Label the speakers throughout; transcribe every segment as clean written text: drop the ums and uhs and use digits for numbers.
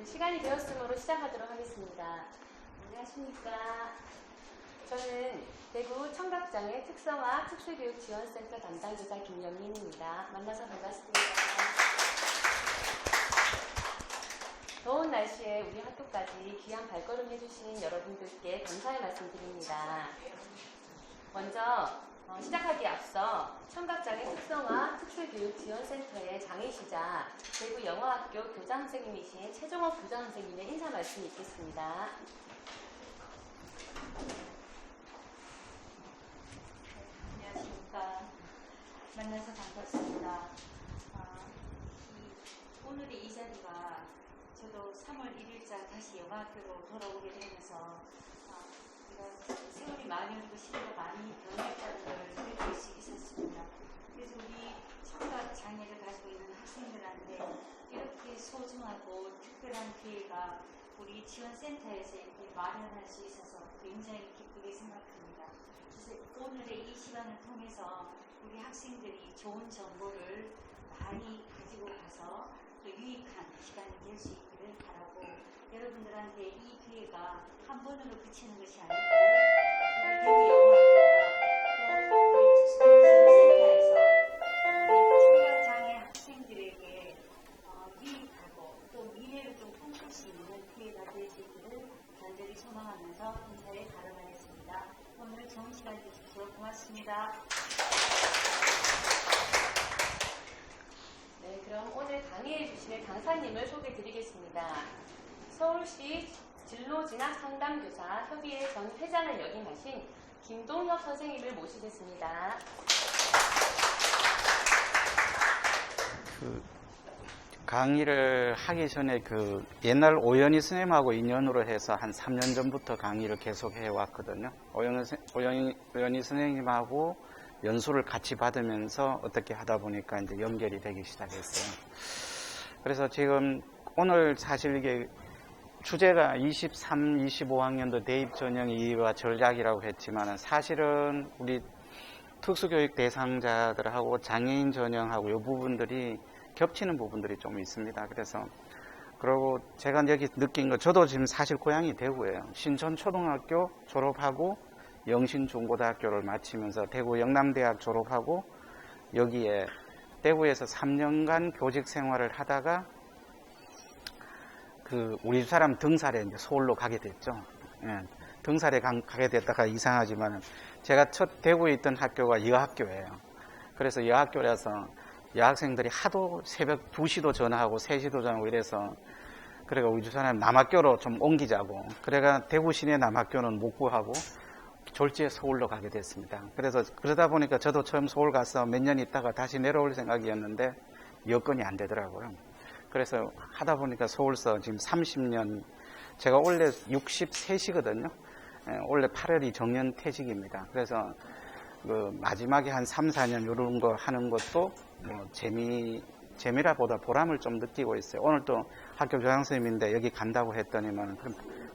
Speaker 1: 시간이 되었으므로 시작하도록 하겠습니다. 안녕하십니까. 저는 대구 청각장애 특성화 특수교육지원센터 담당교사 김영민입니다. 만나서 반갑습니다. 더운 날씨에 우리 학교까지 귀한 발걸음 해주신 여러분들께 감사의 말씀드립니다. 먼저 시작하기에 앞서 청각장애 특성화 특수교육지원센터의 장애시자 대구 영어학교 교장 선생님이신 최종업 교장 선생님의 인사 말씀이 있겠습니다.
Speaker 2: 안녕하십니까. 만나서 반갑습니다. 오늘의 이 자리가 저도 3월 1일자 다시 영어학교로 돌아오게 되면서 세월이 많이 흐르고 시대가 많이 변했다는 걸 느낄 수 있었습니다. 그래서 우리 청각 장애를 가지고 있는 학생들한테 이렇게 소중하고 특별한 기회가 우리 지원센터에서 이렇게 마련할 수 있어서 굉장히 기쁘게 생각합니다. 그래서 오늘의 이 시간을 통해서 우리 학생들이 좋은 정보를 많이 가지고 가서 또 유익한 시간이 될 수 있기를 바라고, 여러분들한테 이 기회가 한 번으로 그치는 것이 아니고 우리 대구 영어학교가 또 우리 특수교육지원센터에서 우리 청각장애 학생들에게 유익하고 또 미래를 좀 꿈꿀 수 있는 기회가 될 수 있기를 간절히 소망하면서 인사에 발언하겠습니다. 오늘 좋은 시간 주십시오. 고맙습니다.
Speaker 1: 네, 그럼 오늘 강의해 주실 강사님을 소개해 드리겠습니다. 서울시 진로진학상담교사 협의회 전 회장을 역임하신 김동혁 선생님을 모시겠습니다.
Speaker 3: 강의를 하기 전에 옛날 오연희 선생님하고 인연으로 해서 한 3년 전부터 강의를 계속 해왔거든요. 오연희 선생님하고 연수를 같이 받으면서 어떻게 하다 보니까 이제 연결이 되기 시작했어요. 그래서 지금 오늘 사실 이게 주제가 23, 25학년도 대입 전형 이해와 전략이라고 했지만 사실은 우리 특수교육 대상자들하고 장애인 전형하고 이 부분들이 겹치는 부분들이 좀 있습니다. 그리고 제가 여기 느낀 거, 저도 지금 사실 고향이 대구예요. 신촌초등학교 졸업하고 영신중고등학교를 마치면서 대구 영남대학 졸업하고 여기에 대구에서 3년간 교직 생활을 하다가 우리 사람 등살에 이제 서울로 가게 됐죠. 예, 등살에 가게 됐다가 이상하지만 제가 첫 대구에 있던 학교가 여학교예요. 그래서 여학교라서 여학생들이 하도 새벽 2시도 전화하고 3시도 전화하고 이래서 그래가 우리 사람 남학교로 좀 옮기자고, 그래가 대구 시내 남학교는 못 구하고 졸지에 서울로 가게 됐습니다. 그래서 그러다 보니까 저도 처음 서울 가서 몇 년 있다가 다시 내려올 생각이었는데 여건이 안 되더라고요. 그래서 하다 보니까 서울서 지금 30년, 제가 원래 63시거든요. 원래 8월이 정년퇴직입니다. 그래서 마지막에 한 3, 4년 이런 거 하는 것도 재미라보다 보람을 좀 느끼고 있어요. 오늘 또 학교 교장선생님인데 여기 간다고 했더니만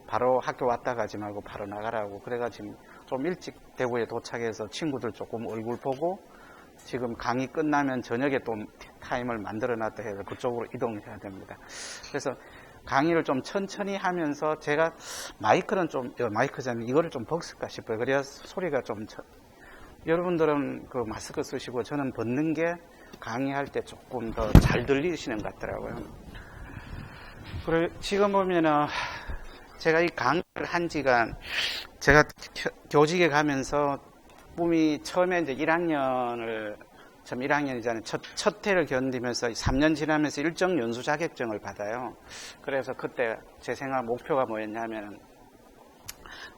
Speaker 3: 바로 학교 왔다 가지 말고 바로 나가라고, 그래가 지금 좀 일찍 대구에 도착해서 친구들 조금 얼굴 보고 지금 강의 끝나면 저녁에 또 타임을 만들어 놨다 해서 그쪽으로 이동해야 됩니다. 그래서 강의를 좀 천천히 하면서 제가 마이크잖아요. 이거를 좀 벗을까 싶어요. 그래야 소리가 좀 여러분들은 마스크 쓰시고 저는 벗는 게 강의할 때 조금 더 잘 들리시는 것 같더라고요. 그리고 지금 보면은 제가 이 강의를 한 지가, 제가 교직에 가면서 꿈이 처음에 이제 1학년이잖아요. 첫 해를 견디면서 3년 지나면서 일정 연수 자격증을 받아요. 그래서 그때 제 생각 목표가 뭐였냐면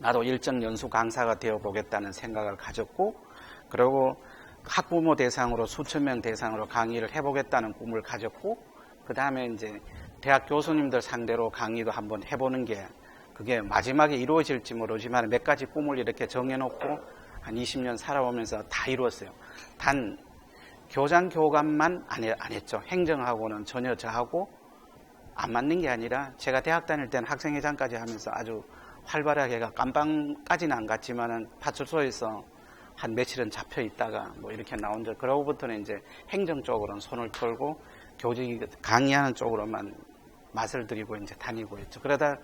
Speaker 3: 나도 일정 연수 강사가 되어 보겠다는 생각을 가졌고, 그리고 학부모 대상으로 수천 명 대상으로 강의를 해보겠다는 꿈을 가졌고, 그 다음에 이제 대학 교수님들 상대로 강의도 한번 해보는 게 그게 마지막에 이루어질지 모르지만 몇 가지 꿈을 이렇게 정해놓고 한 20년 살아오면서 다 이루었어요. 단 교장 교감만 안 했죠. 행정하고는 전혀 저하고 안 맞는 게 아니라, 제가 대학 다닐 때는 학생회장까지 하면서 아주 활발하게 깜빵까지는 안 갔지만은 파출소에서 한 며칠은 잡혀 있다가 이렇게 나온 적, 그러고부터는 이제 행정 쪽으로는 손을 털고 교직 강의하는 쪽으로만 맛을 들이고 이제 다니고 있죠. 그러다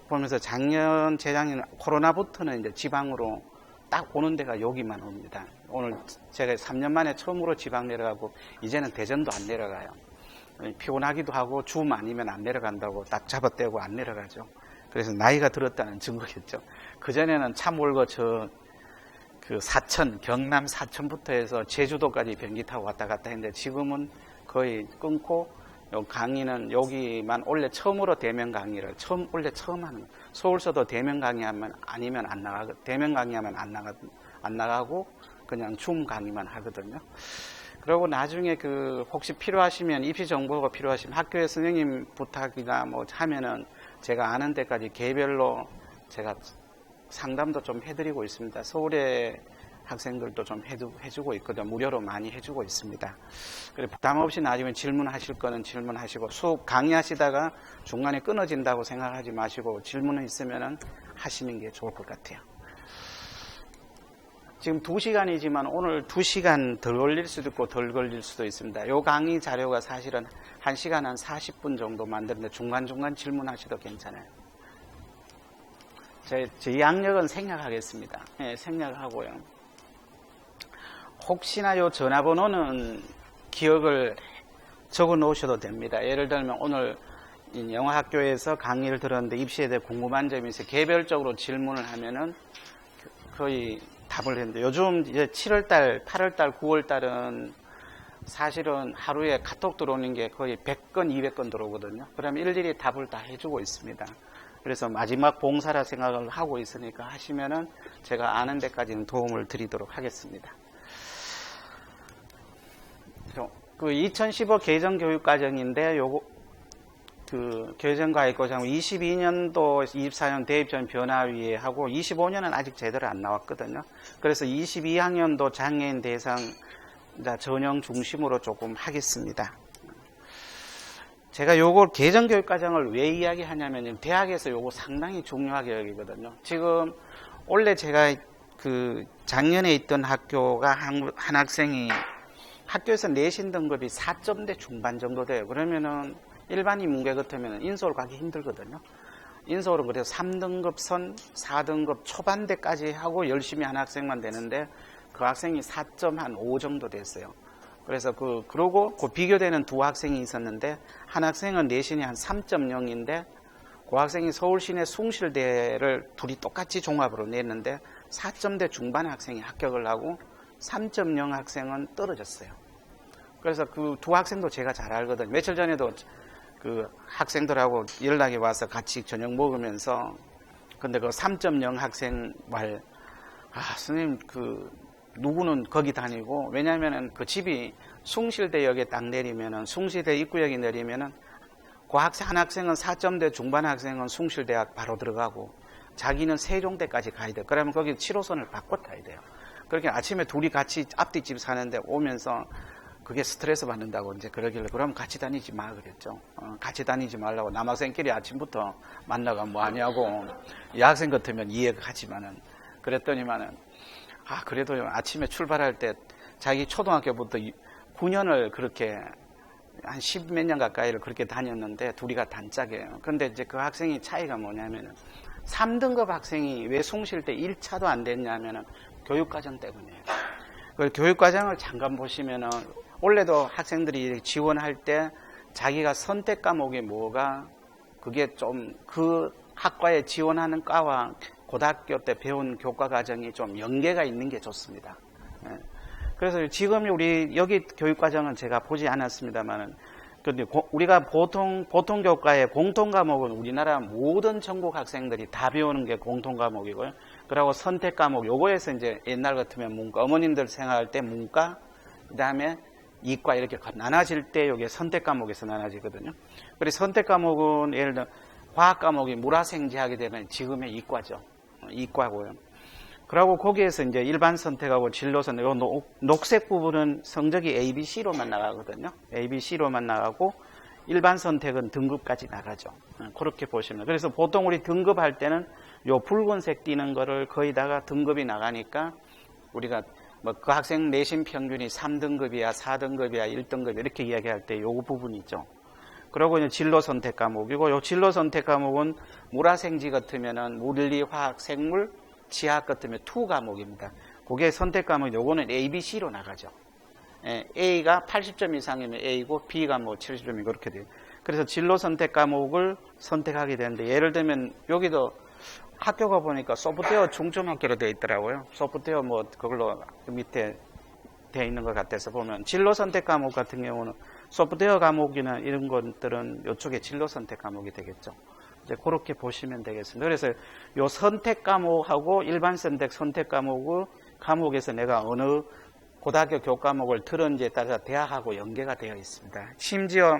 Speaker 3: 보면서 작년, 재작년 코로나부터는 이제 지방으로 딱 오는 데가 여기만 옵니다. 오늘 제가 3년 만에 처음으로 지방 내려가고 이제는 대전도 안 내려가요. 피곤하기도 하고 줌 아니면 안 내려간다고 딱 잡아떼고 안 내려가죠. 그래서 나이가 들었다는 증거겠죠. 그전에는 차 몰고 그 사천, 경남 사천부터 해서 제주도까지 비행기 타고 왔다 갔다 했는데 지금은 거의 끊고 요 강의는 여기만 원래 처음으로 대면 강의를 원래 처음 하는 서울서도 대면 강의하면 아니면 안 나가고 대면 강의하면 안 나가고 그냥 줌 강의만 하거든요. 그리고 나중에 혹시 필요하시면 입시 정보가 필요하시면 학교에 선생님 부탁이나 뭐 하면은 제가 아는 데까지 개별로 제가 상담도 좀 해드리고 있습니다. 서울에 학생들도 좀 해주고 있거든요. 무료로 많이 해주고 있습니다. 그리고 부담 없이 나중에 질문하실 거는 질문하시고 수업 강의하시다가 중간에 끊어진다고 생각하지 마시고 질문이 있으면 하시는 게 좋을 것 같아요. 지금 2시간이지만 오늘 2시간 덜 걸릴 수도 있고 덜 걸릴 수도 있습니다. 이 강의 자료가 사실은 1시간 한 40분 정도 만드는데 중간중간 질문하셔도 괜찮아요. 제 양력은 생략하겠습니다. 네, 생략하고요. 혹시나 이 전화번호는 기억을 적어 놓으셔도 됩니다. 예를 들면 오늘 영어학교에서 강의를 들었는데 입시에 대해 궁금한 점이 있어요. 개별적으로 질문을 하면은 거의 답을 했는데 요즘 이제 7월달, 8월달, 9월달은 사실은 하루에 카톡 들어오는 게 거의 100건, 200건 들어오거든요. 그러면 일일이 답을 다 해주고 있습니다. 그래서 마지막 봉사라 생각을 하고 있으니까 하시면은 제가 아는 데까지는 도움을 드리도록 하겠습니다. 그 2015 개정교육과정인데 교정과외과정 22년도 24년 대입전 변화위에 하고 25년은 아직 제대로 안 나왔거든요. 그래서 22학년도 장애인 대상 전형 중심으로 조금 하겠습니다. 제가 요걸 개정교육과정을 왜 이야기하냐면 대학에서 요거 상당히 중요하게 여기거든요. 지금 원래 제가 작년에 있던 학교가 한 학생이 학교에서 내신 등급이 4점대 중반 정도 돼요. 그러면은 일반인 문제 같으면 인서울 가기 힘들거든요. 인서울은 그래서 3등급 선, 4등급 초반대까지 하고 열심히 한 학생만 되는데 그 학생이 4.5 정도 됐어요. 그래서 그러고 비교되는 두 학생이 있었는데 한 학생은 내신이 한 3.0인데 그 학생이 서울시내 숭실대를 둘이 똑같이 종합으로 냈는데 4점대 중반 학생이 합격을 하고 3.0 학생은 떨어졌어요. 그래서 그 두 학생도 제가 잘 알거든요. 며칠 전에도 그 학생들하고 연락이 와서 같이 저녁 먹으면서 근데 그 3.0 학생 말 선생님 누구는 거기 다니고 왜냐면은 그 집이 숭실대역에 딱 내리면은 숭실대 입구역에 내리면은 그 한 학생은 4점대 중반 학생은 숭실대학 바로 들어가고 자기는 세종대까지 가야 돼요. 그러면 거기 7호선을 바꿔 타야 돼요. 그렇게 아침에 둘이 같이 앞뒤집 사는데 오면서 그게 스트레스 받는다고 이제 그러길래 그럼 같이 다니지 마 그랬죠. 같이 다니지 말라고 남학생끼리 아침부터 만나가 뭐 하냐고 여학생 같으면 이해하지만은 그랬더니만은 그래도 아침에 출발할 때 자기 초등학교부터 9년을 그렇게 한 10몇 년 가까이를 그렇게 다녔는데 둘이가 단짝이에요. 근데 이제 그 학생이 차이가 뭐냐면은 3등급 학생이 왜 숭실대 1차도 안 됐냐면은 교육과정 때문이에요. 그 교육과정을 잠깐 보시면은 원래도 학생들이 지원할 때 자기가 선택 과목이 뭐가 그게 좀 그 학과에 지원하는 과와 고등학교 때 배운 교과 과정이 좀 연계가 있는 게 좋습니다. 그래서 지금 우리 여기 교육과정은 제가 보지 않았습니다만은 근데 우리가 보통 교과의 공통 과목은 우리나라 모든 전국 학생들이 다 배우는 게 공통 과목이고요. 그리고 선택 과목 요거에서 이제 옛날 같으면 문과 어머님들 생각할 때 문과 그다음에 이과 이렇게 나눠질 때 요게 선택 과목에서 나눠지거든요. 그래서 선택 과목은 예를 들어 과학 과목이 물화생지하게 되면 지금의 이과죠. 이과고요. 그리고 거기에서 이제 일반 선택하고 진로선, 요 녹색 부분은 성적이 ABC로만 나가거든요. ABC로만 나가고 일반 선택은 등급까지 나가죠. 그렇게 보시면. 그래서 보통 우리 등급할 때는 요 붉은색 띄는 거를 거의다가 등급이 나가니까 우리가 뭐 그 학생 내신 평균이 3등급이야, 4등급이야, 1등급 이렇게 이야기할 때 요 부분이 있죠. 그리고 이제 진로 선택 과목이고, 요 진로 선택 과목은 물화생지 같으면은 물리, 화학, 생물, 지학 같으면 2 과목입니다. 그게 선택 과목, 요거는 A, B, C로 나가죠. 예, A가 80점 이상이면 A고, B가 뭐 70점이고, 그렇게 돼요. 그래서 진로 선택 과목을 선택하게 되는데, 예를 들면, 여기도 학교가 보니까 소프트웨어 중점학교로 되어 있더라고요. 소프트웨어 뭐, 그걸로 밑에 되어 있는 것 같아서 보면, 진로 선택 과목 같은 경우는 소프트웨어 과목이나 이런 것들은 이쪽에 진로 선택 과목이 되겠죠. 이제 그렇게 보시면 되겠습니다. 그래서 요 선택 과목하고 일반 선택 과목에서 내가 어느 고등학교 교과목을 들은지에 따라서 대학하고 연계가 되어 있습니다. 심지어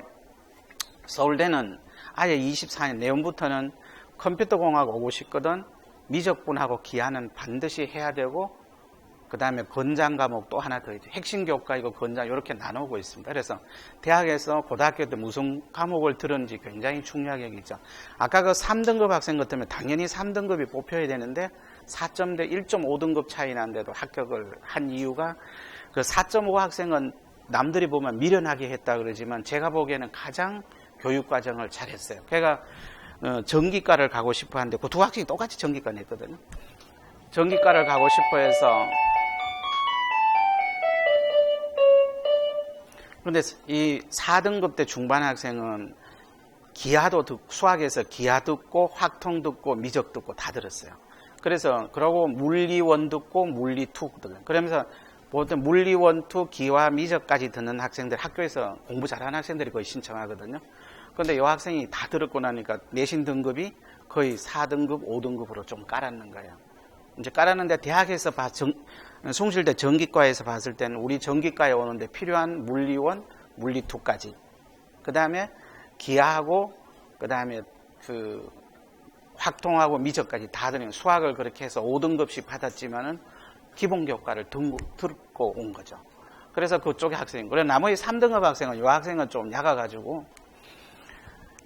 Speaker 3: 서울대는 아예 24년 내년부터는 컴퓨터공학 오고 싶거든 미적분하고 기하는 반드시 해야 되고, 그 다음에 건장 과목 또 하나 더 있죠. 핵심 교과이고 건장 이렇게 나누고 있습니다. 그래서 대학에서 고등학교 때 무슨 과목을 들은지 굉장히 중요하게 여기죠. 아까 그 3등급 학생 같으면 당연히 3등급이 뽑혀야 되는데 4점대 1.5등급 차이 난데도 합격을 한 이유가, 그 4.5 학생은 남들이 보면 미련하게 했다 그러지만 제가 보기에는 가장 교육과정을 잘했어요. 걔가 전기과를 가고 싶어 하는데 그 2 학생이 똑같이 전기과 냈거든요. 전기과를 가고 싶어 해서, 그런데 이 4등급 때 중반 학생은 기하도 수학에서 기하 듣고 확통 듣고 미적 듣고 다 들었어요. 그래서 그러고 물리원 듣고 물리2 듣고, 그러면서 보통 물리원, 2, 기와 미적까지 듣는 학생들, 학교에서 공부 잘하는 학생들이 거의 신청하거든요. 그런데 이 학생이 다 들었고 나니까 내신 등급이 거의 4등급, 5등급으로 좀 깔았는 거예요. 이제 깔았는데 대학에서 숭실대 전기과에서 봤을 때는 우리 전기과에 오는데 필요한 물리원, 물리2까지, 그 다음에 기하하고, 그 다음에 그 확통하고 미적까지 다 들으면 수학을 그렇게 해서 5등급씩 받았지만은 기본 교과를 듣고 온 거죠. 그래서 그쪽의 학생이, 그래 나머지 3등급 학생은, 이 학생은 좀 약아가지고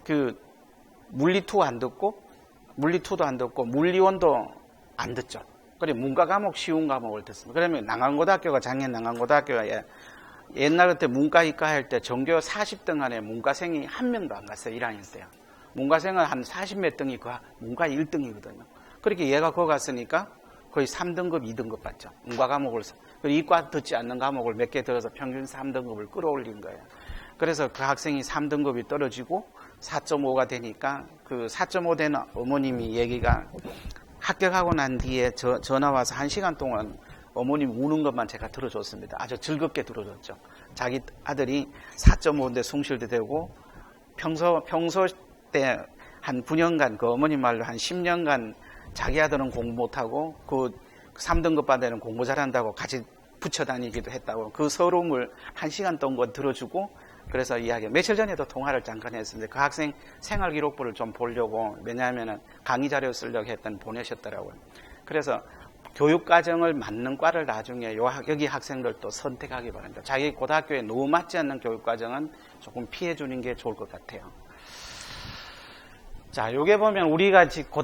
Speaker 3: 그 물리2 안 듣고 물리2도 안 듣고 물리원도 안 듣죠. 그래 문과 과목 쉬운 과목을 듣습니다. 그러면 난강고등학교가, 작년 난강고등학교가 옛날 그때 문과 이과 할 때 전교 40등 안에 문과생이 한 명도 안 갔어요. 1학년 때요. 문과생은 한 40몇 등이 그 문과 1등이거든요. 그렇게 얘가 거기 갔으니까 거의 3등급, 2등급 받죠. 문과 과목을. 그리고 이과 듣지 않는 과목을 몇 개 들어서 평균 3등급을 끌어올린 거예요. 그래서 그 학생이 3등급이 떨어지고 4.5가 되니까 그 4.5 된 어머님이 얘기가, 합격하고 난 뒤에 전화 와서 1시간 동안 어머님 우는 것만 제가 들어줬습니다. 아주 즐겁게 들어줬죠. 자기 아들이 4.5인데 숭실대 되고 평소 때 한 9년간, 그 어머님 말로 한 10년간 자기 아들은 공부 못하고 그 3등급 받는 공부 잘한다고 같이 붙여 다니기도 했다고, 그 서러움을 1시간 동안 들어주고, 그래서 이야기, 며칠 전에도 통화를 잠깐 했습니다. 그 학생 생활 기록부를 좀 보려고, 왜냐하면 강의 자료 쓰려고 했더니 보내셨더라고요. 그래서 교육과정을 맞는 과를 나중에 여기 학생들도 선택하기 바랍니다. 자기 고등학교에 너무 맞지 않는 교육과정은 조금 피해주는 게 좋을 것 같아요. 자, 요게 보면 우리가 지금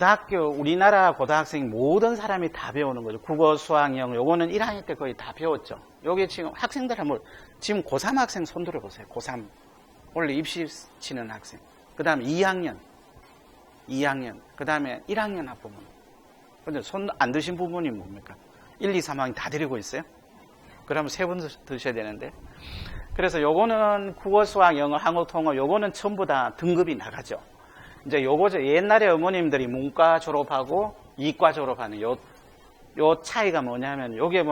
Speaker 3: 우리나라 고등학생 모든 사람이 다 배우는 거죠. 국어, 수학, 영어, 요거는 1학년 때 거의 다 배웠죠. 요게 지금 학생들 한번, 지금 고3 학생 손 들어보세요. 고3. 원래 입시 치는 학생. 그 다음에 2학년. 그 다음에 1학년 학부모. 근데 손 안 드신 부분이 뭡니까? 1, 2, 3학년 다 데리고 있어요? 그러면 3번 드셔야 되는데. 그래서 요거는 국어, 수학, 영어, 한국, 통어, 요거는 전부 다 등급이 나가죠. 이제 요거죠. 옛날에 어머님들이 문과 졸업하고 이과 졸업하는 요 차이가 뭐냐면, 요게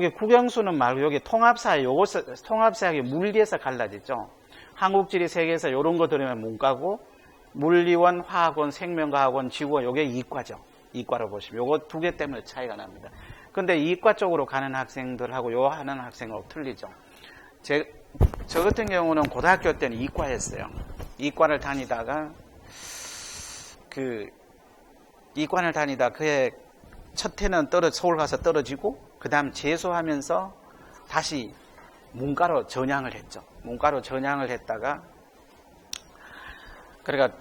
Speaker 3: 국영수는 말고 요게 통합사회, 통합사회가 물리에서 갈라지죠. 한국지리 세계에서 요런 거 들으면 문과고, 물리원, 화학원, 생명과학원, 지구원, 요게 이과죠. 이과로 보시면 요거 2개 때문에 차이가 납니다. 근데 이과 쪽으로 가는 학생들하고 요 하는 학생하고 틀리죠. 저 같은 경우는 고등학교 때는 이과였어요. 이과를 다니다가 그해 첫 해는 서울 가서 떨어지고, 그 다음 재수하면서 다시 문과로 전향을 했죠. 문과로 전향을 했다가, 그러니까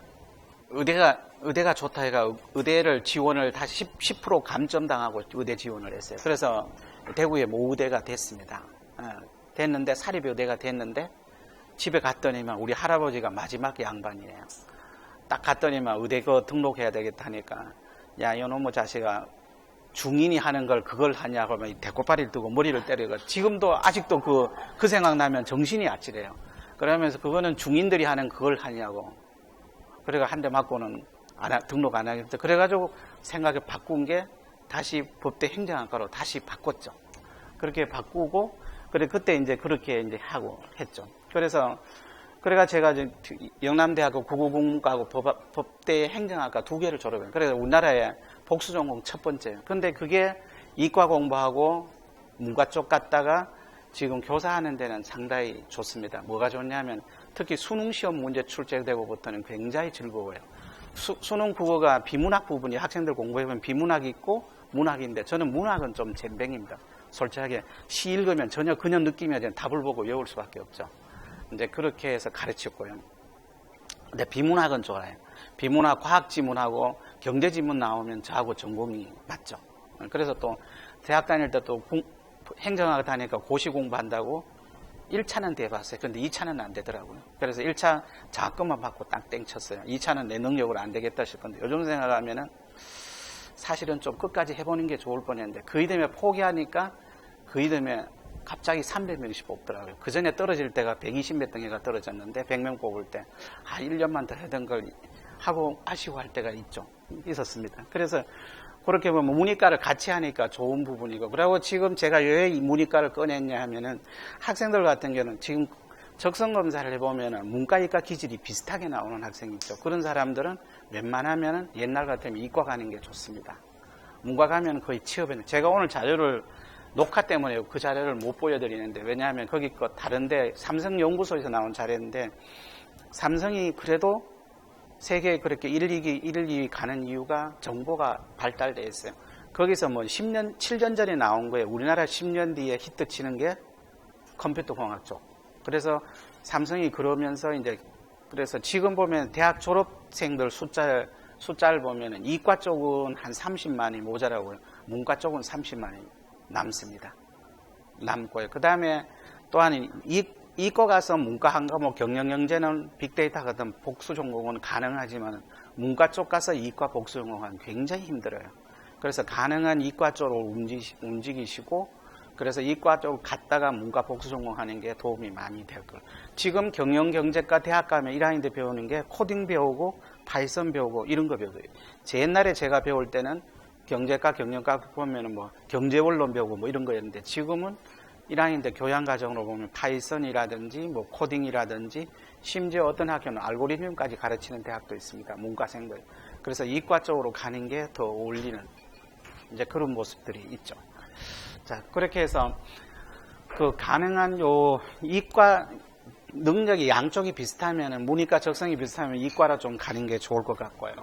Speaker 3: 의대가 좋다 해가 의대를 지원을 다시 10% 감점당하고 의대 지원을 했어요. 그래서 대구에 모의대가 됐습니다. 됐는데, 사립의대가 됐는데, 집에 갔더니만 우리 할아버지가 마지막 양반이에요. 딱 갔더니만 의대거 등록해야 되겠다 하니까 야 이놈의 자식아 중인이 하는 걸 그걸 하냐고 하면 대꼬파리를 뜨고 머리를 때리고 지금도 아직도 그 생각나면 정신이 아찔해요. 그러면서 그거는 중인들이 하는 그걸 하냐고. 그래가 한 대 맞고는 등록 안 하겠다. 그래가지고 생각을 바꾼 게 다시 법대 행정학과로 다시 바꿨죠. 그렇게 바꾸고 그때 이제 그렇게 이제 하고 했죠. 그래가 제가 이제 영남대학교 국어국문과하고 법대 행정학과 2개를 졸업해요. 그래서 우리나라의 복수 전공 첫 번째예요. 근데 그게 이과 공부하고 문과 쪽 갔다가 지금 교사하는 데는 상당히 좋습니다. 뭐가 좋냐면 특히 수능 시험 문제 출제되고부터는 굉장히 즐거워요. 수능 국어가 비문학 부분이 학생들 공부해보면 비문학이 있고 문학인데 저는 문학은 좀 젬병입니다. 솔직하게 시 읽으면 전혀 그냥 느낌이 아니라 답을 보고 외울 수밖에 없죠. 이제 그렇게 해서 가르쳤고요. 근데 비문학은 좋아요. 비문학, 과학지문하고 경제지문 나오면 저하고 전공이 맞죠. 그래서 또 대학 다닐 때 또 행정학을 다니니까 고시 공부한다고 1차는 돼봤어요. 근데 2차는 안 되더라고요. 그래서 1차 장학금만 받고 딱 땡쳤어요. 2차는 내 능력으로 안 되겠다 싶은데 요즘 생각하면은 사실은 좀 끝까지 해보는 게 좋을 뻔했는데 그 이듬해 포기하니까 그 이듬해 갑자기 300명씩 뽑더라고요. 그 전에 떨어질 때가 120몇 등에가 떨어졌는데 100명 뽑을 때 1년만 더 하던 걸 하고 아쉬워할 때가 있었습니다. 그래서 그렇게 보면 문이과를 같이 하니까 좋은 부분이고 그리고 지금 제가 왜 이 문이과를 꺼냈냐 하면은 학생들 같은 경우는 지금 적성검사를 해보면은 문과 이과 기질이 비슷하게 나오는 학생이 있죠. 그런 사람들은 웬만하면은 옛날 같으면 이과 가는 게 좋습니다. 문과 가면 거의 취업에는 제가 오늘 자료를 녹화 때문에 그 자료를 못 보여드리는데 왜냐하면 거기 거 다른데 삼성연구소에서 나온 자료인데 삼성이 그래도 세계에 그렇게 1, 2위 가는 이유가 정보가 발달되어 있어요. 거기서 뭐 7년 전에 나온 거에 우리나라 10년 뒤에 히트 치는 게 컴퓨터 공학 쪽. 그래서 삼성이 그러면서 그래서 지금 보면 대학 졸업생들 숫자를 보면은 이과 쪽은 한 30만이 모자라고요. 문과 쪽은 30만이 남습니다. 남고요. 그 다음에 또한 이과 가서 문과 한 과목 경영경제는 빅데이터 같은 복수 전공은 가능하지만 문과 쪽 가서 이과 복수 전공은 굉장히 힘들어요. 그래서 가능한 이과 쪽으로 움직이시고 그래서 이과 쪽 갔다가 문과 복수 전공하는 게 도움이 많이 될 거예요. 지금 경영경제과 대학 가면 1학년 때 배우는 게 코딩 배우고 파이썬 배우고 이런 거 배워요. 제 옛날에 제가 배울 때는 경제과 경영과 보면은 뭐 경제원론 배우고 뭐 이런 거였는데 지금은 1학년 때 교양과정으로 보면 파이썬이라든지 뭐 코딩이라든지 심지어 어떤 학교는 알고리즘까지 가르치는 대학도 있습니다. 문과생들. 그래서 이과 쪽으로 가는 게 더 어울리는 이제 그런 모습들이 있죠. 자, 그렇게 해서 그 가능한 이과 능력이 양쪽이 비슷하면 문이과 적성이 비슷하면 이과로 좀 가는 게 좋을 것 같고요.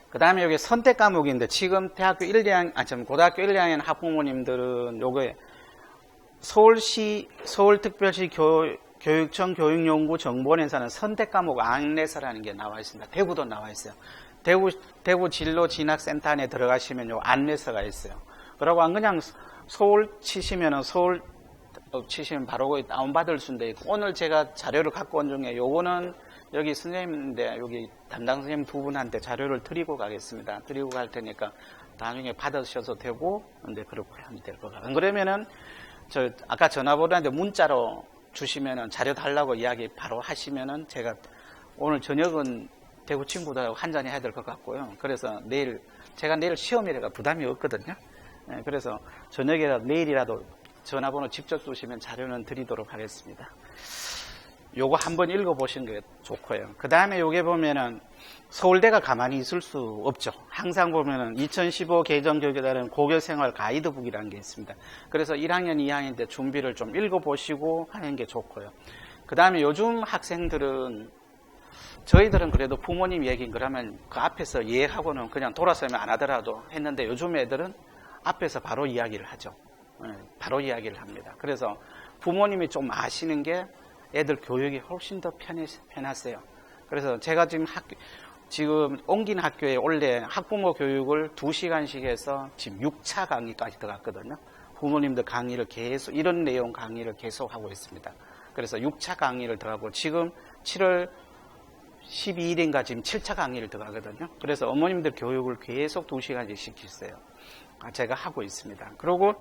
Speaker 3: 그 다음에 여기 선택 과목인데 지금 고등학교 1, 2학년 학부모님들은 요게 서울특별시 교육청 교육연구 정보원에서는 선택 과목 안내서라는 게 나와 있습니다. 대구도 나와 있어요. 대구 진로 진학센터 안에 들어가시면 요 안내서가 있어요. 그러고 그냥 서울 치시면 바로 거기 다운받을 수도 있고 오늘 제가 자료를 갖고 온 중에 요거는 여기 선생님인데 여기 담당 선생님 2분한테 자료를 드리고 가겠습니다. 드리고 갈 테니까 나중에 받으셔도 되고 근데 그렇게 하면 될 것 같아요. 그러면은 저 아까 전화번호한테 문자로 주시면은 자료 달라고 이야기 바로 하시면은 제가 오늘 저녁은 대구 친구들하고 한잔 해야 될 것 같고요. 그래서 제가 내일 시험이라가 부담이 없거든요. 네, 그래서 저녁이라도 내일이라도 전화번호 직접 주시면 자료는 드리도록 하겠습니다. 요거 한번 읽어보시는 게 좋고요. 그 다음에 요게 보면은 서울대가 가만히 있을 수 없죠. 항상 보면은 2015 개정교육에 따른 고교생활 가이드북이라는 게 있습니다. 그래서 1학년, 2학년 때 준비를 좀 읽어보시고 하는 게 좋고요. 그 다음에 요즘 학생들은 저희들은 그래도 부모님 얘기인 그러면 그 앞에서 이해하고는 그냥 돌아서면 안 하더라도 했는데 요즘 애들은 앞에서 바로 이야기를 하죠. 바로 이야기를 합니다. 그래서 부모님이 좀 아시는 게 애들 교육이 훨씬 더 편하세요. 그래서 제가 지금 옮긴 학교에 원래 학부모 교육을 2시간씩 해서 지금 6차 강의까지 들어갔거든요. 부모님들 강의를 계속, 이런 내용 강의를 계속 하고 있습니다. 그래서 6차 강의를 들어가고 지금 7월 12일인가 지금 7차 강의를 들어가거든요. 그래서 어머님들 교육을 계속 2시간씩 시키세요. 제가 하고 있습니다. 그리고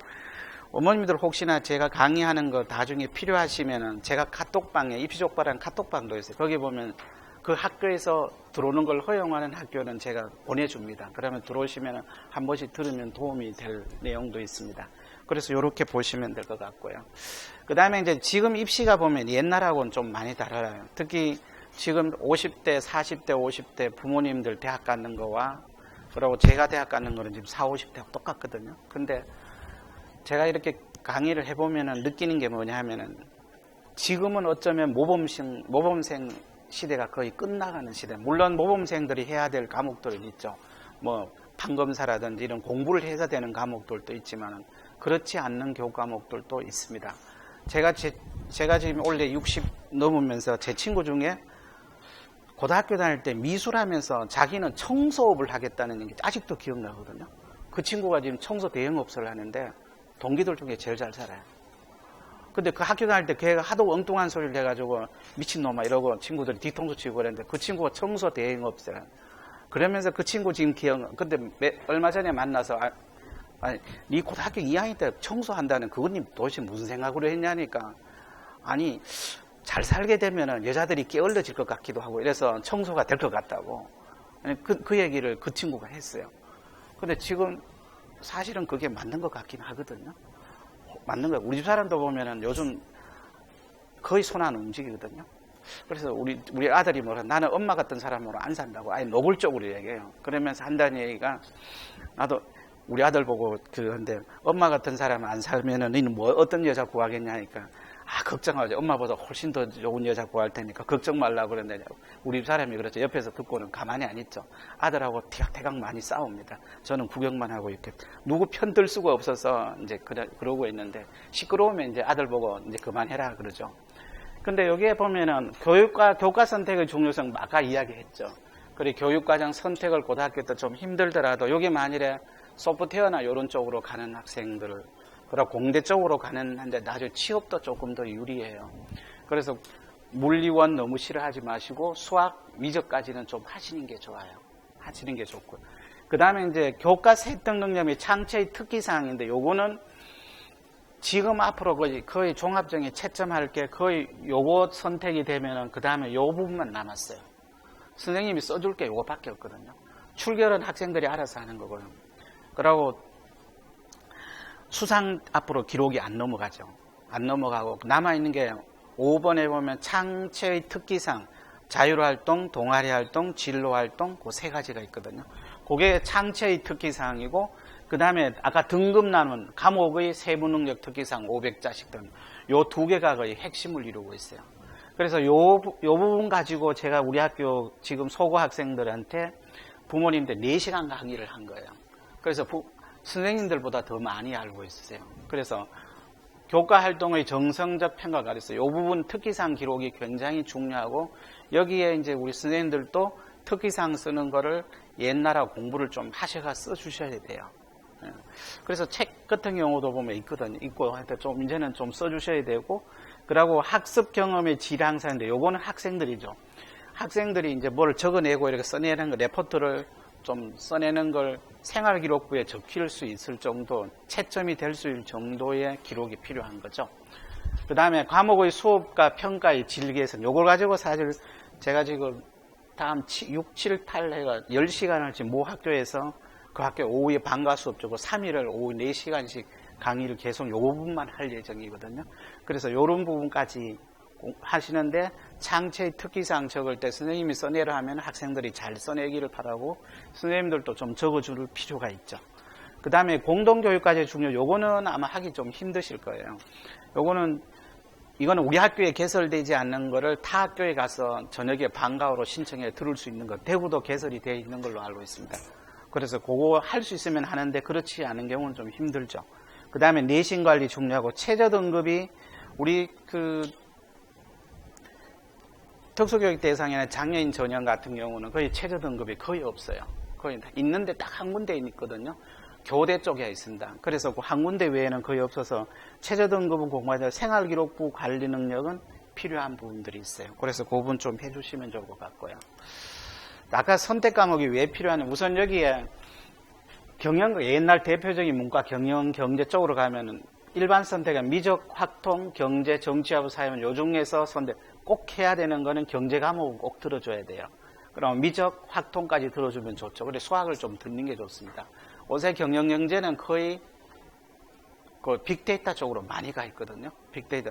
Speaker 3: 어머님들 혹시나 제가 강의하는 거 나중에 필요하시면은 제가 카톡방에 입시족발한 카톡방도 있어요. 거기 보면 그 학교에서 들어오는 걸 허용하는 학교는 제가 보내줍니다. 그러면 들어오시면 한 번씩 들으면 도움이 될 내용도 있습니다. 그래서 이렇게 보시면 될 것 같고요. 그 다음에 이제 지금 입시가 보면 옛날하고는 좀 많이 달라요. 특히 지금 50대, 40대, 50대 부모님들 대학 가는 거와 그리고 제가 대학 가는 거는 지금 40, 50대하고 똑같거든요. 근데 제가 이렇게 강의를 해보면 느끼는 게 뭐냐 하면은 지금은 어쩌면 모범생 시대가 거의 끝나가는 시대. 물론 모범생들이 해야 될 과목들은 있죠. 뭐 판검사라든지 이런 공부를 해서 되는 과목들도 있지만 그렇지 않는 교육 과목들도 있습니다. 제가 지금 원래 60 넘으면서 제 친구 중에 고등학교 다닐 때 미술하면서 자기는 청소업을 하겠다는 게 아직도 기억나거든요. 그 친구가 지금 청소 대행업소를 하는데 동기들 중에 제일 잘 살아요. 근데 그 학교 다닐 때 걔가 하도 엉뚱한 소리를 해가지고 미친놈아 이러고 친구들이 뒤통수 치고 그랬는데 그 친구가 청소 대행업소를 그러면서 그 친구 지금 근데 얼마 전에 만나서 아니 네 고등학교 2학년 때 청소한다는 그거님 도대체 무슨 생각으로 했냐니까 아니 잘 살게 되면은 여자들이 게을러질 것 같기도 하고 이래서 청소가 될 것 같다고 그 얘기를 그 친구가 했어요. 근데 지금 사실은 그게 맞는 것 같긴 하거든요. 맞는 거예요. 우리 집 사람도 보면은 요즘 거의 손 안 움직이거든요. 그래서 우리 아들이 뭐라 나는 엄마 같은 사람으로 안 산다고 아예 노골적으로 얘기해요. 그러면서 한다는 얘기가 나도 우리 아들 보고 근데 엄마 같은 사람 안 살면은 너는 뭐 어떤 여자 구하겠냐 하니까 걱정하지. 엄마보다 훨씬 더 좋은 여자 구할 테니까 걱정 말라고 그랬는데 우리 사람이 그렇죠. 옆에서 듣고는 가만히 안 있죠. 아들하고 티각태각 많이 싸웁니다. 저는 구경만 하고 이렇게 누구 편 들 수가 없어서 이제 그러고 있는데 시끄러우면 이제 아들 보고 이제 그만해라 그러죠. 근데 여기에 보면은 교과 선택의 중요성 아까 이야기했죠. 그리고 교육과정 선택을 고등학교 때 좀 힘들더라도 여기 만일에 소프트웨어나 이런 쪽으로 가는 학생들 그리고 공대 쪽으로 가는 한데 나중에 취업도 조금 더 유리해요. 그래서 물리원 너무 싫어하지 마시고 수학, 미적까지는 좀 하시는 게 좋아요. 하시는 게 좋고. 그 다음에 이제 교과 습득 능력이 창체의 특기사항인데 요거는 지금 앞으로 거의 종합정에 채점할 게 거의 요거 선택이 되면은 그 다음에 요 부분만 남았어요. 선생님이 써줄 게 요거밖에 없거든요. 출결은 학생들이 알아서 하는 거고요. 그리고 수상 앞으로 기록이 안 넘어가죠. 안 넘어가고 남아있는 게 5번에 보면 창체의 특기상 자율활동, 동아리활동, 진로활동 그 세 가지가 있거든요. 그게 창체의 특기사항이고 그 다음에 아까 등급 나눈 과목의 세부능력 특기사항 500자씩 등 요 두 개가 거의 핵심을 이루고 있어요. 그래서 요 부분 가지고 제가 우리 학교 지금 소고 학생들한테 부모님들 4시간 강의를 한 거예요. 그래서 선생님들보다 더 많이 알고 있으세요. 그래서 교과 활동의 정성적 평가가 있어요. 이 부분 특기상 기록이 굉장히 중요하고 여기에 이제 우리 선생님들도 특기상 쓰는 거를 옛날하고 공부를 좀 하셔가 써주셔야 돼요. 그래서 책 같은 경우도 보면 있고 할 때 좀 이제는 좀 써주셔야 되고 그리고 학습 경험의 질 향상인데 요거는 학생들이죠. 학생들이 이제 뭘 적어내고 이렇게 써내는 거 레포트를 좀 써내는 걸 생활기록부에 적힐 수 있을 정도, 채점이 될 수 있을 정도의 기록이 필요한 거죠. 그 다음에 과목의 수업과 평가의 질 개선, 요걸 가지고 사실 제가 지금 다음 6, 7, 8 해가 10시간을 지금 모 학교에서 그 학교 오후에 방과 수업 주고 3일을 오후 4시간씩 강의를 계속 요 부분만 할 예정이거든요. 그래서 요런 부분까지 하시는데 창체의 특기사항 적을 때 선생님이 써내려 하면 학생들이 잘 써내기를 바라고 선생님들도 좀 적어줄 필요가 있죠. 그 다음에 공동교육까지 중요. 요거는 아마 하기 좀 힘드실 거예요. 이거는 우리 학교에 개설되지 않는 거를 타 학교에 가서 저녁에 방과후로 신청해 들을 수 있는 거. 대구도 개설이 되어 있는 걸로 알고 있습니다. 그래서 그거 할 수 있으면 하는데 그렇지 않은 경우는 좀 힘들죠. 그 다음에 내신 관리 중요하고 최저 등급이 우리 특수교육 대상이나 장애인 전형 같은 경우는 거의 최저 등급이 거의 없어요. 거의 있는데 딱 한 군데 있거든요. 교대 쪽에 있습니다. 그래서 그 한 군데 외에는 거의 없어서 최저 등급은 공부하자 생활기록부 관리 능력은 필요한 부분들이 있어요. 그래서 그 부분 좀 해주시면 좋을 것 같고요. 아까 선택 과목이 왜 필요하냐면 우선 여기에 경영, 옛날 대표적인 문과 경영, 경제 쪽으로 가면은 일반 선택은 미적, 확통, 경제, 정치하고 사회는 요 중에서 선택 꼭 해야 되는 거는 경제 과목은 꼭 들어줘야 돼요. 그럼 미적, 확통까지 들어주면 좋죠. 그래서 수학을 좀 듣는 게 좋습니다. 요새 경영, 경제는 거의 그 빅데이터 쪽으로 많이 가 있거든요. 빅데이터.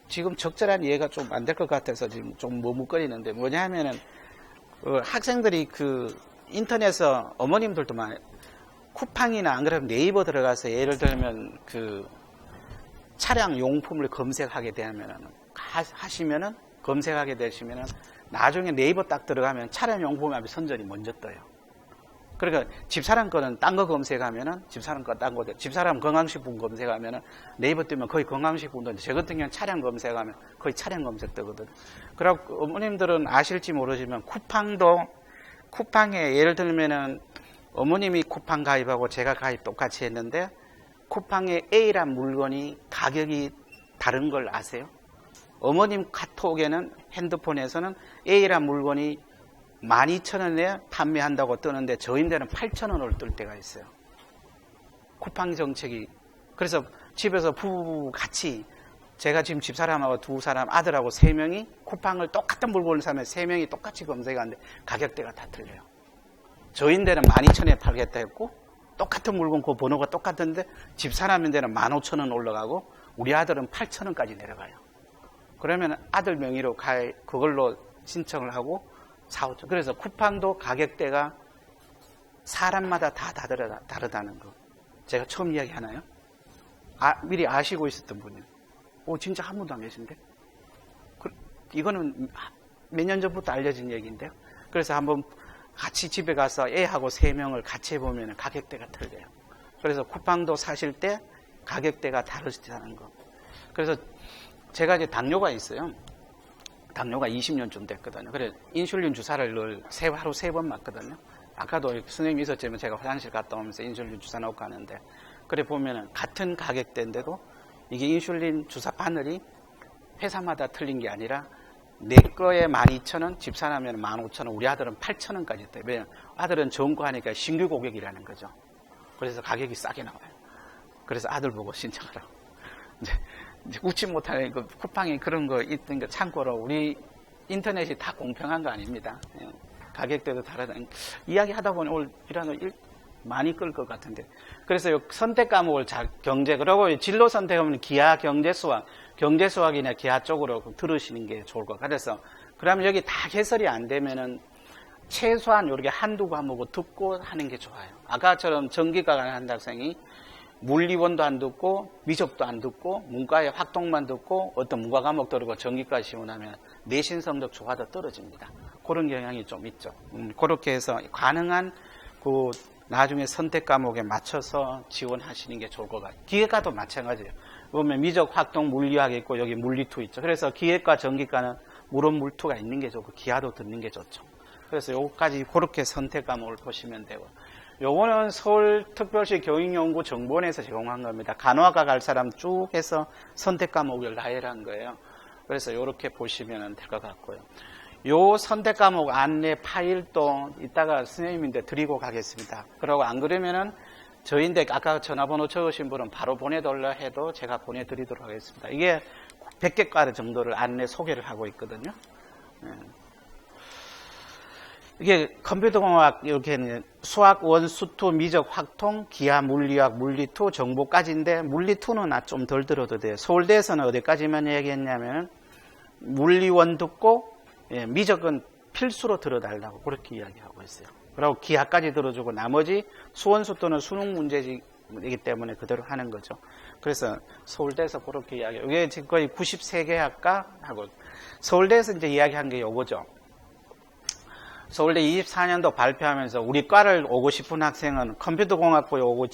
Speaker 3: 지금 적절한 이해가 좀 안 될 것 같아서 지금 좀 머뭇거리는데 뭐냐 하면은 학생들이 그 인터넷에서 어머님들도 많이 쿠팡이나 안 그러면 네이버 들어가서 예를 들면 그 차량 용품을 검색하게 되면은 하시면은 검색하게 되시면은 나중에 네이버 딱 들어가면 차량 용품 앞에 선전이 먼저 떠요. 그러니까 집사람 거는 딴 거 검색하면은 집사람 거 딴 거, 집사람 건강식품 검색하면은 네이버 뜨면 거의 건강식품도 저 같은 경우는 차량 검색하면 거의 차량 검색 뜨거든. 그리고 어머님들은 아실지 모르지만 쿠팡에 예를 들면은 어머님이 쿠팡 가입하고 제가 가입 똑같이 했는데 쿠팡에 A란 물건이 가격이 다른 걸 아세요? 어머님 카톡에는 핸드폰에서는 A란 물건이 12,000원에 판매한다고 뜨는데 저인데는 8,000원을 뜰 때가 있어요. 쿠팡 정책이. 그래서 집에서 부부 같이 제가 지금 집사람하고 두 사람 아들하고 세 명이 쿠팡을 똑같은 물건을 사면 세 명이 똑같이 검색하는데 가격대가 다 틀려요. 저인데는 12,000원에 팔겠다 했고 똑같은 물건 그 번호가 똑같은데 집사람인데는 15,000원 올라가고 우리 아들은 8,000원까지 내려가요. 그러면 아들 명의로 그걸로 신청을 하고 사오죠. 그래서 쿠팡도 가격대가 사람마다 다 다르다는 거. 제가 처음 이야기하나요? 미리 아시고 있었던 분이에요. 진짜 한 분도 안 계신데? 이거는 몇 년 전부터 알려진 얘기인데요. 그래서 한번 같이 집에 가서 애하고 3명을 같이 해보면 가격대가 틀려요. 그래서 쿠팡도 사실 때 가격대가 다르다는 거. 그래서 제가 이제 당뇨가 있어요. 당뇨가 20년쯤 됐거든요. 그래 인슐린 주사를 늘 하루 3번 맞거든요. 아까도 선생님이 있었지만 제가 화장실 갔다 오면서 인슐린 주사 놓고 가는데 그래 보면은 같은 가격대인데도 이게 인슐린 주사 바늘이 회사마다 틀린 게 아니라 내 거에 12,000원, 집사람은 15,000원, 우리 아들은 8,000원까지 돼요. 왜냐면 아들은 정과하니까 신규 고객이라는 거죠. 그래서 가격이 싸게 나와요. 그래서 아들 보고 신청하라고. 이제 웃지 못하는 그 쿠팡에 그런 거 있던 거 참고로 우리 인터넷이 다 공평한 거 아닙니다. 가격대도 다르다. 이야기 하다 보니 오늘 이런 많이 끌 것 같은데. 그래서 선택 과목을 경제, 그리고 진로 선택하면 기하, 경제 수학이나 기하 쪽으로 들으시는 게 좋을 것 같아요. 그래서 그러면 여기 다 개설이 안 되면은 최소한 이렇게 한두 과목을 듣고 하는 게 좋아요. 아까처럼 전기과가 하는 학생이 물리원도 안 듣고 미적도 안 듣고 문과의 확통만 듣고 어떤 문과 과목 들고 전기과 지원하면 내신 성적 조화도 떨어집니다. 그런 경향이 좀 있죠. 그렇게 해서 가능한 그 나중에 선택 과목에 맞춰서 지원하시는 게 좋을 것 같아요. 기계과도 마찬가지예요. 보면 미적, 확통, 물리학이 있고 여기 물리투 있죠. 그래서 기계과, 전기과는 물원 물투가 있는 게 좋고 기하도 듣는 게 좋죠. 그래서 요거까지 그렇게 선택 과목을 보시면 되고, 요거는 서울특별시 교육연구정보원에서 제공한 겁니다. 간호학과 갈 사람 쭉 해서 선택 과목을 나열한 거예요. 그래서 요렇게 보시면 될 것 같고요. 요 선택 과목 안내 파일도 이따가 선생님인데 드리고 가겠습니다. 그러고 안 그러면은 저희인데 아까 전화번호 적으신 분은 바로 보내달라 해도 제가 보내드리도록 하겠습니다. 이게 100개 정도를 안내 소개를 하고 있거든요. 이게 컴퓨터공학 이렇게 수학, 원, 수투, 미적, 확통, 기하, 물리학, 물리투, 정보까지인데 물리투는 좀 덜 들어도 돼요. 서울대에서는 어디까지만 얘기했냐면 물리원 듣고 미적은 필수로 들어달라고 그렇게 이야기하고 있어요. 그리고 기하까지 들어주고 나머지 수원, 수투는 수능 문제이기 때문에 그대로 하는 거죠. 그래서 서울대에서 그렇게 이야기해요. 이게 지금 거의 93개 학과 하고 서울대에서 이제 이야기한 게 요거죠. 서울대 24년도 발표하면서 우리 과를 오고 싶은 학생은 컴퓨터공학부에 오고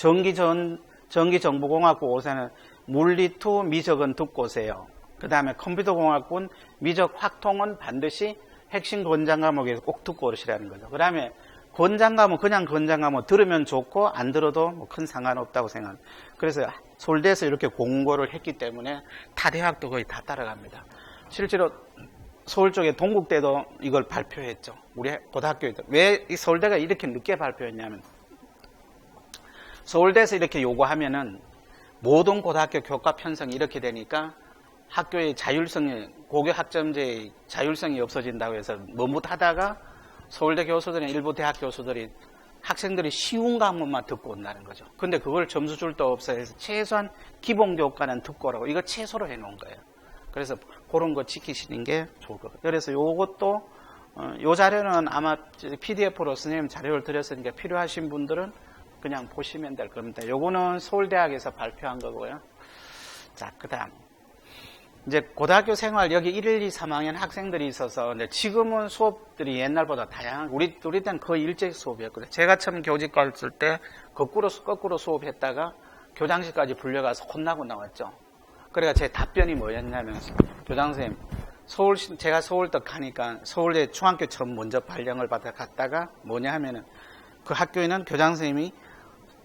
Speaker 3: 전기정보공학부 오세는 물리투, 미적은 듣고 오세요. 그 다음에 컴퓨터공학부는 미적, 확통은 반드시 핵심 권장 과목에서 꼭 듣고 오시라는 거죠. 그 다음에 권장 과목, 그냥 권장 과목 들으면 좋고 안 들어도 뭐 큰 상관없다고 생각합니다. 그래서 서울대에서 이렇게 공고를 했기 때문에 타 대학도 거의 다 따라갑니다. 실제로 서울 쪽에 동국대도 이걸 발표했죠. 우리 고등학교에도. 왜 이 서울대가 이렇게 늦게 발표했냐면 서울대에서 이렇게 요구하면은 모든 고등학교 교과 편성이 이렇게 되니까 학교의 자율성이, 고교 학점제의 자율성이 없어진다고 해서 머뭇하다가 서울대 교수들이나 일부 대학 교수들이 학생들이 쉬운 과목만 듣고 온다는 거죠. 근데 그걸 점수 줄 데 없어 해서 최소한 기본 교과는 듣고 오라고 이거 최소로 해놓은 거예요. 그래서 그런 거 지키시는 게 좋을 것 같아요. 그래서 요것도 요 자료는 아마 PDF로 선생님 자료를 드렸으니까 필요하신 분들은 그냥 보시면 될 겁니다. 요거는 서울대학에서 발표한 거고요. 자, 그 다음. 이제 고등학교 생활 여기 1, 2, 3학년 학생들이 있어서 근데 지금은 수업들이 옛날보다 다양한 우리 때는 거의 일제히 수업이었거든요. 제가 처음 교직 갔을 때 거꾸로 수업했다가 교장실까지 불려가서 혼나고 나왔죠. 그래가 제 답변이 뭐였냐면 교장 선생님 제가 서울대 가니까 서울대 중학교 처음 먼저 발령을 받아 갔다가 뭐냐 하면은 그 학교에는 교장 선생님이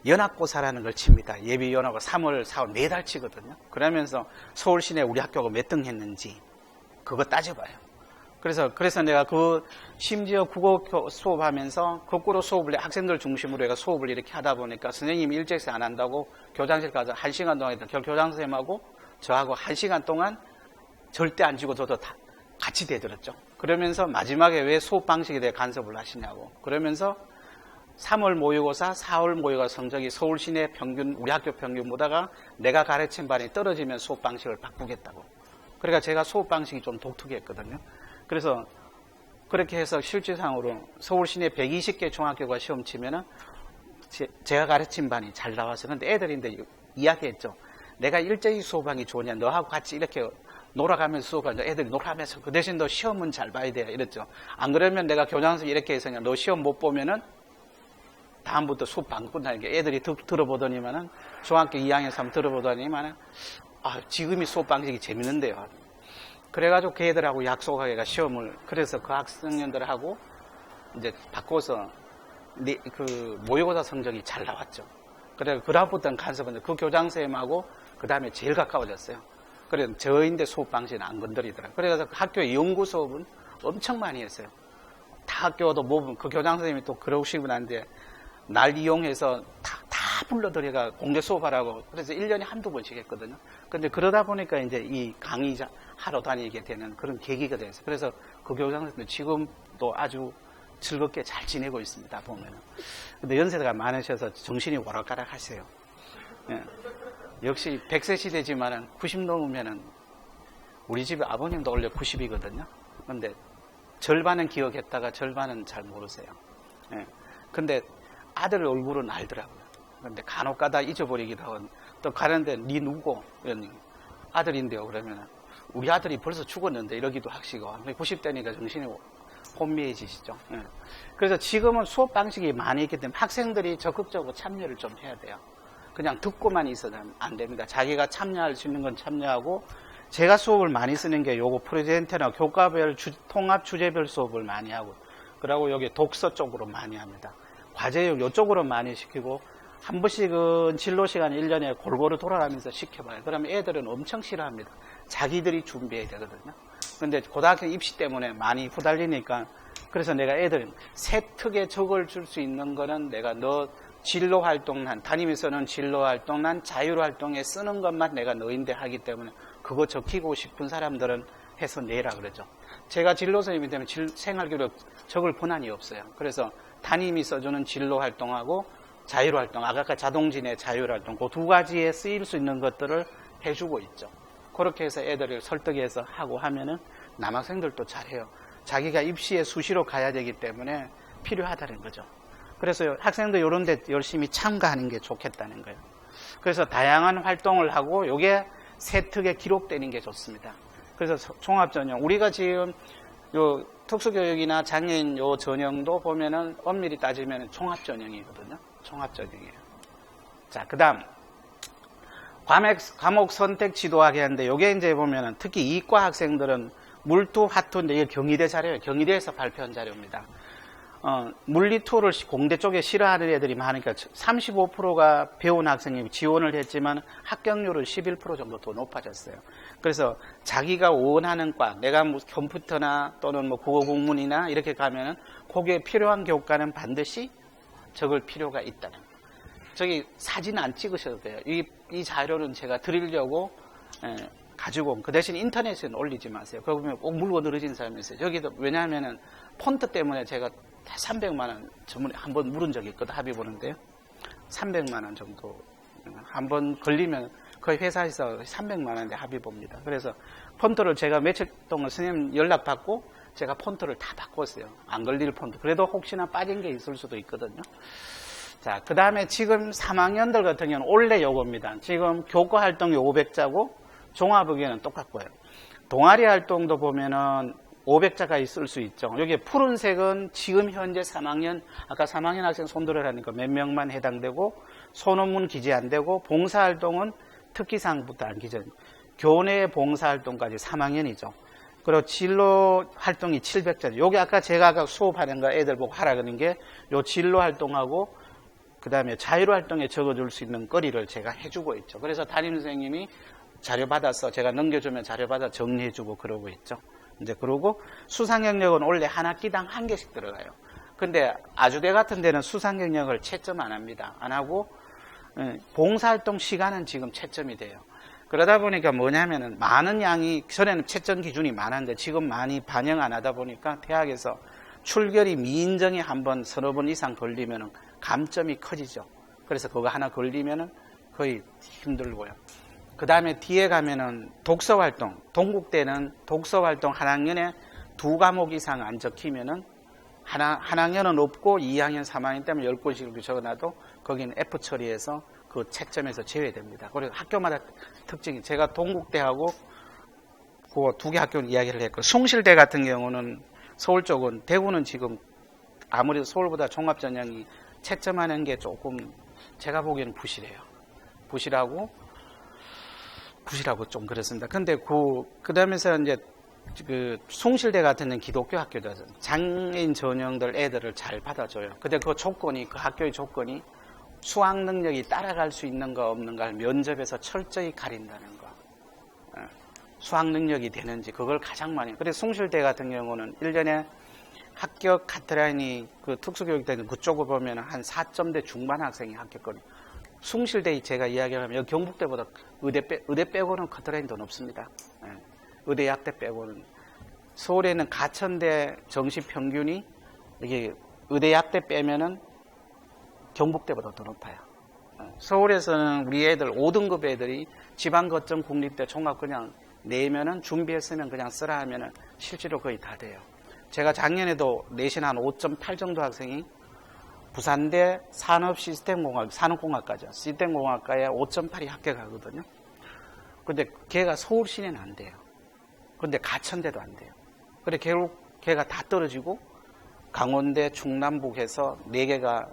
Speaker 3: 연합고사라는 걸 칩니다. 예비 연합고 3월, 4월 매달 치거든요. 그러면서 서울 시내 우리 학교가 몇 등 했는지 그거 따져봐요. 그래서 내가 심지어 국어 수업하면서 거꾸로 수업을 학생들 중심으로 해가 수업을 이렇게 하다 보니까 선생님이 일제히 안 한다고 교장실 가서 1시간 동안 교장 선생님하고 저하고 1시간 동안 절대 안 지고 저도 다 같이 대들었죠. 그러면서 마지막에 왜 수업 방식에 대해 간섭을 하시냐고. 그러면서 3월 모의고사, 4월 모의고사 성적이 서울 시내 평균, 우리 학교 평균보다가 내가 가르친 반이 떨어지면 수업 방식을 바꾸겠다고. 그러니까 제가 수업 방식이 좀 독특했거든요. 그래서 그렇게 해서 실질상으로 서울 시내 120개 중학교가 시험 치면은 제가 가르친 반이 잘 나와서 근데 애들인데 이야기했죠. 내가 일제히 수업하기 좋으냐, 너하고 같이 이렇게 놀아가면서 수업하자. 애들이 놀아가면서 그 대신 너 시험은 잘 봐야 돼. 이랬죠. 안 그러면 내가 교장선생님 이렇게 해서 너 시험 못 보면은 다음부터 수업 바꾼다는 게 애들이 들어보더니만은 중학교 2학년 3 들어보더니만은 지금이 수업 방식이 재밌는데요. 그래가지고 그 애들하고 약속하기가 시험을 그래서 그 학생년들하고 이제 바꿔서 그 모의고사 성적이 잘 나왔죠. 그래서 그다음부터는 간섭은 그 교장선생님하고 그 다음에 제일 가까워졌어요. 그래서 저인데 수업 방식은 안 건드리더라고요. 그래서 그 학교의 연구 수업은 엄청 많이 했어요. 다 학교도 그 교장선생님이 또 그러시고 난데 날 이용해서 다 불러들여가 공개 수업하라고 그래서 1년에 한두 번씩 했거든요. 근데 그러다 보니까 이제 이 강의 하러 다니게 되는 그런 계기가 됐어요. 그래서 그 교장선생님 지금도 아주 즐겁게 잘 지내고 있습니다, 보면은. 근데 연세가 많으셔서 정신이 오락가락 하세요. 예. 역시 100세 시대지만은 90 넘으면은 우리 집에 아버님도 원래 90이거든요. 근데 절반은 기억했다가 절반은 잘 모르세요. 예. 근데 아들 얼굴은 알더라고요. 근데 간혹 가다 잊어버리기도 하고 또 가는데 니 누구? 아들인데요. 그러면 우리 아들이 벌써 죽었는데 이러기도 하시고 90대니까 정신이 혼미해지시죠. 예. 그래서 지금은 수업 방식이 많이 있기 때문에 학생들이 적극적으로 참여를 좀 해야 돼요. 그냥 듣고만 있어서는 안 됩니다. 자기가 참여할 수 있는 건 참여하고 제가 수업을 많이 쓰는 게 요거 프레젠테나 교과별 통합 주제별 수업을 많이 하고 그리고 여기 독서 쪽으로 많이 합니다. 과제용 이쪽으로 많이 시키고 한 번씩은 진로 시간 1년에 골고루 돌아가면서 시켜봐요. 그러면 애들은 엄청 싫어합니다. 자기들이 준비해야 되거든요. 근데 고등학교 입시 때문에 많이 후달리니까 그래서 내가 애들 세특에 적을 줄 수 있는 거는 내가 너 진로 활동 담임에서는 진로 활동 난 자율 활동에 쓰는 것만 내가 너인데 하기 때문에 그거 적히고 싶은 사람들은 해서 내라 그러죠. 제가 진로 선생님이 되면 생활교육 적을 권한이 없어요. 그래서 담임이 써주는 진로 활동하고 자율 활동, 아까 자동진의 자율 활동 그 두 가지에 쓰일 수 있는 것들을 해주고 있죠. 그렇게 해서 애들을 설득해서 하고 하면은 남학생들도 잘해요. 자기가 입시에 수시로 가야 되기 때문에 필요하다는 거죠. 그래서 학생도 이런 데 열심히 참가하는 게 좋겠다는 거예요. 그래서 다양한 활동을 하고 이게 세특에 기록되는 게 좋습니다. 그래서 종합전형 우리가 지금 요 특수교육이나 장애인 요 전형도 보면은 엄밀히 따지면 종합전형이거든요. 종합전형이에요. 자, 그 다음 과목 선택 지도하게 하는데 요게 이제 보면은 특히 이과 학생들은 물투, 화투인데 이게 경희대 자료예요. 경희대에서 발표한 자료입니다. 물리2를 공대 쪽에 싫어하는 애들이 많으니까 35%가 배운 학생이 지원을 했지만 합격률은 11% 정도 더 높아졌어요. 그래서 자기가 원하는 과, 내가 뭐 컴퓨터나 또는 뭐 국어 국문이나 이렇게 가면은 거기에 필요한 교과는 반드시 적을 필요가 있다는 거예요. 저기 사진 안 찍으셔도 돼요. 이 자료는 제가 드리려고 가지고 온. 그 대신 인터넷에 올리지 마세요. 그거 보면 꼭 물고 늘어진 사람이 있어요. 여기도 왜냐하면은 폰트 때문에 제가 300만 원 전문에 한번 물은 적이 있거든. 합의 보는데요. 300만 원 정도 한번 걸리면 거의 회사에서 300만 원에 합의 봅니다. 그래서 폰트를 제가 며칠 동안 선생님 연락 받고 제가 폰트를 다 바꿨어요. 안 걸릴 폰트. 그래도 혹시나 빠진 게 있을 수도 있거든요. 자, 그 다음에 지금 3학년들 같은 경우는 원래 요겁니다. 지금 교과 활동이 500자고 종합의견은 똑같고요. 동아리 활동도 보면은 500자가 있을 수 있죠. 여기 푸른색은 지금 현재 3학년, 아까 3학년 학생 손들으라니까 몇 명만 해당되고, 소논문 기재 안 되고, 봉사활동은 특기사항부터 안 기재. 교내 봉사활동까지 3학년이죠. 그리고 진로 활동이 700자죠. 여기 제가 수업하는 거 애들 보고 하라 그러는 게, 요 진로 활동하고, 그 다음에 자유로 활동에 적어줄 수 있는 거리를 제가 해주고 있죠. 그래서 담임 선생님이 자료 받아서 제가 넘겨주면 자료 받아 정리해주고 그러고 있죠. 이제 그러고 수상 경력은 원래 한 학기당 1개씩 들어가요. 근데 아주대 같은 데는 수상 경력을 채점 안 합니다. 안 하고 봉사활동 시간은 지금 채점이 돼요. 그러다 보니까 뭐냐면은 많은 양이 전에는 채점 기준이 많았는데 지금 많이 반영 안 하다 보니까 대학에서 출결이 미인정에 한번 서너 번 이상 걸리면은 감점이 커지죠. 그래서 그거 하나 걸리면은 거의 힘들고요. 그 다음에 뒤에 가면은 독서활동, 동국대는 독서활동 한 학년에 2과목 이상 안 적히면은 한 학년은 없고 2학년, 3학년 때문에 10권씩 이렇게 적어놔도 거기는 F 처리해서 그 채점에서 제외됩니다. 그리고 학교마다 특징이, 제가 동국대하고 그 2개 학교는 이야기를 했고, 숭실대 같은 경우는 서울 쪽은, 대구는 지금 아무래도 서울보다 종합전형이 채점하는 게 조금 제가 보기에는 부실하고 좀 그렇습니다. 근데 그 다음에서 이제 그 숭실대 같은 데는 기독교 학교죠. 장애인 전형들 애들을 잘 받아줘요. 근데 그 학교의 조건이 수학 능력이 따라갈 수 있는가 없는가를 면접에서 철저히 가린다는 거. 수학 능력이 되는지 그걸 가장 많이. 그래서 숭실대 같은 경우는 1년에 합격 카트라인이 그 특수교육대는 그쪽을 보면 한 4점대 중반 학생이 합격거든요. 숭실대 제가 이야기하면 여기 경북대보다 의대 빼고는 카트라인이 더 높습니다. 의대 약대 빼고는. 서울에는 가천대 정시 평균이 이게 의대 약대 빼면은 경북대보다 더 높아요. 서울에서는 우리 애들 5등급 애들이 지방거점 국립대 종합 그냥 내면은 준비했으면 그냥 쓰라 하면은 실제로 거의 다 돼요. 제가 작년에도 내신 한 5.8 정도 학생이 부산대 산업공학과죠. 시스템공학과에 5.8이 합격하거든요. 근데 걔가 서울 시내는 안 돼요. 근데 가천대도 안 돼요. 그래 결국 걔가 다 떨어지고 강원대, 충남북에서 4개가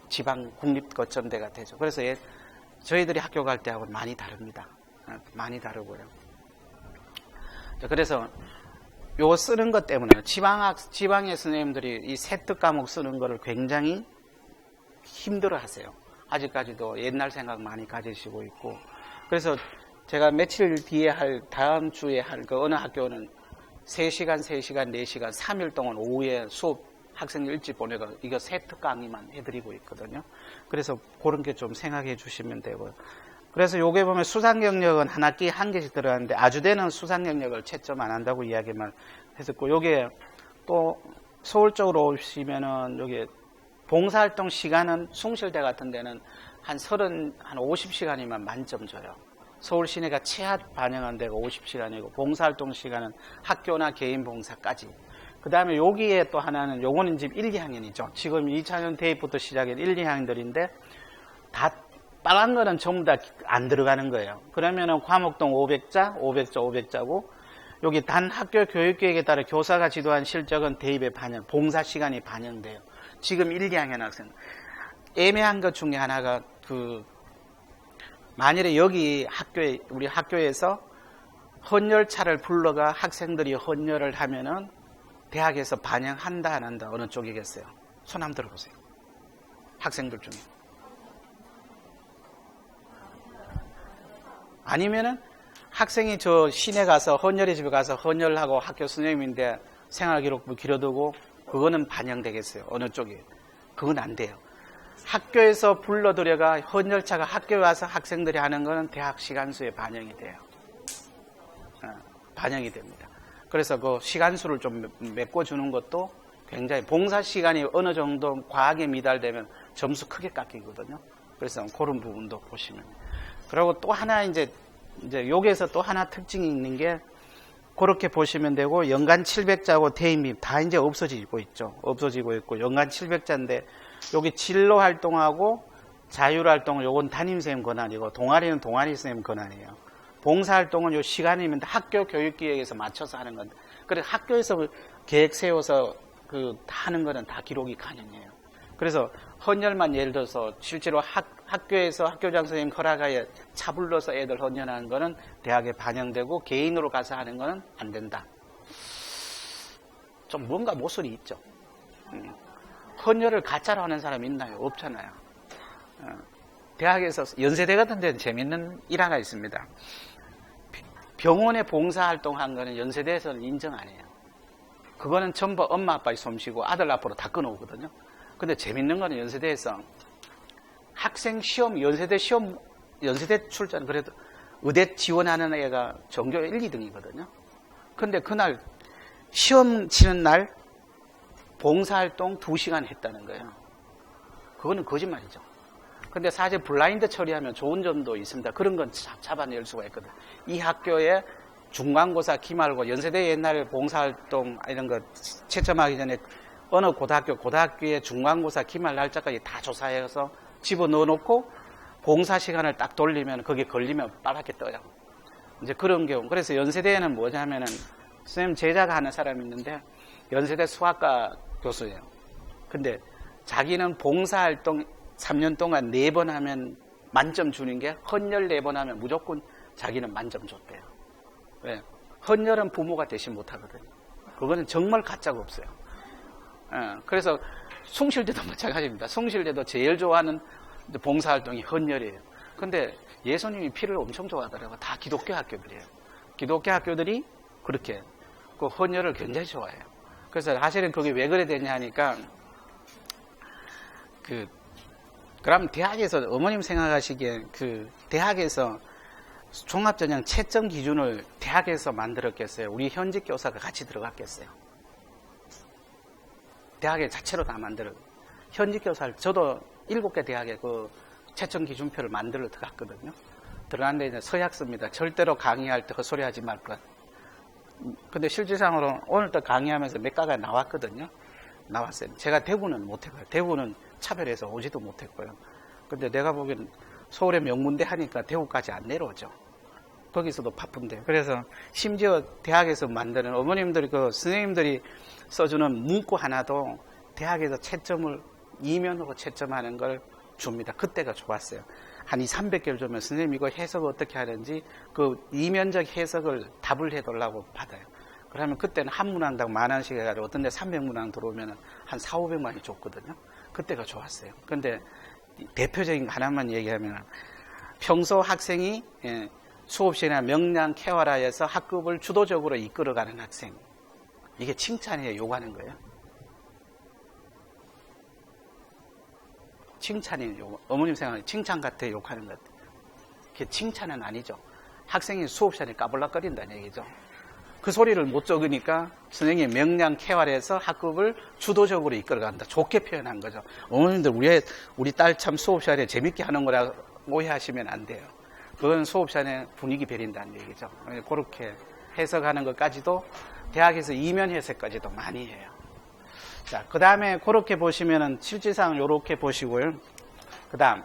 Speaker 3: 지방 국립거점대가 되죠. 그래서 저희들이 학교 갈 때하고는 많이 다릅니다. 많이 다르고요. 그래서 요거 쓰는 것 때문에 지방의 선생님들이 이 세특 과목 쓰는 거를 굉장히 힘들어 하세요. 아직까지도 옛날 생각 많이 가지시고 있고. 그래서 제가 며칠 뒤에 다음 주에 할 그 어느 학교는 3시간, 4시간 3일 동안 오후에 수업 학생 일찍 보내고 이거 세특 강의만 해드리고 있거든요. 그래서 그런 게 좀 생각해 주시면 되고요. 그래서 요게 보면 수상 경력은 한 학기에 1개씩 들어가는데 아주대는 수상 경력을 채점 안 한다고 이야기만 했었고, 요게 또 서울 쪽으로 오시면은 요게 봉사활동 시간은 숭실대 같은 데는 한 50시간이면 만점 줘요. 서울 시내가 체합 반영한 데가 50시간이고 봉사활동 시간은 학교나 개인 봉사까지. 그 다음에 여기에 또 하나는 요거는 지금 1, 2학년이죠. 지금 2차년 대입부터 시작한 1, 2학년들인데 다 빨간 거는 전부 다 안 들어가는 거예요. 그러면은 과목동 500자고 여기 단 학교 교육계획에 따라 교사가 지도한 실적은 대입에 봉사 시간이 반영돼요. 지금 1, 2학년 학생. 애매한 것 중에 하나가 만일에 여기 우리 학교에서 헌혈차를 불러가 학생들이 헌혈을 하면은 대학에서 반영한다 안 한다 어느 쪽이겠어요? 손 한번 들어보세요. 학생들 중에. 아니면은 학생이 저 시내 가서 헌혈의 집에 가서 헌혈하고 학교 선생님인데 생활기록부 길어두고 그거는 반영되겠어요. 어느 쪽에. 그건 안 돼요. 학교에서 불러들여가 헌혈차가 학교에 와서 학생들이 하는 거는 대학 시간수에 반영이 돼요. 반영이 됩니다. 그래서 그 시간수를 좀 메꿔주는 것도 굉장히 봉사 시간이 어느 정도 과하게 미달되면 점수 크게 깎이거든요. 그래서 그런 부분도 보시면. 그리고 또 하나 이제 여기에서 또 하나 특징이 있는 게 그렇게 보시면 되고 연간 700자고 대입 다 이제 없어지고 있죠. 없어지고 있고 연간 700자인데 여기 진로 활동하고 자율 활동은 요건 담임선생님 권한이고 동아리는 동아리 선생님 권한이에요. 봉사 활동은 요 시간이면 학교 교육 기획에서 맞춰서 하는 건데 그래 학교에서 계획 세워서 그 하는 거는 다 기록이 가능해요. 그래서 헌혈만 예를 들어서 실제로 학교에서 학교장 선생님 허락하에 차 불러서 애들 헌혈하는 거는 대학에 반영되고 개인으로 가서 하는 거는 안 된다. 좀 뭔가 모순이 있죠. 헌혈을 가짜로 하는 사람이 있나요? 없잖아요. 대학에서 연세대 같은 데는 재밌는 일화가 있습니다. 병원에 봉사활동한 거는 연세대에서는 인정 안 해요. 그거는 전부 엄마 아빠의 솜씨고 아들 앞으로 다 끊어오거든요. 근데 재밌는 거는 연세대에서 학생 시험, 연세대 출전, 그래도 의대 지원하는 애가 전교 1, 2등이거든요. 근데 그날 시험 치는 날 봉사활동 2시간 했다는 거예요. 그거는 거짓말이죠. 근데 사실 블라인드 처리하면 좋은 점도 있습니다. 그런 건 잡아낼 수가 있거든요. 이 학교에 중간고사, 기말고, 연세대 옛날에 봉사활동 이런 거 채점하기 전에 어느 고등학교의 중간고사, 기말 날짜까지 다 조사해서 집어넣어 놓고 봉사 시간을 딱 돌리면 거기에 걸리면 빨갛게 떠요. 이제 그런 경우. 그래서 연세대에는 뭐냐면은 선생님 제자가 하는 사람이 있는데 연세대 수학과 교수예요. 근데 자기는 봉사활동 3년 동안 4번 하면 만점 주는 게 헌혈 4번 하면 무조건 자기는 만점 줬대요. 왜? 헌혈은 부모가 대신 못하거든요. 그거는 정말 가짜가 없어요. 그래서 숭실대도 마찬가지입니다. 숭실대도 제일 좋아하는 봉사활동이 헌혈이에요. 근데 예수님이 피를 엄청 좋아하더라고요. 다 기독교 학교들이에요. 기독교 학교들이 그렇게 그 헌혈을 굉장히 좋아해요. 그래서 사실은 그게 왜 그래 되냐 하니까 그럼 대학에서 어머님 생각하시기에 대학에서 종합전형 채점 기준을 대학에서 만들었겠어요? 우리 현직 교사가 같이 들어갔겠어요? 대학에 자체로 다 만들어요. 현직 교사를 저도 7개 대학에 그 채점 기준표를 만들어 들어갔거든요. 들어갔는데 이제 서약서입니다. 절대로 강의할 때 헛소리 하지 말 것. 근데 실질상으로 오늘도 강의하면서 몇 가가 나왔거든요. 나왔어요. 제가 대구는 못해봐요. 대구는 차별해서 오지도 못했고요. 근데 내가 보기엔 서울의 명문대 하니까 대구까지 안 내려오죠. 거기서도 바쁜데. 그래서 심지어 대학에서 만드는 어머님들이 선생님들이 써주는 문구 하나도 대학에서 채점을 이면으로 채점하는 걸 줍니다. 그때가 좋았어요. 한 200~300개를 주면 선생님 이거 해석을 어떻게 하는지 그 이면적 해석을 답을 해달라고 받아요. 그러면 그때는 한 문항당 10,000원씩 해가지고 어떤 데 300문항 들어오면 한 400~500만이 줬거든요. 그때가 좋았어요. 근데 대표적인 거 하나만 얘기하면 평소 학생이 수업시나 명량 케어라에서 학급을 주도적으로 이끌어가는 학생. 이게 칭찬이에요? 욕하는 거예요? 칭찬이에요. 어머님 생각에 칭찬 같아, 욕하는 것 같아. 그게 칭찬은 아니죠. 학생이 수업 시간에 까불락거린다는 얘기죠. 그 소리를 못 적으니까 선생님이 명량 케어라에서 학급을 주도적으로 이끌어간다. 좋게 표현한 거죠. 어머님들 우리 딸 참 수업 시간에 재밌게 하는 거라 오해하시면 안 돼요. 그건 수업 시간에 분위기 배린다는 얘기죠. 그렇게 해석하는 것까지도 대학에서 이면 해석까지도 많이 해요. 자, 그 다음에 그렇게 보시면은 실질상 이렇게 보시고요. 그 다음.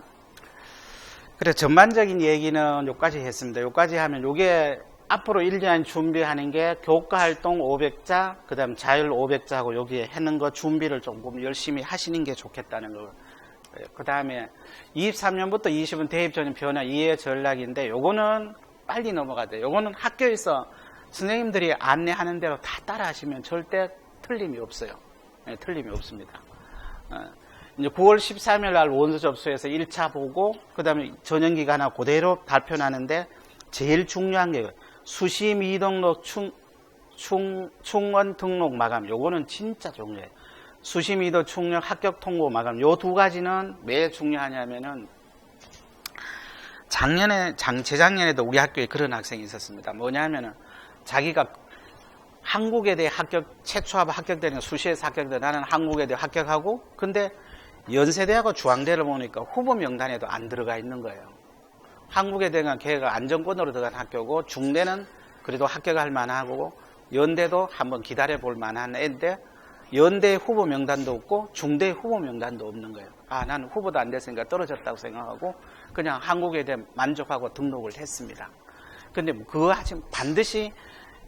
Speaker 3: 그래, 전반적인 얘기는 여기까지 했습니다. 여기까지 하면 요게 앞으로 1년 준비하는 게 교과 활동 500자, 그 다음 자율 500자하고 여기에 하는 거 준비를 조금 열심히 하시는 게 좋겠다는 거. 그 다음에 23년부터 20은 대입 전형 변화 이해 전략인데 요거는 빨리 넘어가야 돼요. 요거는 학교에서 선생님들이 안내하는 대로 다 따라 하시면 절대 틀림이 없어요. 네, 틀림이 없습니다. 이제 9월 13일 날 원서 접수해서 1차 보고 그 다음에 전형기간하고 그대로 발표하는데 제일 중요한 게 수시 미등록 충원 등록 마감. 요거는 진짜 중요해요. 수시 미등 충력 합격 통보 마감. 요 두 가지는 왜 중요하냐면은 재작년에도 우리 학교에 그런 학생이 있었습니다. 뭐냐면은 자기가 한국에 대해 최초합 합격되는 수시에서 합격돼 나는 한국에 대해 합격하고 근데 연세대하고 중앙대를 보니까 후보 명단에도 안 들어가 있는 거예요. 한국에 대한 걔가 안정권으로 들어간 학교고 중대는 그래도 합격할 만하고 연대도 한번 기다려 볼 만한 애인데 연대 후보 명단도 없고 중대 후보 명단도 없는 거예요. 아, 나는 후보도 안 됐으니까 떨어졌다고 생각하고 그냥 한국에 대해 만족하고 등록을 했습니다. 근데 그거 하지만 반드시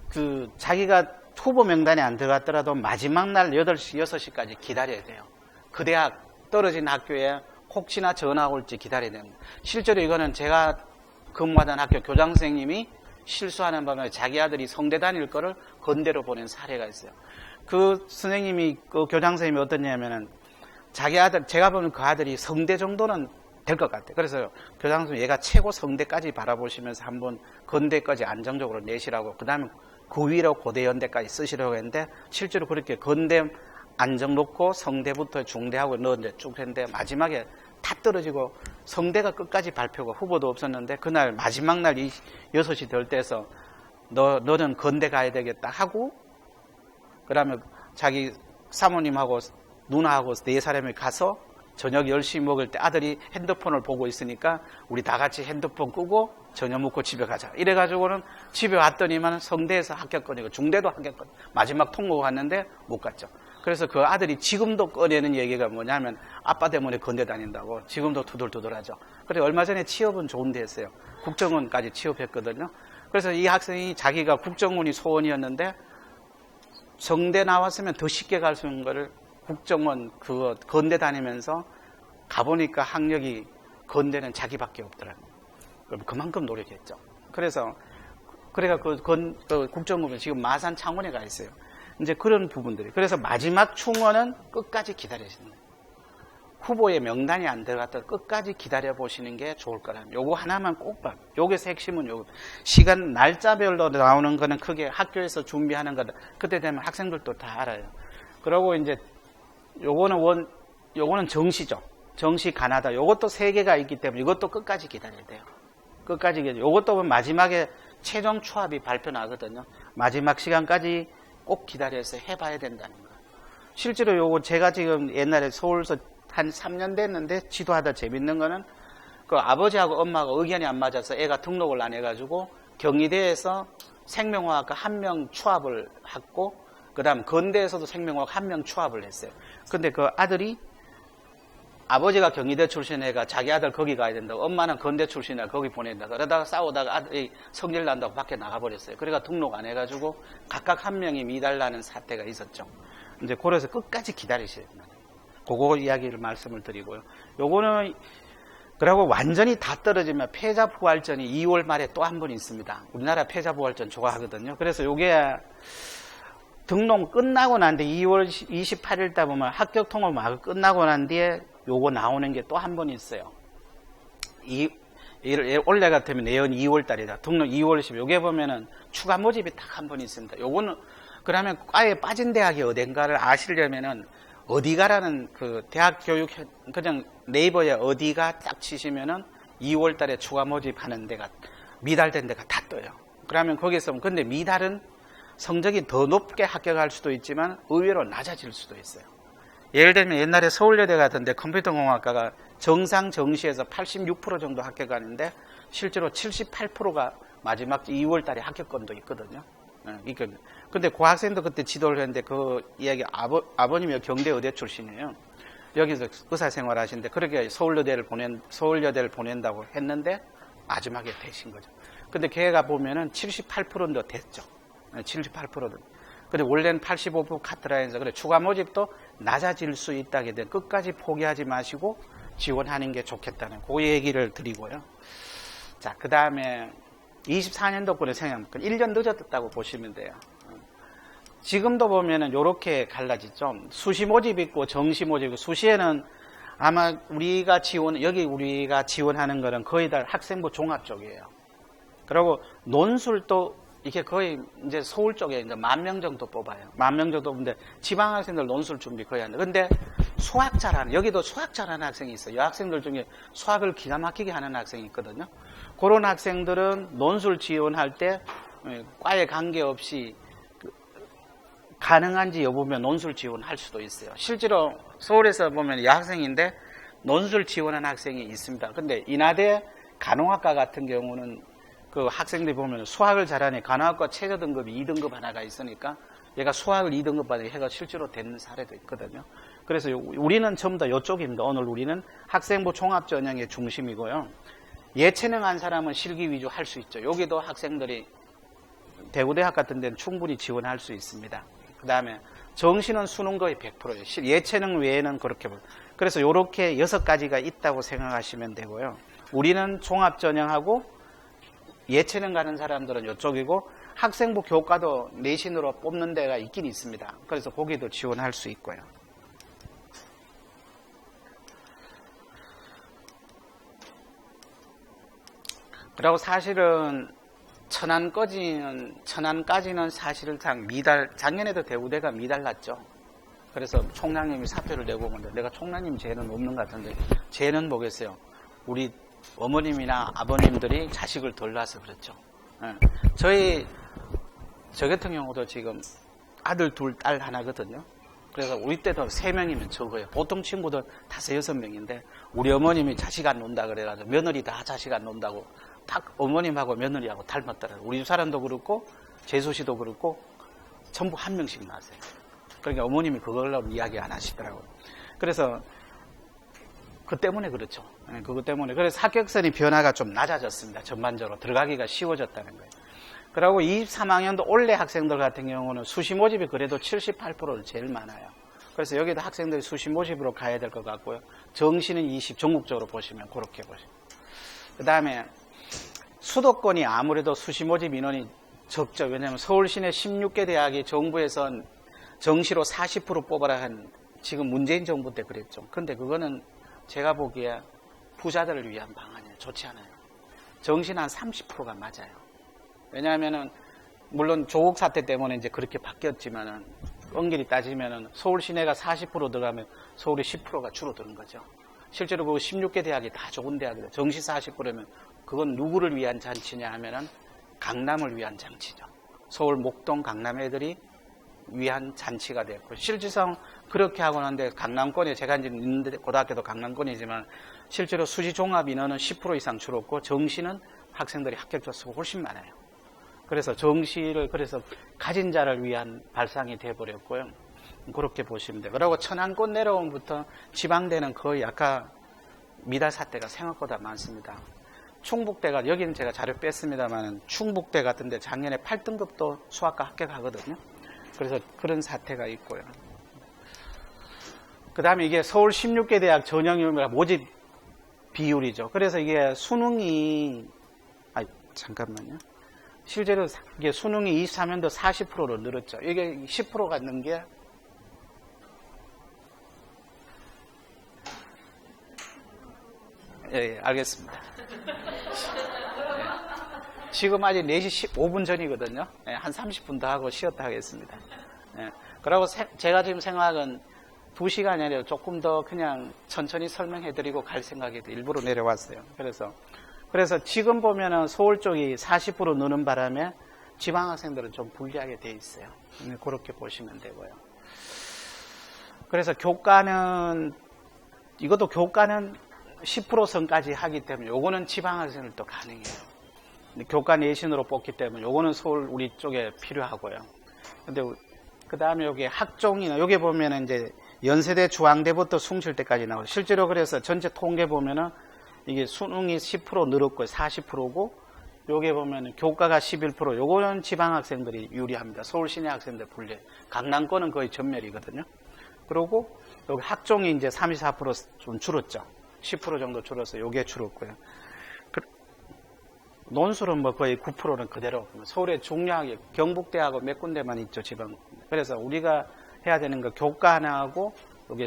Speaker 3: 그 자기가 후보 명단에 안 들어갔더라도 마지막 날 8시, 6시까지 기다려야 돼요. 그 대학 떨어진 학교에 혹시나 전화 올지 기다려야 됩니다. 실제로 이거는 제가 근무하던 학교 교장 선생님이 실수하는 바람에 자기 아들이 성대 다닐 거를 건대로 보낸 사례가 있어요. 그 선생님이, 그 교장 선생님이 어떠냐면은 자기 아들, 제가 보는 그 아들이 성대 정도는 될 것 같아요. 그래서 교장 선생님 얘가 최고 성대까지 바라보시면서 한번 건대까지 안정적으로 내시라고 그 다음에 그 위로 고대연대까지 쓰시려고 했는데 실제로 그렇게 건대 안정 놓고 성대부터 중대하고 넣었는데 쭉 했는데 마지막에 다 떨어지고 성대가 끝까지 발표가 후보도 없었는데 그날 마지막 날 6시 될 때에서 너는 건대 가야 되겠다 하고 그 다음에 자기 사모님하고 누나하고 4사람이 가서 저녁 10시 먹을 때 아들이 핸드폰을 보고 있으니까 우리 다 같이 핸드폰 끄고 저녁 먹고 집에 가자. 이래가지고는 집에 왔더니만 성대에서 합격권이고 중대도 합격권. 마지막 통보가 왔는데 못 갔죠. 그래서 그 아들이 지금도 꺼내는 얘기가 뭐냐면 아빠 때문에 건대 다닌다고 지금도 투덜투덜하죠. 그래서 얼마 전에 취업은 좋은 데 했어요. 국정원까지 취업했거든요. 그래서 이 학생이 자기가 국정원이 소원이었는데 성대 나왔으면 더 쉽게 갈 수 있는 거를 국정원 그거 건대 다니면서 가보니까 학력이 건대는 자기밖에 없더라고요. 그만큼 노력했죠. 그래서 그래가 그 국정원은 지금 마산 창원에 가 있어요. 이제 그런 부분들이. 그래서 마지막 충원은 끝까지 기다리시는 거예요. 후보의 명단이 안 들어갔다 끝까지 기다려 보시는 게 좋을 거라면 요거 하나만 꼭 봐. 여기서 핵심은 요거. 시간 날짜별로 나오는 거는 크게 학교에서 준비하는 거다. 그때 되면 학생들도 다 알아요. 그리고 이제 요거는 정시죠. 정시 가나다. 요것도 3개가 있기 때문에 이것도 끝까지 기다려야 돼요. 끝까지 기다려요. 요것도 마지막에 최종 초합이 발표 나거든요. 마지막 시간까지 꼭 기다려서 해봐야 된다는 거예요. 실제로 요거 제가 지금 옛날에 서울서 한 3년 됐는데 지도하다 재밌는 거는 그 아버지하고 엄마가 의견이 안 맞아서 애가 등록을 안 해가지고 경희대에서 생명화학과 1명 추합을 했고 그 다음 건대에서도 생명화학 1명 추합을 했어요. 근데 그 아들이 아버지가 경희대 출신 애가 자기 아들 거기 가야 된다고 엄마는 건대 출신이라 거기 보낸다. 그러다가 싸우다가 아들이 성질 난다고 밖에 나가버렸어요. 그러니까 등록 안 해가지고 각각 1명이 미달나는 사태가 있었죠. 이제 그래서 끝까지 기다리셔야 됩니다. 그거 이야기를 말씀을 드리고요. 요거는 그리고 완전히 다 떨어지면 패자부활전이 2월 말에 또 한 번 있습니다. 우리나라 패자부활전 좋아하거든요. 그래서 요게 등록 끝나고 난 뒤에 2월 28일 때 보면 합격 통보 막 끝나고 난 뒤에 요거 나오는 게 또 한 번 있어요. 올해 같으면 내년 2월 달이다. 등록 2월 10일. 요게 보면은 추가 모집이 딱 한 번 있습니다. 요거는 그러면 과에 빠진 대학이 어딘가를 아시려면은 어디가라는 그 대학 교육 그냥 네이버에 어디가 딱 치시면은 2월 달에 추가 모집하는 데가 미달된 데가 다 떠요. 그러면 거기서 근데 미달은 성적이 더 높게 합격할 수도 있지만 의외로 낮아질 수도 있어요. 예를 들면 옛날에 서울여대 같은데 컴퓨터공학과가 정상 정시에서 86% 정도 합격하는데 실제로 78%가 마지막 2월 달에 합격권도 있거든요. 근데 그 학생도 그때 지도를 했는데 그 이야기 아버님이 경대 의대 출신이에요. 여기서 의사 생활 하시는데 그렇게 서울여대를 보낸다고 했는데 마지막에 되신 거죠. 근데 걔가 보면은 78%도 됐죠. 78%도. 근데 원래는 85% 카트라인에서 그래 추가 모집도 낮아질 수 있다게 된 끝까지 포기하지 마시고 지원하는 게 좋겠다는 그 얘기를 드리고요. 자, 그 다음에 24년도권에 생각하면 1년 늦었다고 보시면 돼요. 지금도 보면은 요렇게 갈라지죠. 수시 모집 있고 정시 모집 있고, 수시에는 아마 우리가 지원하는 거는 거의 다 학생부 종합 쪽이에요. 그리고 논술도 이게 거의 이제 서울 쪽에 이제 10,000명 정도 뽑아요. 10,000명 정도 뽑는데 지방 학생들 논술 준비 거의 안 돼. 근데 수학 잘하는, 여기도 수학 잘하는 학생이 있어요. 여학생들 중에 수학을 기가 막히게 하는 학생이 있거든요. 그런 학생들은 논술 지원할 때 과에 관계없이 가능한지 여부면 논술 지원할 수도 있어요. 실제로 서울에서 보면 여학생인데 논술 지원한 학생이 있습니다. 근데 인하대 간호학과 같은 경우는 그 학생들이 보면 수학을 잘하니 간호학과 최저 등급이 2등급 하나가 있으니까 얘가 수학을 2등급 받으니 해가 실제로 된 사례도 있거든요. 그래서 우리는 전부 다 이쪽입니다. 오늘 우리는 학생부 종합 전형의 중심이고요. 예체능한 사람은 실기 위주 할 수 있죠. 여기도 학생들이 대구대학 같은 데는 충분히 지원할 수 있습니다. 그 다음에 정시는 수능 거의 100%예요. 예체능 외에는 그렇게. 그래서 이렇게 6가지가 있다고 생각하시면 되고요. 우리는 종합 전형하고 예체능 가는 사람들은 이쪽이고, 학생부 교과도 내신으로 뽑는 데가 있긴 있습니다. 그래서 거기도 지원할 수 있고요. 그리고 사실은 천안까지는 사실상 작년에도 대구대가 미달났죠. 그래서 총장님이 사표를 내고 오는데, 내가 총장님 죄는 없는 것 같은데, 죄는 뭐겠어요? 우리 어머님이나 아버님들이 자식을 덜 낳아서 그렇죠. 저 같은 경우도 지금 아들 둘, 딸 하나거든요. 그래서 우리 때도 3명이면 적어요. 보통 친구들 5, 6명인데, 우리 어머님이 자식 안 논다 그래가지고 며느리 다 자식 안 논다고 딱 어머님하고 며느리하고 닮았더라고요. 우리 집 사람도 그렇고 재수 씨도 그렇고 전부 한 명씩 낳았어요. 그러니까 어머님이 그걸로 이야기 안 하시더라고요. 그래서 그 때문에 그렇죠. 그것 때문에. 그래서 합격선이 변화가 좀 낮아졌습니다. 전반적으로 들어가기가 쉬워졌다는 거예요. 그리고 23학년도 올해 학생들 같은 경우는 수시 모집이 그래도 78%를 제일 많아요. 그래서 여기도 학생들이 수시 모집으로 가야 될 것 같고요. 정시는 20, 전국적으로 보시면 그렇게 보시면. 그 다음에 수도권이 아무래도 수시 모집 인원이 적죠. 왜냐하면 서울 시내 16개 대학이 정부에서 정시로 40% 뽑아라 한, 지금 문재인 정부 때 그랬죠. 근데 그거는 제가 보기에 부자들을 위한 방안이에요. 좋지 않아요. 정시는 한 30%가 맞아요. 왜냐하면은 물론 조국 사태 때문에 이제 그렇게 바뀌었지만은 엄밀히 따지면은 서울 시내가 40% 들어가면 서울이 10%가 줄어드는 거죠. 실제로 그 16개 대학이 다 좋은 대학이에요. 정시 40%면 그건 누구를 위한 잔치냐 하면은 강남을 위한 잔치죠. 서울 목동 강남 애들이 위한 잔치가 됐고, 실질상 그렇게 하고 나는데 강남권에, 제가 이제 있는데 고등학교도 강남권이지만 실제로 수시 종합 인원은 10% 이상 줄었고, 정시는 학생들이 합격자 수가 훨씬 많아요. 그래서 정시를 그래서 가진 자를 위한 발상이 돼버렸고요. 그렇게 보시면 돼요. 그리고 천안권 내려오면부터 지방대는 거의 아까 미달 사태가 생각보다 많습니다. 충북대가, 여기는 제가 자료 뺐습니다만 충북대 같은데 작년에 8등급도 수학과 합격하거든요. 그래서 그런 사태가 있고요. 그 다음에 이게 서울 16개 대학 전형률 모집 비율이죠. 그래서 이게 수능이, 잠깐만요. 실제로 이게 수능이 23년도 40%로 늘었죠. 이게 10%가 는 게 예, 알겠습니다. 지금 아직 4시 15분 전이거든요. 한 30분 더 하고 쉬었다 하겠습니다. 그리고 제가 지금 생각은 2시간이 아니라 조금 더 그냥 천천히 설명해드리고 갈 생각에도 일부러 내려왔어요. 그래서 지금 보면은 서울 쪽이 40% 느는 바람에 지방학생들은 좀 불리하게 돼 있어요. 그렇게 보시면 되고요. 그래서 이것도 교과는 10% 선까지 하기 때문에 요거는 지방학생들도 가능해요. 교과 내신으로 뽑기 때문에 요거는 서울 우리 쪽에 필요하고요. 근데 그 다음에 여기 학종이나 여기 보면은 이제 연세대 중앙대부터 숭실대까지 나오고, 실제로 그래서 전체 통계 보면은 이게 수능이 10% 늘었고 40%고, 여기 보면은 교과가 11%, 요거는 지방학생들이 유리합니다. 서울 시내 학생들 불리. 강남권은 거의 전멸이거든요. 그리고 여기 학종이 이제 34%좀 줄었죠. 10% 정도 줄어서 요게 줄었고요. 논술은 뭐 거의 9%는 그대로. 서울에 중요하게 경북대하고 몇 군데만 있죠, 지방. 그래서 우리가 해야 되는 거 교과 하나하고 여기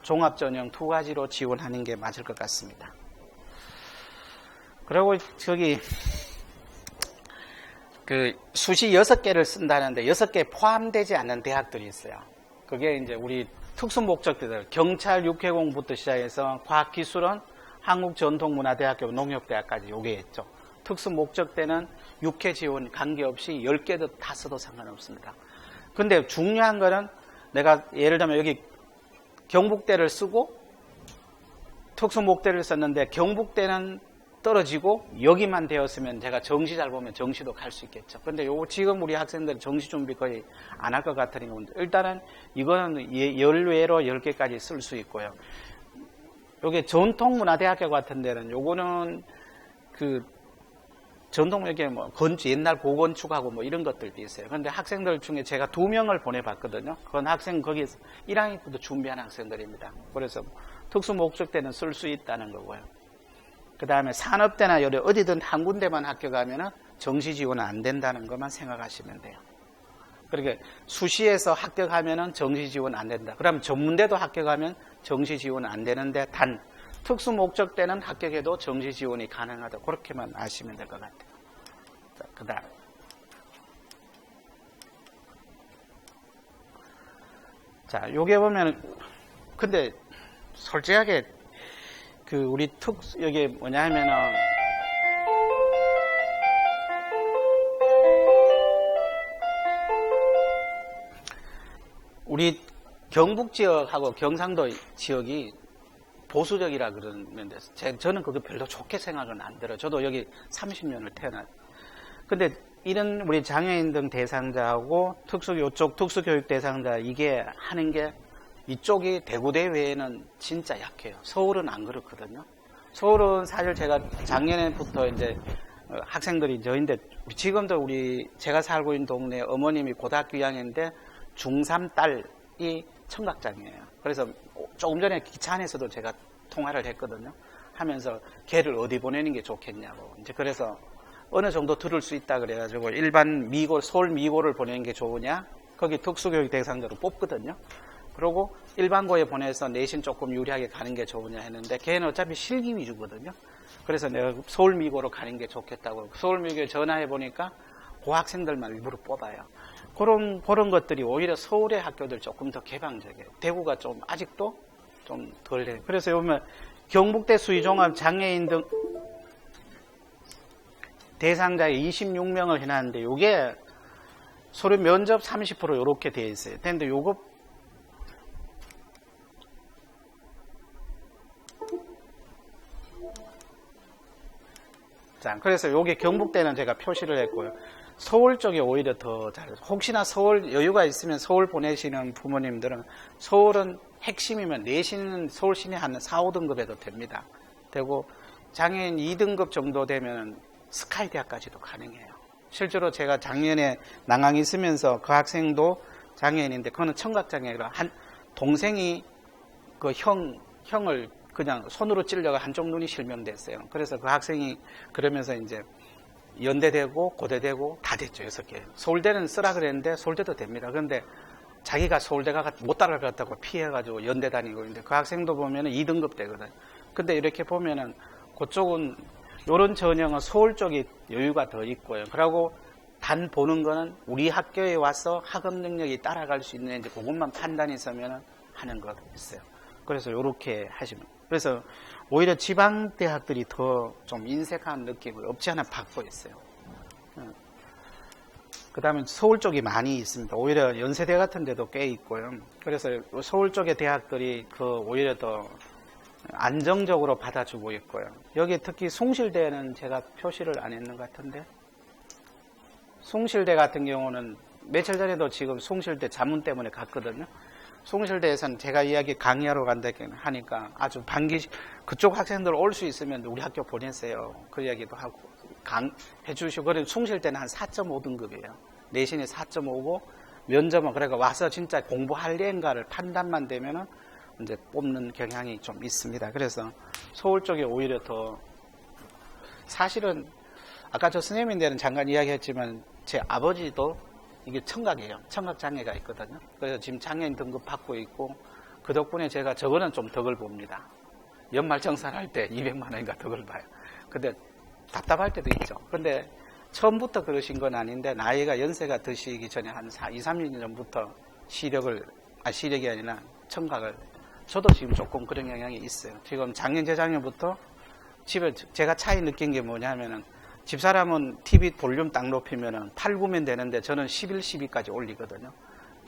Speaker 3: 종합전형 두 가지로 지원하는 게 맞을 것 같습니다. 그리고 저기 그 수시 6개를 쓴다는데 6개 포함되지 않는 대학들이 있어요. 그게 이제 우리 특수목적대들, 경찰, 육해공부터 시작해서 과학기술원, 한국전통문화대학교, 농협대학까지 요게 있죠. 특수목적대는 육해 지원 관계없이 10개도 다 써도 상관없습니다. 근데 중요한 거는 내가 예를 들면 여기 경북대를 쓰고 특수목대를 썼는데 경북대는 떨어지고 여기만 되었으면 제가 정시 잘 보면 정시도 갈 수 있겠죠. 근데 지금 우리 학생들은 정시 준비 거의 안 할 것 같으니까 일단은 이거는 열외로 10개까지 쓸 수 있고요. 요게 전통문화대학교 같은 데는 요거는 그 전통 여기 뭐 건축 옛날 고건축하고 뭐 이런 것들도 있어요. 근데 학생들 중에 제가 2명을 보내봤거든요. 그건 학생 거기서 1학년부터 준비한 학생들입니다. 그래서 특수 목적 때는 쓸 수 있다는 거고요. 그 다음에 산업대나 여기 어디든 한 군데만 합격하면은 정시 지원은 안 된다는 것만 생각하시면 돼요. 그렇게 수시에서 합격하면은 정시 지원 안 된다. 그러면 전문대도 합격하면 정시 지원 안 되는데 단 특수 목적 때는 합격해도 정시 지원이 가능하다. 그렇게만 아시면 될 것 같아요. 자, 그다음. 자, 요게 보면 근데 솔직하게 그 우리 여기 뭐냐 하면은 우리 경북 지역하고 경상도 지역이 보수적이라 그러는데 저는 그거 별로 좋게 생각은 안 들어요. 저도 여기 30년을 태어났어요. 근데 이런 우리 장애인 등 대상자하고 요쪽 특수교육 대상자 이게 하는 게 이쪽이 대구대 외에는 진짜 약해요. 서울은 안 그렇거든요. 서울은 사실 제가 작년부터 이제 학생들이 저인데 지금도 제가 살고 있는 동네 어머님이 고등학교 2학년인데 중3 딸이 청각장애예요. 그래서 조금 전에 기차 안에서도 제가 통화를 했거든요. 하면서 걔를 어디 보내는 게 좋겠냐고. 이제 그래서 어느 정도 들을 수 있다 그래가지고 일반 서울 미고를 보내는 게 좋으냐? 거기 특수교육 대상자로 뽑거든요. 그리고 일반고에 보내서 내신 조금 유리하게 가는 게 좋으냐 했는데 걔는 어차피 실기 위주거든요. 그래서 내가 서울 미고로 가는 게 좋겠다고. 서울 미고에 전화해 보니까 고학생들만 일부러 뽑아요. 그런 것들이 오히려 서울의 학교들 조금 더 개방적이에요. 대구가 좀 아직도 좀 덜 해요. 그래서 보면 경북대 수의종합 장애인 등 대상자에 26명을 해놨는데 요게 서류 면접 30% 요렇게 돼 있어요. 근데 요거 자, 그래서 요게 경북대는 제가 표시를 했고요. 서울 쪽이 오히려 더 잘해요. 혹시나 서울 여유가 있으면 서울 보내시는 부모님들은 서울은 핵심이면 내신은 서울 시내 한 4, 5등급에도 됩니다. 되고 장애인 2등급 정도 되면 스카이 대학까지도 가능해요. 실제로 제가 작년에 난강에 있으면서 그 학생도 장애인인데 그거는 청각장애라 한 동생이 그 형을 그냥 손으로 찔려가 한쪽 눈이 실명됐어요. 그래서 그 학생이 그러면서 이제 연대되고 고대되고 다 됐죠. 6개. 서울대는 쓰라 그랬는데 서울대도 됩니다. 그런데 자기가 서울대가 못 따라갔다고 피해가지고 연대 다니고 있는데 그 학생도 보면은 2등급 되거든요. 근데 이렇게 보면은 그쪽은 요런 전형은 서울 쪽이 여유가 더 있고요. 그리고 단 보는 거는 우리 학교에 와서 학업 능력이 따라갈 수 있는지 그것만 판단이 있으면 하는 거 있어요. 그래서 요렇게 하시면. 그래서 오히려 지방 대학들이 더 좀 인색한 느낌을 없지 않아 받고 있어요. 그 다음에 서울 쪽이 많이 있습니다. 오히려 연세대 같은 데도 꽤 있고요. 그래서 서울 쪽의 대학들이 오히려 더 안정적으로 받아주고 있고요. 여기 특히 숭실대는 제가 표시를 안 했는 것 같은데 숭실대 같은 경우는 며칠 전에도 지금 숭실대 자문 때문에 갔거든요. 숭실대에서는 제가 강의하러 간다 하니까 아주 그쪽 학생들 올 수 있으면 우리 학교 보내세요. 그 이야기도 하고 해주시고 그래서 숭실대는 한 4.5등급이에요. 내신이 4.5고 면접은 그러니까 와서 진짜 공부할래인가를 판단만 되면은 이제 뽑는 경향이 좀 있습니다. 그래서 서울 쪽에 오히려 더 사실은 아까 저 선생님인데는 잠깐 이야기했지만 제 아버지도 이게 청각이에요. 청각 장애가 있거든요. 그래서 지금 장애인 등급 받고 있고 그 덕분에 제가 저거는 좀 덕을 봅니다. 연말 정산할 때 200만 원인가 덕을 봐요. 근데 답답할 때도 있죠. 근데 처음부터 그러신 건 아닌데 나이가 연세가 드시기 전에 한 2, 3년 전부터 시력이 아니라 청각을 저도 지금 조금 그런 영향이 있어요. 지금 작년 재작년부터 집에 제가 차이 느낀 게 뭐냐면은 집사람은 TV 볼륨 딱 높이면은 8, 9면 되는데 저는 11, 12까지 올리거든요.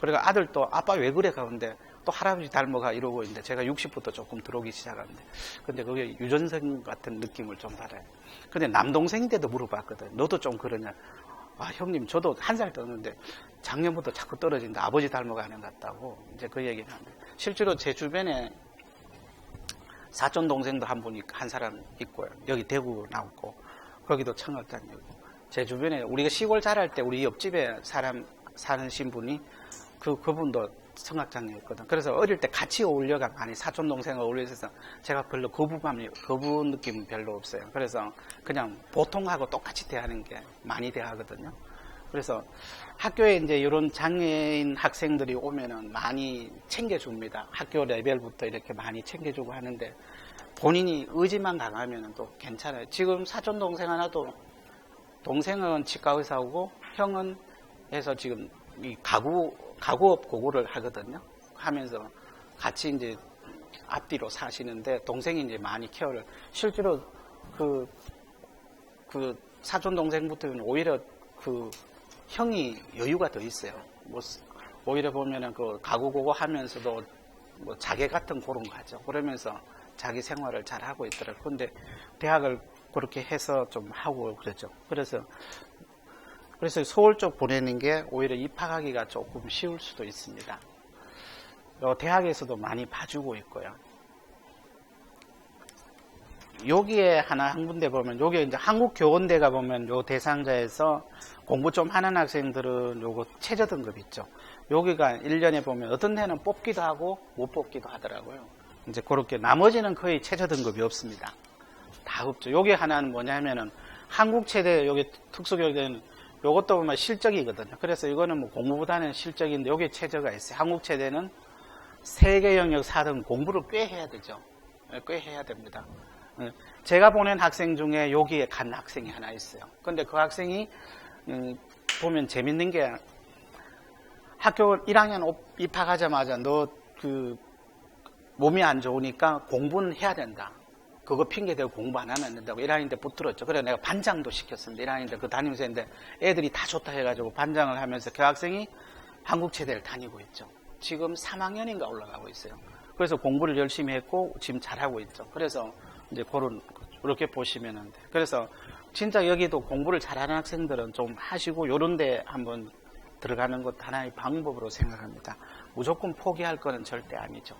Speaker 3: 그러니까 아들도 아빠 왜 그래 가는데 또 할아버지 닮아가 이러고 있는데 제가 60부터 조금 들어오기 시작하는데 근데 그게 유전성 같은 느낌을 좀 받아요. 근데 남동생인데도 물어봤거든. 너도 좀 그러냐? 아 형님 저도 한 살 떴는데 작년부터 자꾸 떨어진다. 아버지 닮아가는 것 같다고 이제 그 얘기를 하는데 실제로 제 주변에 사촌 동생도 한 사람 있고요. 여기 대구 나왔고 거기도 청각장애고 제 주변에 우리가 시골 자랄 때 우리 옆집에 사람 사는 신분이 그분도 청각장애였거든. 그래서 어릴 때 같이 어울려가 많이 사촌 동생과 어울려서 제가 별로 거부 느낌은 별로 없어요. 그래서 그냥 보통하고 똑같이 대하는 게 많이 대하거든요. 그래서 학교에 이제 이런 장애인 학생들이 오면은 많이 챙겨줍니다. 학교 레벨부터 이렇게 많이 챙겨주고 하는데 본인이 의지만 강하면 또 괜찮아요. 지금 사촌 동생 하나도 동생은 치과 의사고 형은 해서 지금 이 가구업 고구를 하거든요. 하면서 같이 이제 앞뒤로 사시는데 동생이 이제 많이 케어를 실제로 그 사촌 동생부터는 오히려 그 형이 여유가 더 있어요. 뭐 오히려 보면은 그 가구 고구 하면서도 뭐 자개 같은 그런 거 하죠. 그러면서 자기 생활을 잘 하고 있더라고요. 근데 대학을 그렇게 해서 좀 하고 그랬죠. 그래서 서울 쪽 보내는 게 오히려 입학하기가 조금 쉬울 수도 있습니다. 대학에서도 많이 봐주고 있고요. 여기에 한 군데 보면, 여기 이제 한국교원대가 보면 요 대상자에서 공부 좀 하는 학생들은 요거 최저 등급 있죠. 여기가 1년에 보면 어떤 데는 뽑기도 하고 못 뽑기도 하더라고요. 이제 그렇게 나머지는 거의 최저 등급이 없습니다. 다 없죠. 여기 하나는 뭐냐면은 한국체대, 여기 특수교육대는 요것도 보면 실적이거든요. 그래서 이거는 뭐 공부보다는 실적인데 여기 최저가 있어요. 한국체대는 세계 영역 4등 공부를 꽤 해야 되죠. 꽤 해야 됩니다. 제가 보낸 학생 중에 여기에 간 학생이 하나 있어요. 근데 그 학생이 보면 재밌는 게 학교 1학년 입학하자마자 너 몸이 안 좋으니까 공부는 해야 된다. 그거 핑계대고 공부 안 하면 안 된다고 1학년 때 붙들었죠. 그래서 내가 반장도 시켰습니다. 1학년 때 그 다니면서 했는데 애들이 다 좋다 해가지고 반장을 하면서 그 학생이 한국체대를 다니고 있죠. 지금 3학년인가 올라가고 있어요. 그래서 공부를 열심히 했고 지금 잘하고 있죠. 그래서 이제 그렇게 보시면 돼요. 그래서 진짜 여기도 공부를 잘하는 학생들은 좀 하시고 요런 데 한번 들어가는 것도 하나의 방법으로 생각합니다. 무조건 포기할 거는 절대 아니죠.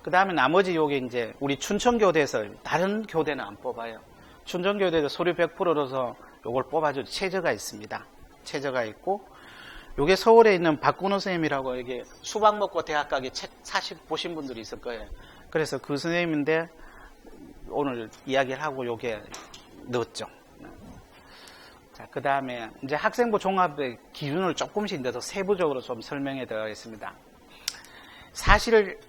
Speaker 3: 그 다음에 나머지 요게 이제 우리 춘천교대에서 다른 교대는 안 뽑아요. 춘천교대도 서류 100%로서 요걸 뽑아줄 체제가 있습니다. 체제가 있고 요게 서울에 있는 박근호 선생님이라고 이게 수박 먹고 대학 가기 책 사실 보신 분들이 있을 거예요. 그래서 그 선생님인데 오늘 이야기를 하고 요게 넣었죠. 자, 그 다음에 이제 학생부 종합의 기준을 조금씩 더 세부적으로 좀 설명해 드리겠습니다. 사실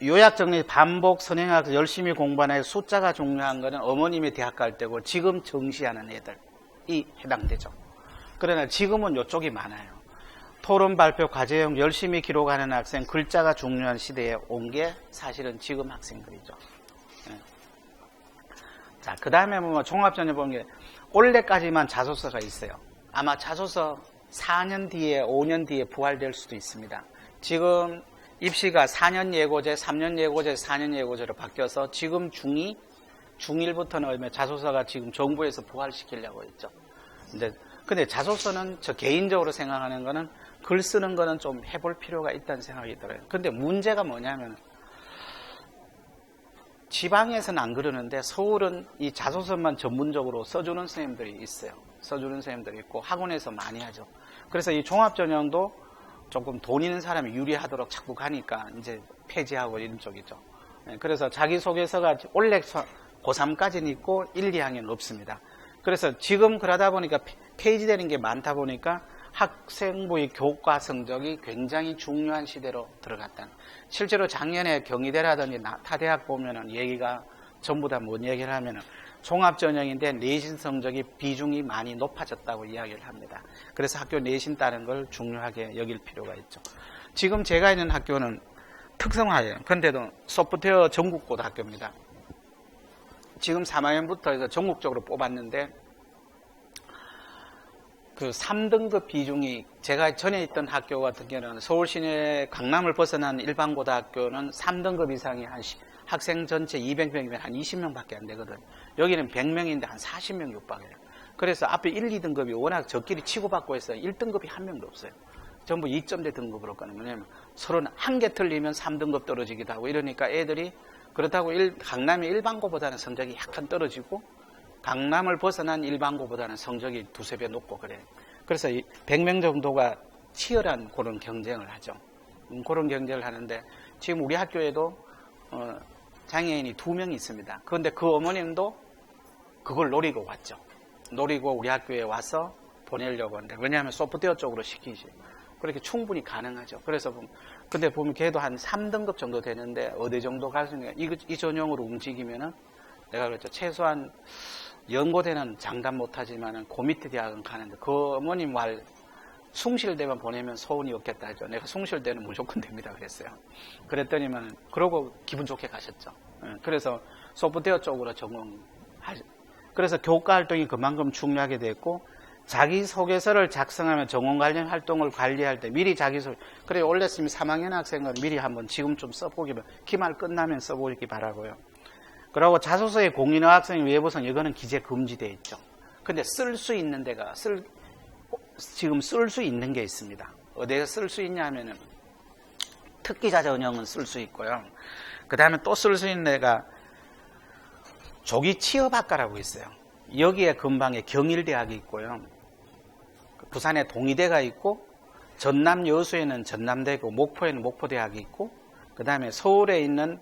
Speaker 3: 요약 정리 반복 선행하고 열심히 공부하는 숫자가 중요한 거는 어머님이 대학 갈 때고 지금 정시하는 애들이 해당되죠. 그러나 지금은 이쪽이 많아요. 토론 발표 과제형 열심히 기록하는 학생 글자가 중요한 시대에 온 게 사실은 지금 학생들이죠. 자, 그 다음에 보면 종합전에 보면 게 올해까지만 자소서가 있어요. 아마 자소서 4년 뒤에 5년 뒤에 부활될 수도 있습니다. 지금 입시가 4년 예고제, 3년 예고제, 4년 예고제로 바뀌어서 지금 중2, 중1부터는 자소서가 지금 정부에서 부활시키려고 했죠. 근데 자소서는 저 개인적으로 생각하는 거는 글 쓰는 거는 좀 해볼 필요가 있다는 생각이 들어요. 근데 문제가 뭐냐면 지방에서는 안 그러는데 서울은 이 자소서만 전문적으로 써주는 선생님들이 있어요. 써주는 선생님들이 있고 학원에서 많이 하죠. 그래서 이 종합전형도 조금 돈 있는 사람이 유리하도록 자꾸 가니까 이제 폐지하고 이런 쪽이죠. 그래서 자기소개서가 원래 고3까지는 있고 1, 2학년은 없습니다. 그래서 지금 그러다 보니까 폐지되는 게 많다 보니까 학생부의 교과 성적이 굉장히 중요한 시대로 들어갔다. 실제로 작년에 경희대라든지 타대학 보면은 얘기가 전부 다 뭔 얘기를 하면은 종합전형인데 내신 성적이 비중이 많이 높아졌다고 이야기를 합니다. 그래서 학교 내신 따는 걸 중요하게 여길 필요가 있죠. 지금 제가 있는 학교는 특성화예요. 근데도 소프트웨어 전국고등학교입니다. 지금 3학년부터 해서 전국적으로 뽑았는데 그 3등급 비중이 제가 전에 있던 학교 같은 경우는 서울 시내 강남을 벗어난 일반고등학교는 3등급 이상이 한 학생 전체 200명이면 한 20명밖에 안 되거든요. 여기는 100명인데 한 40명 육박해요. 그래서 앞에 1, 2등급이 워낙 적끼리 치고받고 해서 1등급이 한 명도 없어요. 전부 2점대 등급으로 가는 거냐면 서로 한 개 틀리면 3등급 떨어지기도 하고 이러니까 애들이 그렇다고 강남의 일반고보다는 성적이 약간 떨어지고 강남을 벗어난 일반고보다는 성적이 두세 배 높고 그래요. 그래서 100명 정도가 치열한 그런 경쟁을 하죠. 그런 경쟁을 하는데 지금 우리 학교에도 장애인이 2명 있습니다. 그런데 그 어머님도 그걸 노리고 왔죠. 노리고 우리 학교에 와서 보내려고 하는데 왜냐하면 소프트웨어 쪽으로 시키지. 그렇게 충분히 가능하죠. 그래서 근데 보면 걔도 한 3등급 정도 되는데 어디 정도 갈 수 있는 이 전형으로 움직이면은 내가 그랬죠. 최소한 연고대는 장담 못하지만은 그 밑에 대학은 가는데 그 어머님 말 숭실대만 보내면 소원이 없겠다 하죠. 내가 숭실대는 무조건 됩니다 그랬어요. 그랬더니만 그러고 기분 좋게 가셨죠. 그래서 소프트웨어 쪽으로 그래서 교과 활동이 그만큼 중요하게 됐고 자기소개서를 작성하면 전공 관련 활동을 관리할 때 미리 자기소개 그래 올렸으면 3학년 학생은 미리 한번 지금 좀 써보기만 기말 끝나면 써보기 바라고요. 그리고 자소서에 공인어 학생의 외부성 이거는 기재 금지되어 있죠. 근데 쓸 수 있는 데가 지금 쓸 수 있는 게 있습니다. 어디에 쓸 수 있냐 하면은 특기자 전형은 쓸 수 있고요. 그 다음에 또 쓸 수 있는 데가 조기 취업학과라고 있어요. 여기에 근방에 경일대학이 있고요. 부산에 동의대가 있고 전남 여수에는 전남대고 목포에는 목포대학이 있고 그 다음에 서울에 있는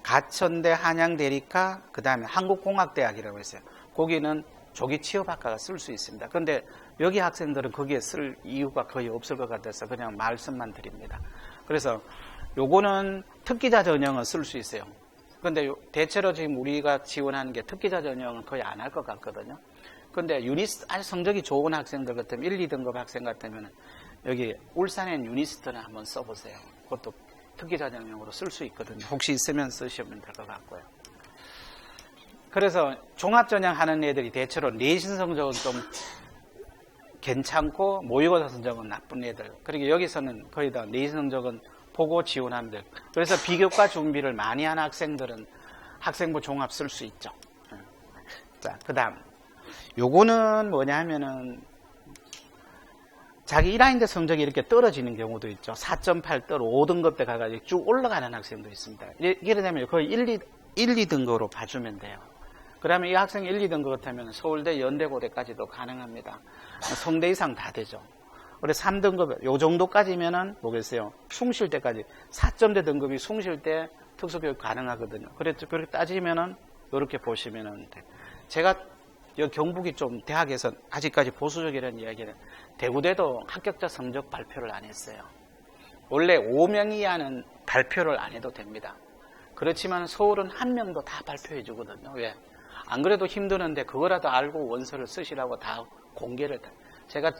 Speaker 3: 가천대 한양대리카 그 다음에 한국공학대학이라고 있어요. 거기는 조기 취업학과가 쓸 수 있습니다. 그런데 여기 학생들은 거기에 쓸 이유가 거의 없을 것 같아서 그냥 말씀만 드립니다. 그래서 요거는 특기자 전형은 쓸 수 있어요. 근데 대체로 지금 우리가 지원하는 게 특기자 전형은 거의 안 할 것 같거든요. 근데 아주 성적이 좋은 학생들 같으면 1, 2등급 학생 같으면 여기 울산엔 유니스트를 한번 써보세요. 그것도 특기자 전형으로 쓸 수 있거든요. 혹시 있으면 쓰시면 될 것 같고요. 그래서 종합전형 하는 애들이 대체로 내신 성적은 좀 괜찮고 모의고사 성적은 나쁜 애들. 그리고 여기서는 거의 다 내신 성적은 보고 지원하면 돼요. 그래서 비교과 준비를 많이 하는 학생들은 학생부 종합 쓸 수 있죠. 자, 그 다음. 요거는 뭐냐 하면은 자기 1학년 때 성적이 이렇게 떨어지는 경우도 있죠. 4.8 떨어 5등급 때 가가지고 쭉 올라가는 학생도 있습니다. 이래 되면 거의 1, 2등급으로 봐주면 돼요. 그 다음에 이 학생이 1, 2등급 같으면 서울대, 연대고대까지도 가능합니다. 성대 이상 다 되죠. 그래 3등급 요 정도까지면은 뭐겠어요? 숭실대까지 4점대 등급이 숭실대 특수교육 가능하거든요. 그렇게 따지면은 이렇게 보시면은 돼. 제가 여기 경북이 좀 대학에서 아직까지 보수적이라는 이야기는 대구대도 합격자 성적 발표를 안 했어요. 원래 5명 이하는 발표를 안 해도 됩니다. 그렇지만 서울은 1명도 다 발표해 주거든요. 왜? 안 그래도 힘드는데 그거라도 알고 원서를 쓰시라고 다 공개를. 제가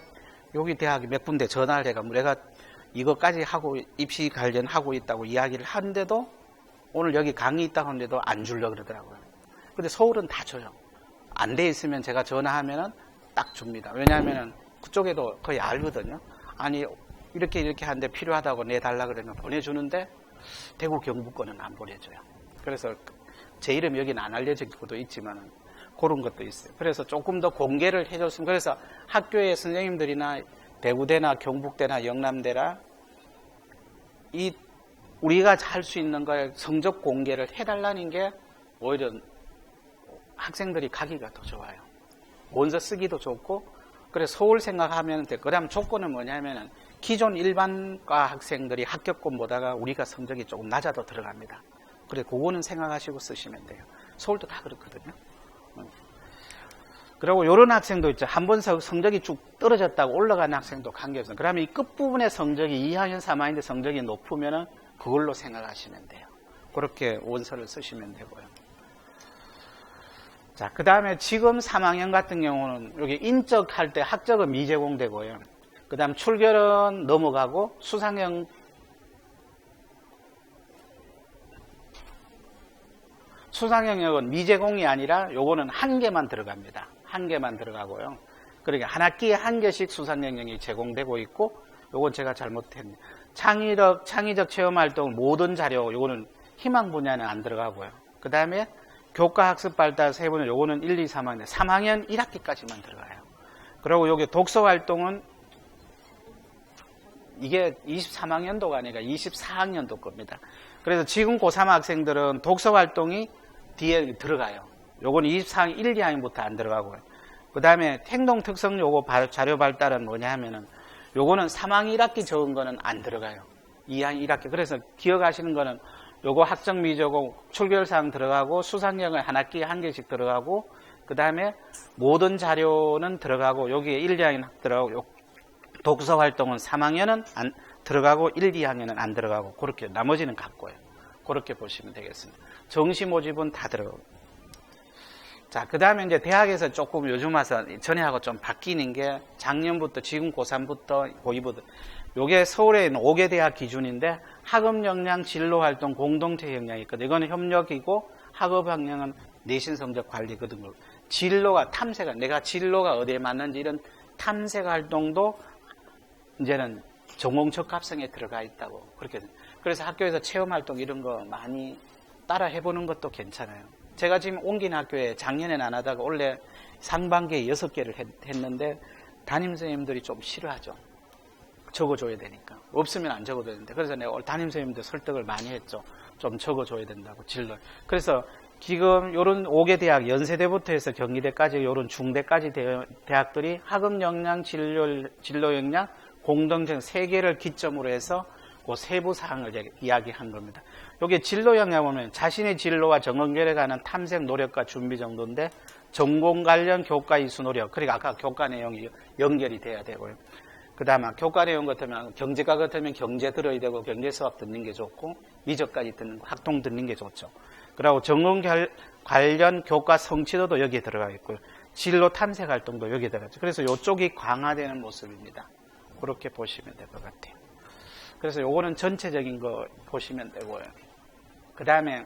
Speaker 3: 여기 대학 몇 군데 전화를 해가지고 내가 이것까지 하고 입시 관련하고 있다고 이야기를 하는데도 오늘 여기 강의 있다고 하는데도 안 주려고 그러더라고요. 근데 서울은 다 줘요. 안 돼 있으면 제가 전화하면은 딱 줍니다. 왜냐하면은 그쪽에도 거의 알거든요. 아니 이렇게 하는데 필요하다고 내달라 그러면 보내주는데 대구 경북권은 안 보내줘요. 그래서 제 이름 여기는 안 알려질 것도 있지만 그런 것도 있어요. 그래서 조금 더 공개를 해줬으면. 그래서 학교의 선생님들이나 대구대나 경북대나 영남대나 우리가 할 수 있는 걸 성적 공개를 해달라는 게 오히려 학생들이 가기가 더 좋아요. 원서 쓰기도 좋고. 그래서 서울 생각하면 돼. 그 다음 조건은 뭐냐면은 기존 일반과 학생들이 합격권 보다가 우리가 성적이 조금 낮아도 들어갑니다. 그래, 그거는 생각하시고 쓰시면 돼요. 서울도 다 그렇거든요. 그리고 이런 학생도 있죠. 한 번 성적이 쭉 떨어졌다고 올라가는 학생도 관계없어요. 그러면 이 끝부분의 성적이 2학년, 3학년인데 성적이 높으면은 그걸로 생각하시면 돼요. 그렇게 원서를 쓰시면 되고요. 자, 그 다음에 지금 3학년 같은 경우는 여기 인적할 때 학적은 미제공되고요. 그 다음 출결은 넘어가고 수상형 수상영역은 미제공이 아니라 요거는 한 개만 들어갑니다. 한 개만 들어가고요. 그러니까 한 학기에 한 개씩 수상영역이 제공되고 있고, 요건 제가 잘못했네요. 창의적 체험활동 모든 자료, 요거는 희망 분야는 안 들어가고요. 그 다음에 교과학습 발달 세부는 요거는 1, 2, 3학년, 3학년 1학기까지만 들어가요. 그리고 여기 독서활동은 이게 23학년도가 아니라 24학년도 겁니다. 그래서 지금 고3 학생들은 독서활동이 뒤에 들어가요. 요건 24학년 1, 2학년부터 안 들어가고요. 그 다음에 행동특성 요거 자료 발달은 뭐냐 하면은 요거는 3학년 1학기 적은 거는 안 들어가요. 2학년 1학기. 그래서 기억하시는 거는 요거 학적 미적공 출결사항 들어가고 수상형을 한 학기에 한 개씩 들어가고 그 다음에 모든 자료는 들어가고 여기에 1, 2학년 들어가고 독서 활동은 3학년은 안 들어가고 1, 2학년은 안 들어가고 그렇게 나머지는 같고요. 그렇게 보시면 되겠습니다. 정시 모집은 다 들어가고. 자, 그 다음에 이제 대학에서 조금 요즘 와서 전에하고 좀 바뀌는 게 작년부터 지금 고3부터 고2부터 요게 서울에 있는 5개 대학 기준인데 학업 역량, 진로 활동, 공동체 역량이 있거든요. 이거는 협력이고 학업 역량은 내신 성적 관리거든요. 진로가 탐색을 내가 진로가 어디에 맞는지 이런 탐색 활동도 이제는 전공 적합성에 들어가 있다고 그렇게. 그래서 학교에서 체험 활동 이런 거 많이 따라 해보는 것도 괜찮아요. 제가 지금 옮긴 학교에 작년에는 안 하다가 올해 상반기에 6개를 했는데 담임 선생님들이 좀 싫어하죠. 적어줘야 되니까. 없으면 안 적어도 되는데. 그래서 내가 담임 선생님들 설득을 많이 했죠. 좀 적어줘야 된다고, 진로. 그래서 지금 요런 5개 대학, 연세대부터 해서 경희대까지 요런 중대까지 대학들이 학업 역량, 진로 역량, 공동적 3개를 기점으로 해서 그 세부 사항을 이야기한 겁니다. 여기 진로 역량 보면 자신의 진로와 정원결에 관한 탐색 노력과 준비 정도인데 전공 관련 교과 이수 노력. 그러니까 아까 교과 내용이 연결이 돼야 되고요. 그 다음에 교과 내용 같으면 경제과 같으면 경제 들어야 되고 경제 수학 듣는 게 좋고 미적까지 듣는 거, 학통 듣는 게 좋죠. 그리고 전공 관련 교과 성취도도 여기에 들어가 있고요. 진로 탐색 활동도 여기에 들어가죠. 그래서 이쪽이 강화되는 모습입니다. 그렇게 보시면 될 것 같아요. 그래서 요거는 전체적인 거 보시면 되고요. 그 다음에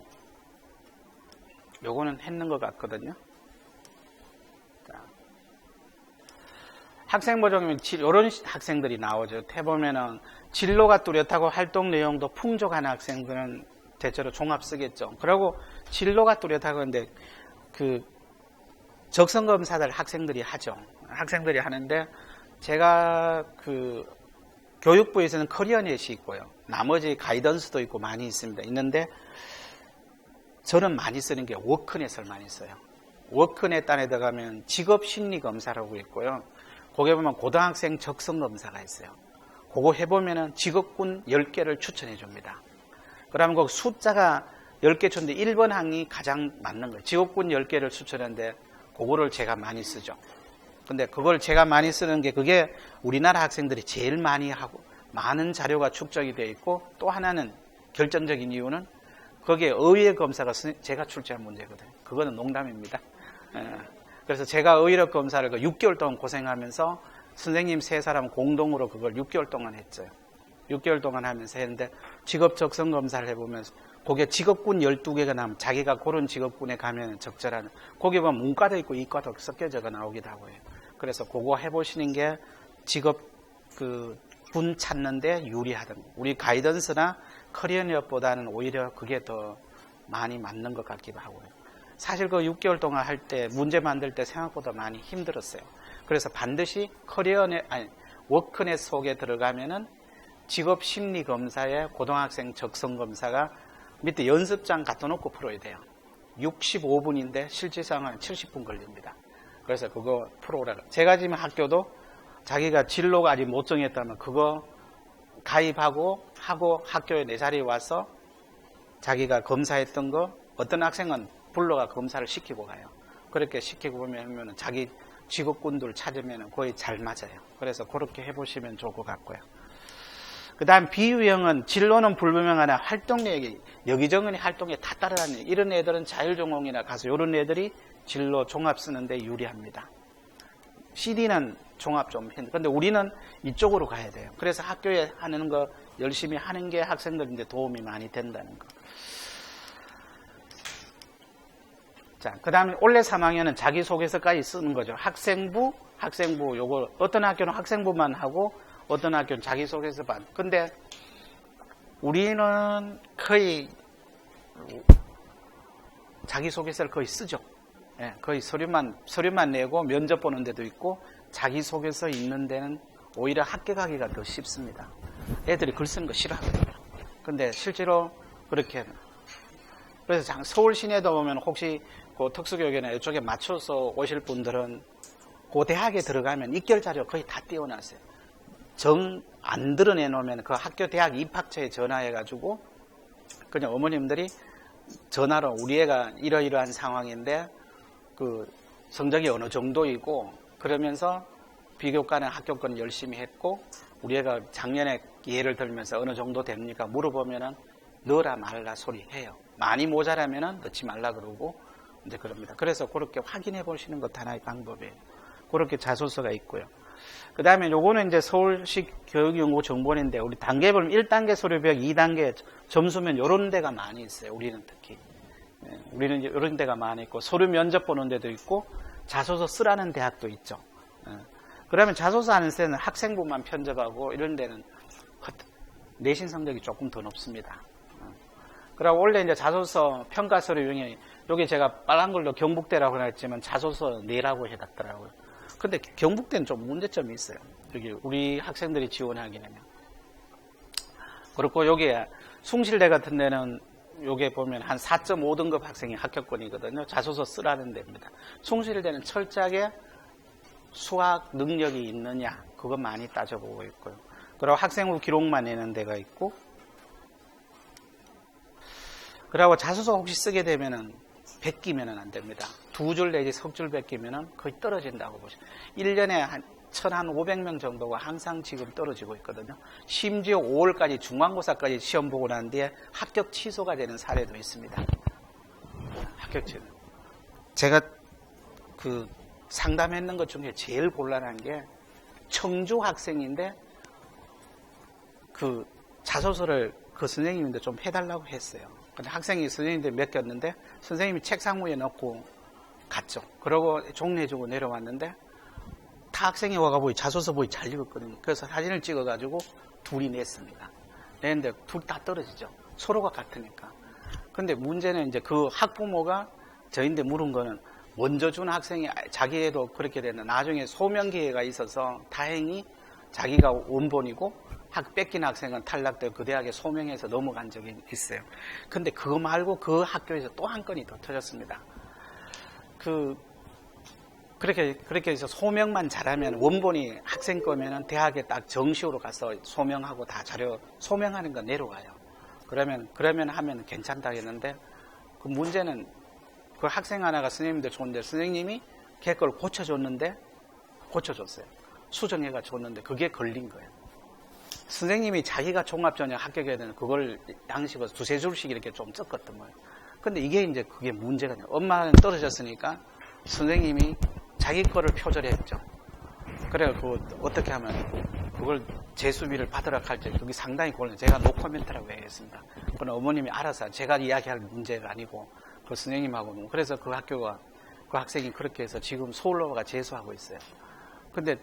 Speaker 3: 요거는 했는 것 같거든요. 학생 보정이면 이런 학생들이 나오죠. 해보면은 진로가 뚜렷하고 활동 내용도 풍족한 학생들은 대체로 종합 쓰겠죠. 그리고 진로가 뚜렷하고 근데 그 적성 검사들 학생들이 하죠. 학생들이 하는데 제가 그 교육부에서는 커리어넷이 있고요. 나머지 가이던스도 있고 많이 있습니다. 있는데 저는 많이 쓰는 게 워크넷을 많이 써요. 워크넷 단에 들어가면 직업심리검사라고 있고요. 거기에 보면 고등학생 적성검사가 있어요. 그거 해보면은 직업군 10개를 추천해 줍니다. 그러면 그 숫자가 10개 쳤는데 1번 항이 가장 맞는 거예요. 직업군 10개를 추천하는데 그거를 제가 많이 쓰죠. 근데 그걸 제가 많이 쓰는 게 그게 우리나라 학생들이 제일 많이 하고 많은 자료가 축적이 되어 있고 또 하나는 결정적인 이유는 거기에 의외 검사가 제가 출제한 문제거든요. 그거는 농담입니다. 그래서 제가 의력 검사를 6개월 동안 고생하면서 선생님 3사람 공동으로 그걸 6개월 동안 했죠. 6개월 동안 하면서 했는데 직업 적성 검사를 해보면서 거기에 직업군 12개가 나오면 자기가 고른 직업군에 가면 적절한 거기에 보면 문과도 있고 이과도 섞여져가 나오기도 하고요. 그래서 그거 해보시는 게 직업 군 찾는데 유리하던 우리 가이던스나 커리어넷보다는 오히려 그게 더 많이 맞는 것 같기도 하고요. 사실 그 6개월 동안 할 때 문제 만들 때 생각보다 많이 힘들었어요. 그래서 반드시 워크넷 속에 들어가면은 직업 심리 검사에 고등학생 적성 검사가 밑에 연습장 갖다 놓고 풀어야 돼요. 65분인데 실질상은 70분 걸립니다. 그래서 그거 풀어오라고. 제가 지금 학교도 자기가 진로가 아직 못 정했다면 그거 가입하고 하고 학교에 내 자리에 와서 자기가 검사했던 거 어떤 학생은 불러가 검사를 시키고 가요. 그렇게 시키고 보면 자기 직업군들 찾으면 거의 잘 맞아요. 그래서 그렇게 해보시면 좋을 것 같고요. 그 다음 비유형은 진로는 불분명하나 활동력이 여기저기 활동에 다 따라다니는 이런 애들은 자율전공이나 가서 이런 애들이 진로 종합 쓰는데 유리합니다. CD는 종합 좀 힘든데 근데 우리는 이쪽으로 가야 돼요. 그래서 학교에 하는 거 열심히 하는 게 학생들인데 도움이 많이 된다는 거. 자, 그 다음에 올해 3학년은 자기소개서까지 쓰는 거죠. 학생부 요거 어떤 학교는 학생부만 하고 어떤 학교는 자기소개서반. 근데 우리는 거의 자기소개서를 거의 쓰죠. 예, 거의 서류만 내고 면접 보는 데도 있고 자기소개서 있는 데는 오히려 학교 가기가 더 쉽습니다. 애들이 글 쓰는 거 싫어하거든요. 근데 실제로 그렇게 그래서 서울 시내도 보면 혹시 그 특수교육이나 이쪽에 맞춰서 오실 분들은 그 대학에 들어가면 입결 자료 거의 다 띄워놨어요. 정 안 드러내놓으면 그 학교 대학 입학처에 전화해가지고 그냥 어머님들이 전화로 우리 애가 이러이러한 상황인데 그 성적이 어느 정도이고 그러면서 비교과는 합격권 열심히 했고 우리 애가 작년에 예를 들면서 어느 정도 됩니까? 물어보면은 넣어라 말라 소리 해요. 많이 모자라면은 넣지 말라 그러고 이제 그럽니다. 그래서 그렇게 확인해 보시는 것도 하나의 방법이에요. 그렇게 자소서가 있고요. 그 다음에 요거는 이제 서울시 교육연구정보원인데 우리 단계 보면 1단계 서류벽, 2단계 점수면 요런 데가 많이 있어요. 우리는 특히. 우리는 이런 데가 많이 있고 서류 면접 보는 데도 있고 자소서 쓰라는 대학도 있죠. 그러면 자소서 하는 데는 학생부만 편집하고 이런 데는 내신 성적이 조금 더 높습니다. 그리고 원래 이제 자소서 평가 서류 중에 여기 제가 빨간 걸로 경북대라고 했지만 자소서 내라고 해놨더라고요. 근데 경북대는 좀 문제점이 있어요. 여기 우리 학생들이 지원하기에는. 그렇고 여기에 숭실대 같은 데는 요게 보면 한 4.5등급 학생이 합격권이거든요. 자소서 쓰라는 데입니다. 숭실대는 철저하게 수학 능력이 있느냐 그거 많이 따져보고 있고요. 그리고 학생부 기록만 내는 데가 있고 그리고 자소서 혹시 쓰게 되면은 베끼면은 안 됩니다. 2줄 내지 석 줄 베끼면은 거의 떨어진다고 보시면 1년에 한 1,500명 정도가 항상 지금 떨어지고 있거든요. 심지어 5월까지 중간고사까지 시험 보고 난 뒤에 합격 취소가 되는 사례도 있습니다. 합격 취소. 제가 그 상담했는 것 중에 제일 곤란한 게 청주 학생인데 그 자소서를 그 선생님인데 좀 해달라고 했어요. 근데 학생이 선생님한테 맡겼는데 선생님이 책상 위에 넣고 갔죠. 그러고 종례해주고 내려왔는데 다 학생이 와가지고 자소서 보이 잘 읽었거든요. 그래서 사진을 찍어가지고 둘이 냈습니다. 냈는데 둘 다 떨어지죠. 서로가 같으니까. 근데 문제는 이제 그 학부모가 저희한테 물은 거는 먼저 준 학생이 자기애도 그렇게 됐는데 나중에 소명 기회가 있어서 다행히 자기가 원본이고 뺏긴 학생은 탈락되고 그 대학에 소명해서 넘어간 적이 있어요. 근데 그거 말고 그 학교에서 또 한 건이 더 터졌습니다. 그렇게 해서 소명만 잘하면 원본이 학생 거면은 대학에 딱 정시로 가서 소명하고 다 자료 소명하는 거 내려가요. 그러면 하면 괜찮다 했는데 그 문제는 그 학생 하나가 선생님들 좋은데 선생님이 걔 걸 고쳐줬어요. 수정해가 줬는데 그게 걸린 거예요. 선생님이 자기가 종합전형 합격해야 되는 그걸 양식으로 2-3줄씩 이렇게 좀 섞었던 거예요. 근데 이게 이제 그게 문제가 돼요. 엄마는 떨어졌으니까 선생님이 자기 거를 표절했죠. 그래, 어떻게 하면 그걸 재수비를 받으라 할지 그게 상당히 곤란해요. 제가 노코멘트라고 얘기했습니다. 그건 어머님이 알아서 제가 이야기할 문제가 아니고 그 선생님하고 그래서 그 학교가 그 학생이 그렇게 해서 지금 서울로가 재수하고 있어요. 근데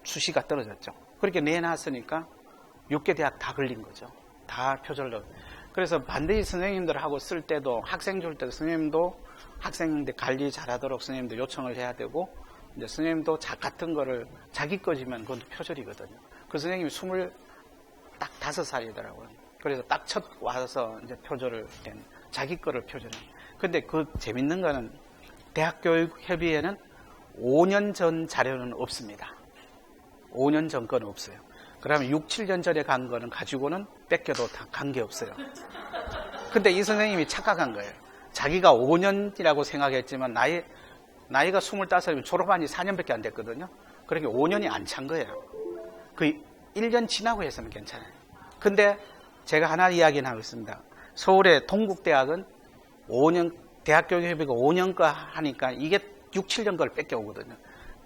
Speaker 3: 수시가 떨어졌죠. 그렇게 내놨으니까 6개 대학 다 걸린 거죠. 다 표절로. 그래서 반드시 선생님들하고 쓸 때도 학생 줄 때도 선생님도 학생들 관리 잘하도록 선생님도 요청을 해야 되고 이제 선생님도 같은 거를 자기 거지만 그건 표절이거든요. 그 선생님이 25살이더라고요. 그래서 딱 첫 와서 이제 표절을 된 자기 거를 표절한. 근데 그 재밌는 거는 대학교육협의회는 5년 전 자료는 없습니다. 5년 전 건 없어요. 그러면 6, 7년 전에 간 거는 가지고는 뺏겨도 다 관계없어요. 근데 이 선생님이 착각한 거예요. 자기가 5년이라고 생각했지만 나이가 25이면 졸업한 지 4년밖에 안 됐거든요. 그러니까 5년이 안 찬 거예요. 그 1년 지나고 했으면 괜찮아요. 근데 제가 하나 이야기는 하고 있습니다. 서울의 동국대학은 5년, 대학교육협의가 5년 거 하니까 이게 6, 7년 걸 뺏겨오거든요.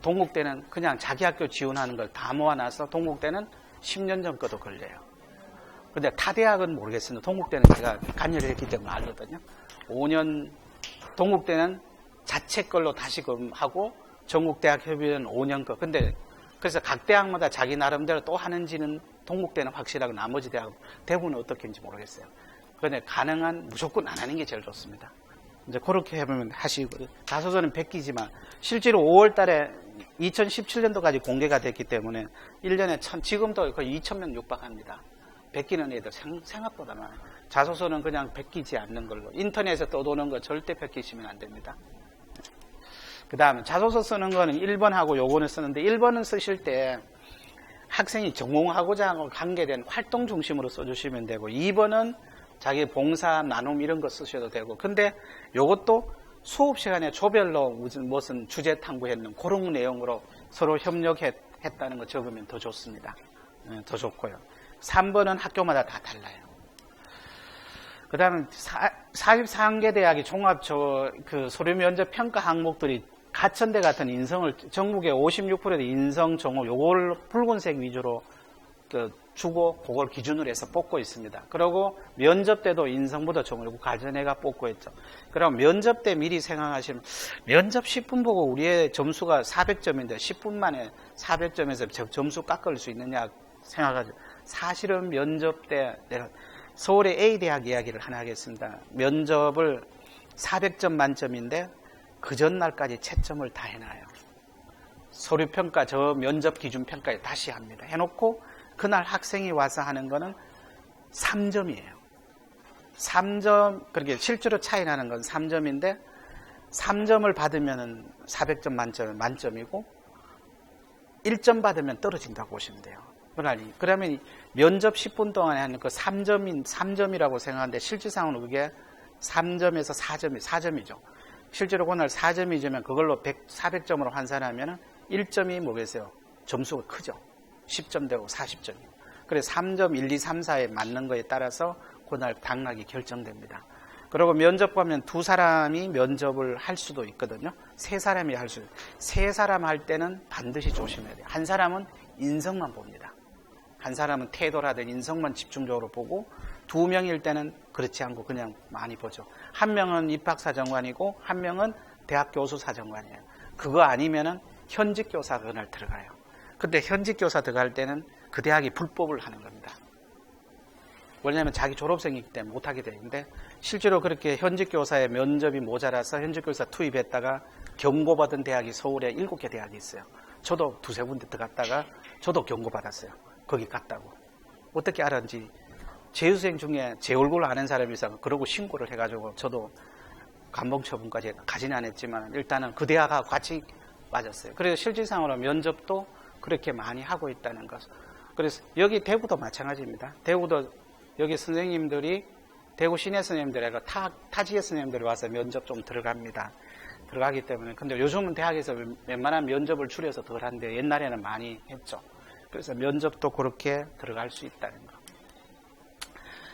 Speaker 3: 동국대는 그냥 자기 학교 지원하는 걸 다 모아놔서 동국대는 10년 전 거도 걸려요. 근데 타 대학은 모르겠습니다. 동국대는 제가 관여를 했기 때문에 알거든요. 5년, 동국대는 자체 걸로 다시금 하고 전국대학협의회는 5년 거. 근데 그래서 각 대학마다 자기 나름대로 또 하는지는 동국대는 확실하고 나머지 대학, 대구는 어떻게 했는지 모르겠어요. 그런데 가능한 무조건 안 하는 게 제일 좋습니다. 이제 그렇게 해보면 하시고, 자소서는 100기지만 실제로 5월 달에 2017년도까지 공개가 됐기 때문에 1년에 지금도 거의 2,000명 육박합니다. 100기는 애들 생각보다 많아요. 자소서는 그냥 100기지 않는 걸로. 인터넷에 떠도는 거 절대 100기시면 안 됩니다. 그 다음에 자소서 쓰는 거는 1번하고 요거는 쓰는데 1번은 쓰실 때 학생이 전공하고자 관계된 활동 중심으로 써주시면 되고 2번은 자기 봉사, 나눔 이런 거 쓰셔도 되고 근데 요것도 수업 시간에 조별로 무슨 주제 탐구했는 그런 내용으로 서로 협력했다는 거 적으면 더 좋습니다. 더 좋고요. 3번은 학교마다 다 달라요. 그 다음에 44개 대학이 종합 그 서류 면접 평가 항목들이 가천대 같은 인성을 전국에 56%의 인성 정호 요걸 붉은색 위주로 주고 그걸 기준으로 해서 뽑고 있습니다. 그리고 면접 때도 인성보다 정호 요거 가천대가 뽑고 있죠. 그럼 면접 때 미리 생각하시면 면접 10분 보고 우리의 점수가 400점인데 10분 만에 400점에서 점수 깎을 수 있느냐 생각하죠. 사실은 면접 때 내가 서울의 A대학 이야기를 하나 하겠습니다. 면접을 400점 만점인데 그 전날까지 채점을 다 해놔요. 서류평가, 저 면접 기준평가에 다시 합니다. 해놓고 그날 학생이 와서 하는 거는 3점이에요. 3점, 그렇게 실제로 차이 나는 건 3점인데 3점을 받으면 400점 만점이고 1점 받으면 떨어진다고 보시면 돼요. 그러면 면접 10분 동안에 하는 그 3점이라고 생각하는데 실질상으로 그게 3점에서 4점이죠. 실제로 그날 4점이지만 그걸로 400점으로 환산하면 1점이 뭐겠어요? 점수가 크죠. 10점 되고 40점이에요. 그래서 3점 1, 2, 3, 4에 맞는 거에 따라서 그날 당락이 결정됩니다. 그리고 면접 가면 두 사람이 면접을 할 수도 있거든요. 세 사람이 할 수 있어요. 세 사람 할 때는 반드시 조심해야 돼요. 한 사람은 인성만 봅니다. 한 사람은 태도라든 인성만 집중적으로 보고 두 명일 때는 그렇지 않고 그냥 많이 보죠. 한 명은 입학사정관이고 한 명은 대학 교수사정관이에요. 그거 아니면은 현직 교사가 그날 들어가요. 근데 현직 교사 들어갈 때는 그 대학이 불법을 하는 겁니다. 왜냐하면 자기 졸업생이기 때문에 못하게 되는데 실제로 그렇게 현직 교사의 면접이 모자라서 현직 교사 투입했다가 경고받은 대학이 서울에 7개 대학이 있어요. 저도 두세 군데 들어갔다가 저도 경고받았어요. 거기 갔다고. 어떻게 알았는지 재수생 중에 제 얼굴을 아는 사람이 있어서 그러고 신고를 해가지고 저도 감봉처분까지 가지는 않았지만 일단은 그 대학하고 같이 맞았어요. 그래서 실질상으로 면접도 그렇게 많이 하고 있다는 것. 그래서 여기 대구도 마찬가지입니다. 대구도 여기 선생님들이 대구 시내 선생님들하고 타지의 선생님들이 와서 면접 좀 들어갑니다. 들어가기 때문에 근데 요즘은 대학에서 웬만한 면접을 줄여서 덜 한데 옛날에는 많이 했죠. 그래서 면접도 그렇게 들어갈 수 있다는 거.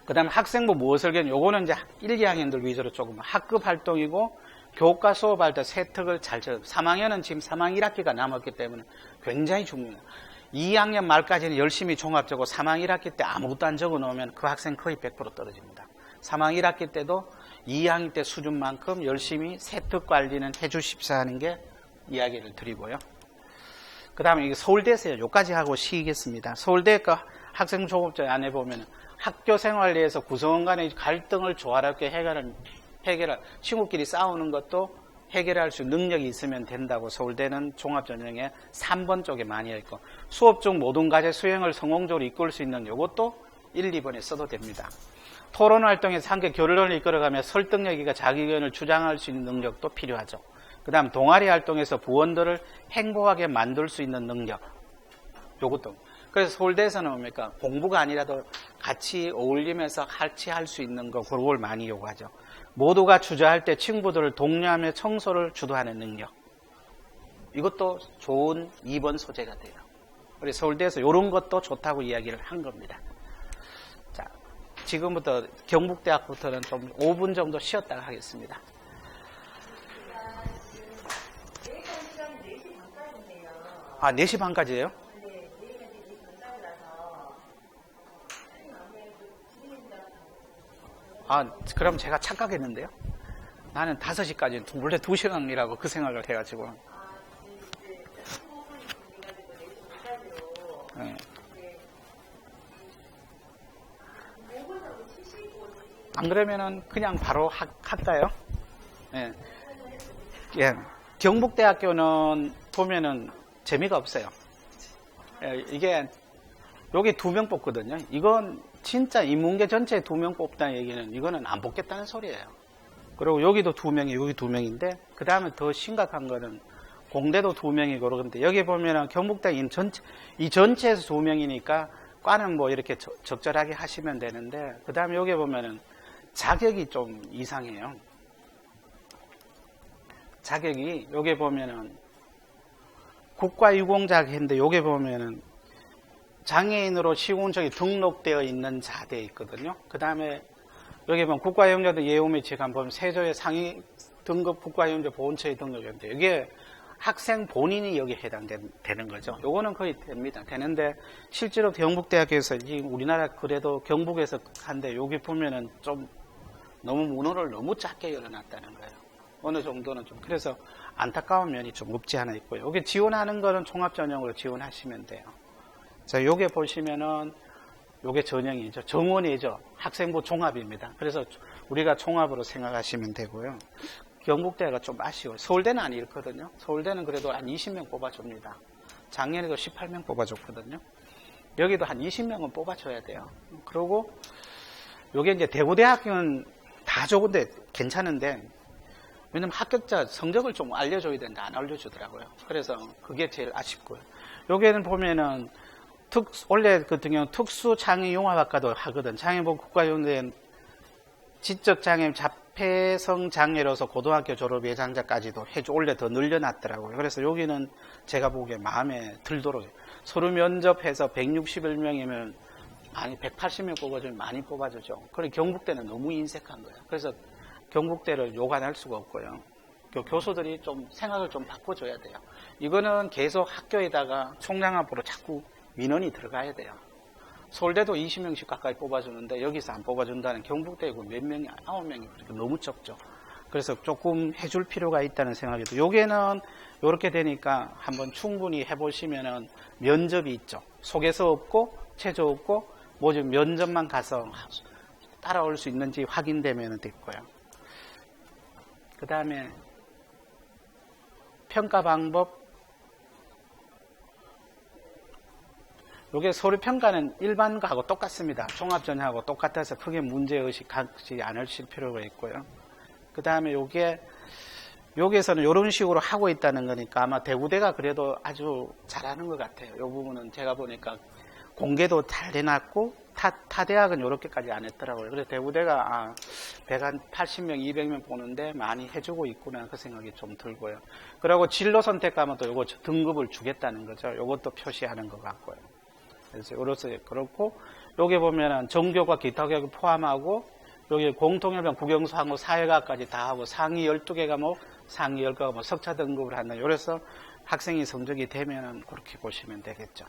Speaker 3: 그 다음에 학생부 무엇을 견 요거는 이제 1, 2학년들 위주로 조금 학급 활동이고 교과 수업할 때 세특을 잘 쳐. 3학년은 지금 3학년 1학기가 남았기 때문에 굉장히 중요해요. 2학년 말까지는 열심히 종합 적고 3학년 1학기 때 아무것도 안 적어 놓으면 그 학생 거의 100% 떨어집니다. 3학년 1학기 때도 2학년 때 수준만큼 열심히 세특 관리는 해주십사 하는 게 이야기를 드리고요. 그 다음에 이게 서울대에서요. 요까지 하고 쉬겠습니다. 서울대 그 학생 조급제 안에 보면 학교 생활 내에서 구성원 간의 갈등을 조화롭게 해결할 친구끼리 싸우는 것도 해결할 수 능력이 있으면 된다고 서울대는 종합전형에 3번 쪽에 많이 있고 수업 중 모든 과제 수행을 성공적으로 이끌 수 있는 이것도 1, 2번에 써도 됩니다. 토론 활동에서 함께 결론을 이끌어가며 설득력이가 자기 의견을 주장할 수 있는 능력도 필요하죠. 그 다음 동아리 활동에서 부원들을 행복하게 만들 수 있는 능력 이것도. 그래서 서울대에서는 뭡니까? 공부가 아니라도 같이 어울리면서 같이 할 수 있는 거 그걸 많이 요구하죠. 모두가 주저할 때 친구들을 독려하며 청소를 주도하는 능력 이것도 좋은 2번 소재가 돼요. 우리 서울대에서 이런 것도 좋다고 이야기를 한 겁니다. 자, 지금부터 경북대학부터는 좀 5분 정도 쉬었다가 하겠습니다. 아, 4시 반까지예요? 아, 그럼 제가 착각했는데요. 나는 5시까지 원래 2시간이라고 그 생각을 해가지고. 네. 안 그러면은 그냥 바로 할까요? 예. 예. 경북대학교는 보면은 재미가 없어요. 예, 이게 여기 2명 뽑거든요. 이건 진짜 인문계 전체에 2명 뽑다는 얘기는 이거는 안 뽑겠다는 소리예요. 그리고 여기도 2명이 여기 2명인데 그 다음에 더 심각한 거는 공대도 2명이고 그런데 여기 보면은 경북대 이 전체에서 2명이니까 과는 뭐 이렇게 적절하게 하시면 되는데 그 다음에 여기 보면은 자격이 좀 이상해요. 자격이 여기 보면은 국가유공자인데 여기 보면은 장애인으로 시군청에 등록되어 있는 자대에 있거든요. 그 다음에 여기 보면 국가유공자들 예우미 지간 보면 세조의 상위 등급 국가유공자 보훈처에 등록되는데 이게 학생 본인이 여기 해당되는 거죠. 요거는 거의 됩니다. 되는데 실제로 경북대학교에서 우리나라 그래도 경북에서 한데 여기 보면은 좀 너무 문호를 너무 작게 열어놨다는 거예요. 어느 정도는 좀 그래서 안타까운 면이 좀 없지 않아 있고요. 여기 지원하는 거는 종합전형으로 지원하시면 돼요. 자, 요게 보시면은 요게 전형이죠. 정원이죠. 학생부 종합입니다. 그래서 우리가 종합으로 생각하시면 되고요. 경북대가 좀 아쉬워요. 서울대는 안 이렇거든요. 서울대는 그래도 한 20명 뽑아줍니다. 작년에도 18명 뽑아줬거든요. 여기도 한 20명은 뽑아줘야 돼요. 그리고 요게 이제 대구대학교는 다 좋은데 괜찮은데 왜냐면 합격자 성적을 좀 알려줘야 되는데 안 알려주더라고요. 그래서 그게 제일 아쉽고요. 여기는 보면은 원래 같은 경우 특수장애융합학과도 하거든. 장애보험 국가연구원 지적장애 자폐성 장애로서 고등학교 졸업 예상자까지도 원래 더 늘려놨더라고요. 그래서 여기는 제가 보기에 마음에 들도록 서류 면접해서 161명이면 아니 180명 뽑아주면 많이 뽑아주죠. 그리고 경북대는 너무 인색한 거예요. 그래서 경북대를 욕 안 할 수가 없고요. 교수들이 좀 생각을 좀 바꿔줘야 돼요. 이거는 계속 학교에다가 총량 앞으로 자꾸 민원이 들어가야 돼요. 서울대도 20명씩 가까이 뽑아주는데 여기서 안 뽑아준다는 경북대고 몇 명이 9명이 그렇게 너무 적죠. 그래서 조금 해줄 필요가 있다는 생각이 들어요. 여기는 이렇게 되니까 한번 충분히 해보시면은 면접이 있죠. 소개서 없고 체조 없고 뭐지 면접만 가서 따라올 수 있는지 확인되면 됐고요. 그 다음에 평가 방법. 이게 서류 평가는 일반과하고 똑같습니다. 종합전형하고 똑같아서 크게 문제의식 갖지 않으실 필요가 있고요. 그 다음에 여기에서는 이런 식으로 하고 있다는 거니까 아마 대구대가 그래도 아주 잘하는 것 같아요. 이 부분은 제가 보니까 공개도 잘 해놨고 타 대학은 이렇게까지 안 했더라고요. 그래서 대구대가 180명, 200명 보는데 많이 해주고 있구나 그 생각이 좀 들고요. 그리고 진로 선택하면 또 이거 등급을 주겠다는 거죠. 이것도 표시하는 것 같고요. 그래서 이로써 그렇고 여기 보면은 정교과 기타 교육을 포함하고 여기 공통협력 국영수하고 사회과까지 다 하고 상위 12개 과목, 상위 10개 과목 석차 등급을 한다. 그래서 학생이 성적이 되면은 그렇게 보시면 되겠죠.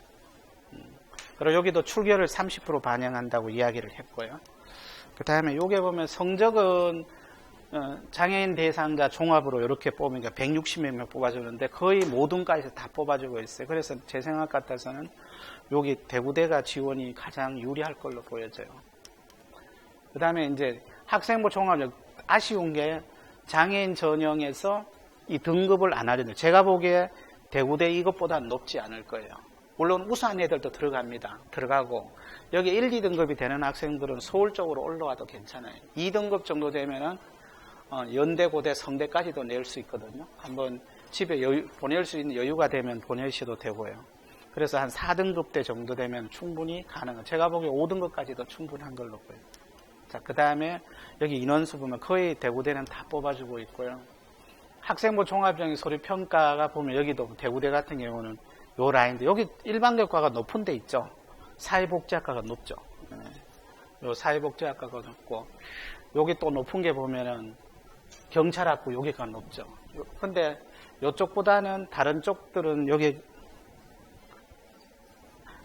Speaker 3: 그리고 여기도 출결을 30% 반영한다고 이야기를 했고요. 그 다음에 여기 보면 성적은 장애인 대상자 종합으로 이렇게 뽑으니까 160명 뽑아주는데 거의 모든 과에서 다 뽑아주고 있어요. 그래서 제 생각 같아서는 여기 대구대가 지원이 가장 유리할 걸로 보여져요. 그 다음에 이제 학생부 종합력 아쉬운 게 장애인 전형에서 이 등급을 안 하려는 제가 보기에 대구대 이것보다 높지 않을 거예요. 물론 우수한 애들도 들어가고 여기 1, 2등급이 되는 학생들은 서울 쪽으로 올라와도 괜찮아요. 2등급 정도 되면은 연대, 고대, 성대까지도 낼 수 있거든요. 한번 집에 보낼 수 있는 여유가 되면 보내셔도 되고요. 그래서 한 4등급 대 정도 되면 충분히 가능해요. 제가 보기에 5등급까지도 충분한 걸로 보여요. 자, 그 다음에 여기 인원수 보면 거의 대구대는 다 뽑아주고 있고요. 학생부 종합적인 서류 평가가 보면 여기도 대구대 같은 경우는 요 라인도 여기 일반교과가 높은 데 있죠. 사회복지학과가 높죠. 요 사회복지학과가 높고 여기 또 높은 게 보면은 경찰학부 여기가 높죠. 근데 요쪽보다는 다른 쪽들은 여기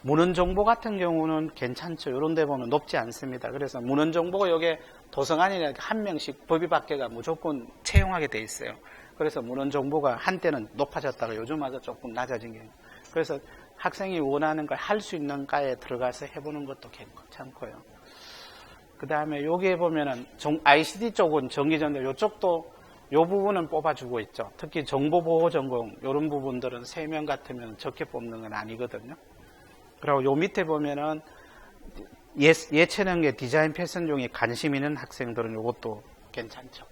Speaker 3: 문헌정보 같은 경우는 괜찮죠. 이런 데 보면 높지 않습니다. 그래서 문헌정보가 여기 도서관이나 한 명씩 법의밖에가 무조건 채용하게 돼 있어요. 그래서 문헌정보가 한때는 높아졌다가 요즘 와서 조금 낮아진 게. 그래서 학생이 원하는 걸 할 수 있는 과에 들어가서 해보는 것도 괜찮고요. 그 다음에 여기에 보면은 ICT 쪽은 전기전자 이쪽도 요 부분은 뽑아주고 있죠. 특히 정보보호전공 이런 부분들은 3명 같으면 적게 뽑는 건 아니거든요. 그리고 요 밑에 보면은 예체능의 디자인 패션종에 관심 있는 학생들은 이것도 괜찮죠.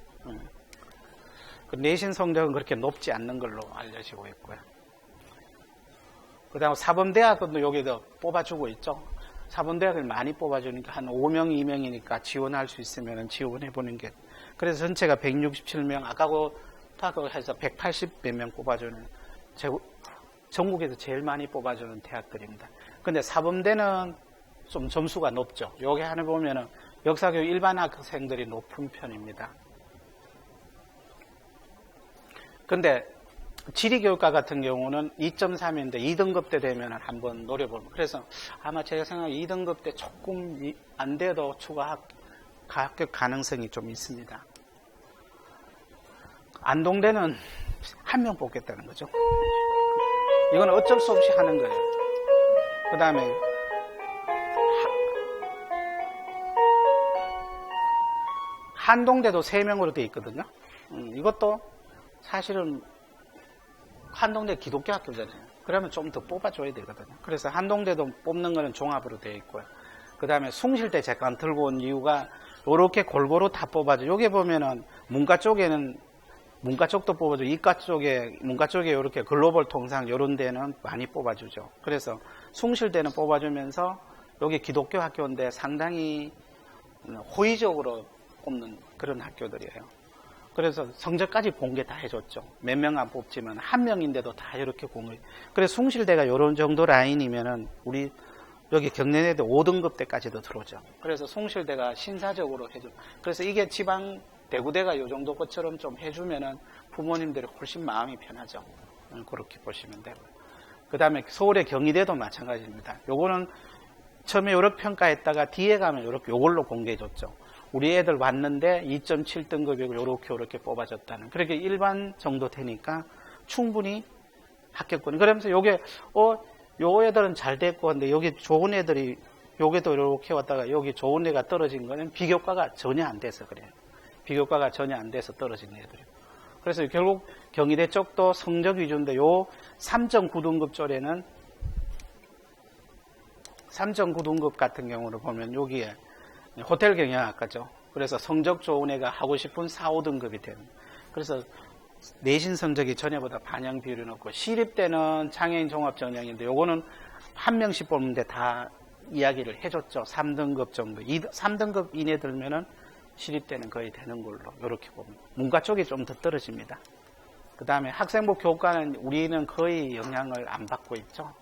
Speaker 3: 그 내신 성적은 그렇게 높지 않는 걸로 알려지고 있고요. 그 다음 사범대학도 여기도 뽑아주고 있죠. 사범대학을 많이 뽑아주니까 한 5명, 2명이니까 지원할 수 있으면 지원해보는 게. 그래서 전체가 167명, 아까고 해서 180몇 명 뽑아주는, 전국에서 제일 많이 뽑아주는 대학들입니다. 근데 사범대는 좀 점수가 높죠. 여기 하나 보면은 역사교육 일반 학생들이 높은 편입니다. 근데 지리교육과 같은 경우는 2.3인데 2등급 때 되면 한번 노려보면 그래서 아마 제가 생각에 2등급 때 조금 안 돼도 추가 합격 가능성이 좀 있습니다. 안동대는 한 명 뽑겠다는 거죠. 이건 어쩔 수 없이 하는 거예요. 그 다음에 한동대도 3명으로 되어 있거든요. 이것도 사실은 한동대 기독교 학교잖아요. 그러면 좀 더 뽑아줘야 되거든요. 그래서 한동대도 뽑는 거는 종합으로 되어 있고요. 그 다음에 숭실대 잠깐 들고 온 이유가 이렇게 골고루 다 뽑아줘. 여기 보면은 문과 쪽에는 문과 쪽도 뽑아줘. 이과 쪽에 문과 쪽에 이렇게 글로벌 통상 이런 데는 많이 뽑아주죠. 그래서 숭실대는 뽑아주면서 여기 기독교 학교인데 상당히 호의적으로 뽑는 그런 학교들이에요. 그래서 성적까지 공개 다 해줬죠. 몇 명 안 뽑지만 한 명인데도 다 이렇게 공개. 그래서 숭실대가 이런 정도 라인이면은 우리 여기 경내대도 5등급 때까지도 들어오죠. 그래서 숭실대가 신사적으로 해줘. 그래서 이게 지방 대구대가 이 정도 것처럼 좀 해주면은 부모님들이 훨씬 마음이 편하죠. 그렇게 보시면 되고요. 그 다음에 서울의 경희대도 마찬가지입니다. 요거는 처음에 이렇게 평가했다가 뒤에 가면 이렇게 요걸로 공개해줬죠. 우리 애들 왔는데 2.7등급이고 요렇게 뽑아줬다는. 그렇게 일반 정도 되니까 충분히 합격권이. 그러면서 요게, 요 애들은 잘 됐고, 근데 여기 좋은 애들이, 여기도 이렇게 왔다가 여기 좋은 애가 떨어진 거는 비교과가 전혀 안 돼서 그래요. 비교과가 전혀 안 돼서 떨어진 애들이요. 그래서 결국 경희대 쪽도 성적 위주인데 요 3.9등급 쪽에는 3.9등급 같은 경우를 보면 여기에 호텔 경영학과죠. 그래서 성적 좋은 애가 하고 싶은 4, 5등급이 되는. 그래서 내신 성적이 전혀보다 반영 비율이 높고 시립대는 장애인 종합 전형인데 요거는 한 명씩 뽑는데 다 이야기를 해줬죠. 3등급 정도. 3등급 이내 들면은 시립대는 거의 되는 걸로 이렇게 보면 문과 쪽이 좀 더 떨어집니다. 그 다음에 학생부 교과는 우리는 거의 영향을 안 받고 있죠.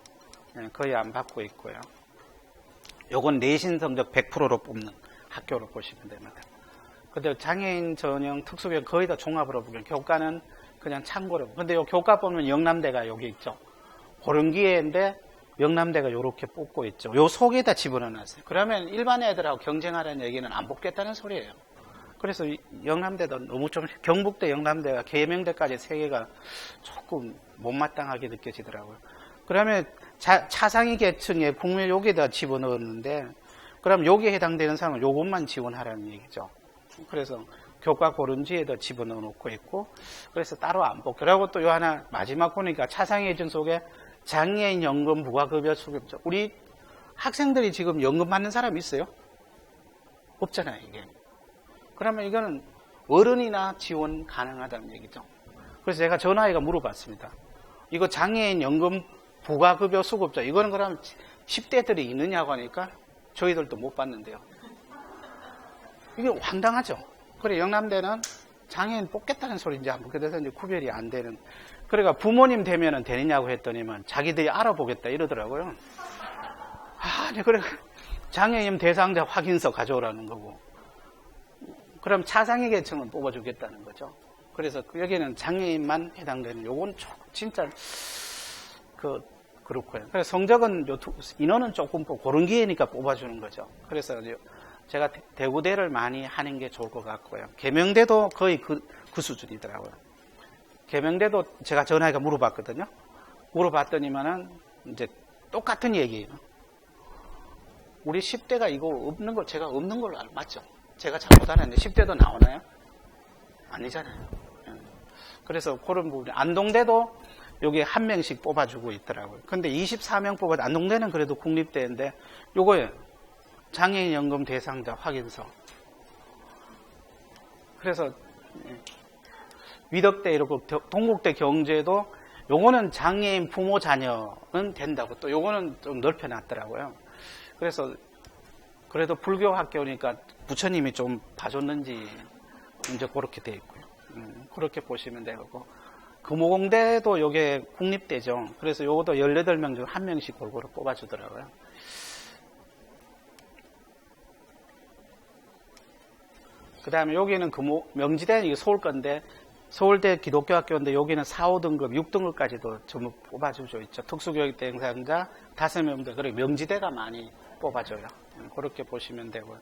Speaker 3: 거의 안 받고 있고요. 요건 내신 성적 100%로 뽑는 학교로 보시면 됩니다. 근데 장애인 전형 특수교육 거의 다 종합으로 보면 교과는 그냥 참고로. 근데 요 교과 보면 영남대가 여기 있죠. 호릉기회인데 영남대가 요렇게 뽑고 있죠. 요 속에다 집어넣어놨어요. 그러면 일반 애들하고 경쟁하라는 얘기는 안 뽑겠다는 소리예요. 그래서 영남대도 너무 좀, 경북대, 영남대가 계명대까지 3개가 조금 못마땅하게 느껴지더라고요. 그러면 차상위 계층의 국민 여기에다 집어넣었는데, 그럼 여기에 해당되는 사람은 요것만 지원하라는 얘기죠. 그래서 교과 고른지에다 집어넣어 놓고 있고, 그래서 따로 안 뽑고. 그리고 또 요 하나, 마지막 보니까 차상위 계층 속에 장애인 연금 부가급여 수급자. 우리 학생들이 지금 연금 받는 사람 있어요? 없잖아요, 이게. 그러면 이거는 어른이나 지원 가능하다는 얘기죠. 그래서 제가 전화해가 물어봤습니다. 이거 장애인 연금 부가급여 수급자, 이거는 그러면 10대들이 있느냐고 하니까 저희들도 못 받는데요. 이게 황당하죠. 그래, 영남대는 장애인 뽑겠다는 소리인지 안 뽑겠다는 소리인지 구별이 안 되는. 그러니까 부모님 되면은 되느냐고 했더니만 자기들이 알아보겠다 이러더라고요. 아니, 그래. 장애인 대상자 확인서 가져오라는 거고. 그럼 차상위 계층은 뽑아주겠다는 거죠. 그래서 여기는 장애인만 해당되는, 요건 진짜, 그렇고요. 그래서 성적은, 인원은 조금 고른 기회니까 뽑아주는 거죠. 그래서 제가 대구대를 많이 하는 게 좋을 것 같고요. 계명대도 거의 그 수준이더라고요. 계명대도 제가 전화해서 물어봤거든요. 물어봤더니만은 이제 똑같은 얘기예요. 우리 10대가 이거 없는 걸, 제가 없는 걸로 맞죠? 제가 잘못 알았는데 10대도 나오나요? 아니잖아요. 그래서 그런 부분, 안동대도 여기 한 명씩 뽑아주고 있더라고요. 근데 24명 뽑아도, 안동대는 그래도 국립대인데, 요거예요. 장애인연금 대상자 확인서. 그래서, 위덕대 이렇고, 동국대 경제도, 요거는 장애인 부모 자녀는 된다고, 또 요거는 좀 넓혀놨더라고요. 그래서, 그래도 불교 학교니까 부처님이 좀 봐줬는지, 이제 그렇게 돼 있고요. 그렇게 보시면 되고. 금호공대도 요게 국립대죠. 그래서 요것도 18명 중 1명씩 골고루 뽑아주더라고요. 그 다음에 여기는 명지대는 이게 서울 건데, 서울대 기독교학교인데 여기는 4, 5등급, 6등급까지도 전부 뽑아주죠. 있죠. 특수교육 대상자 5명들, 그리고 명지대가 많이 뽑아줘요. 그렇게 보시면 되고요.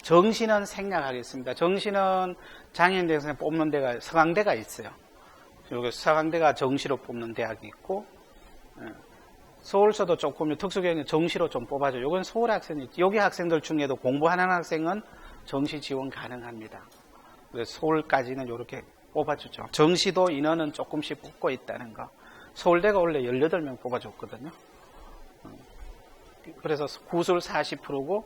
Speaker 3: 정시는 생략하겠습니다. 정시는 장애인 대상자 뽑는 데가 서강대가 있어요. 여기 서강대가 정시로 뽑는 대학이 있고, 서울서도 조금 특수교육은 정시로 좀 뽑아줘요. 이건 서울 학생이, 여기 학생들 중에도 공부하는 학생은 정시 지원 가능합니다. 그래서 서울까지는 이렇게 뽑아주죠. 정시도 인원은 조금씩 뽑고 있다는 거. 서울대가 원래 18명 뽑아줬거든요. 그래서 구술 40%고,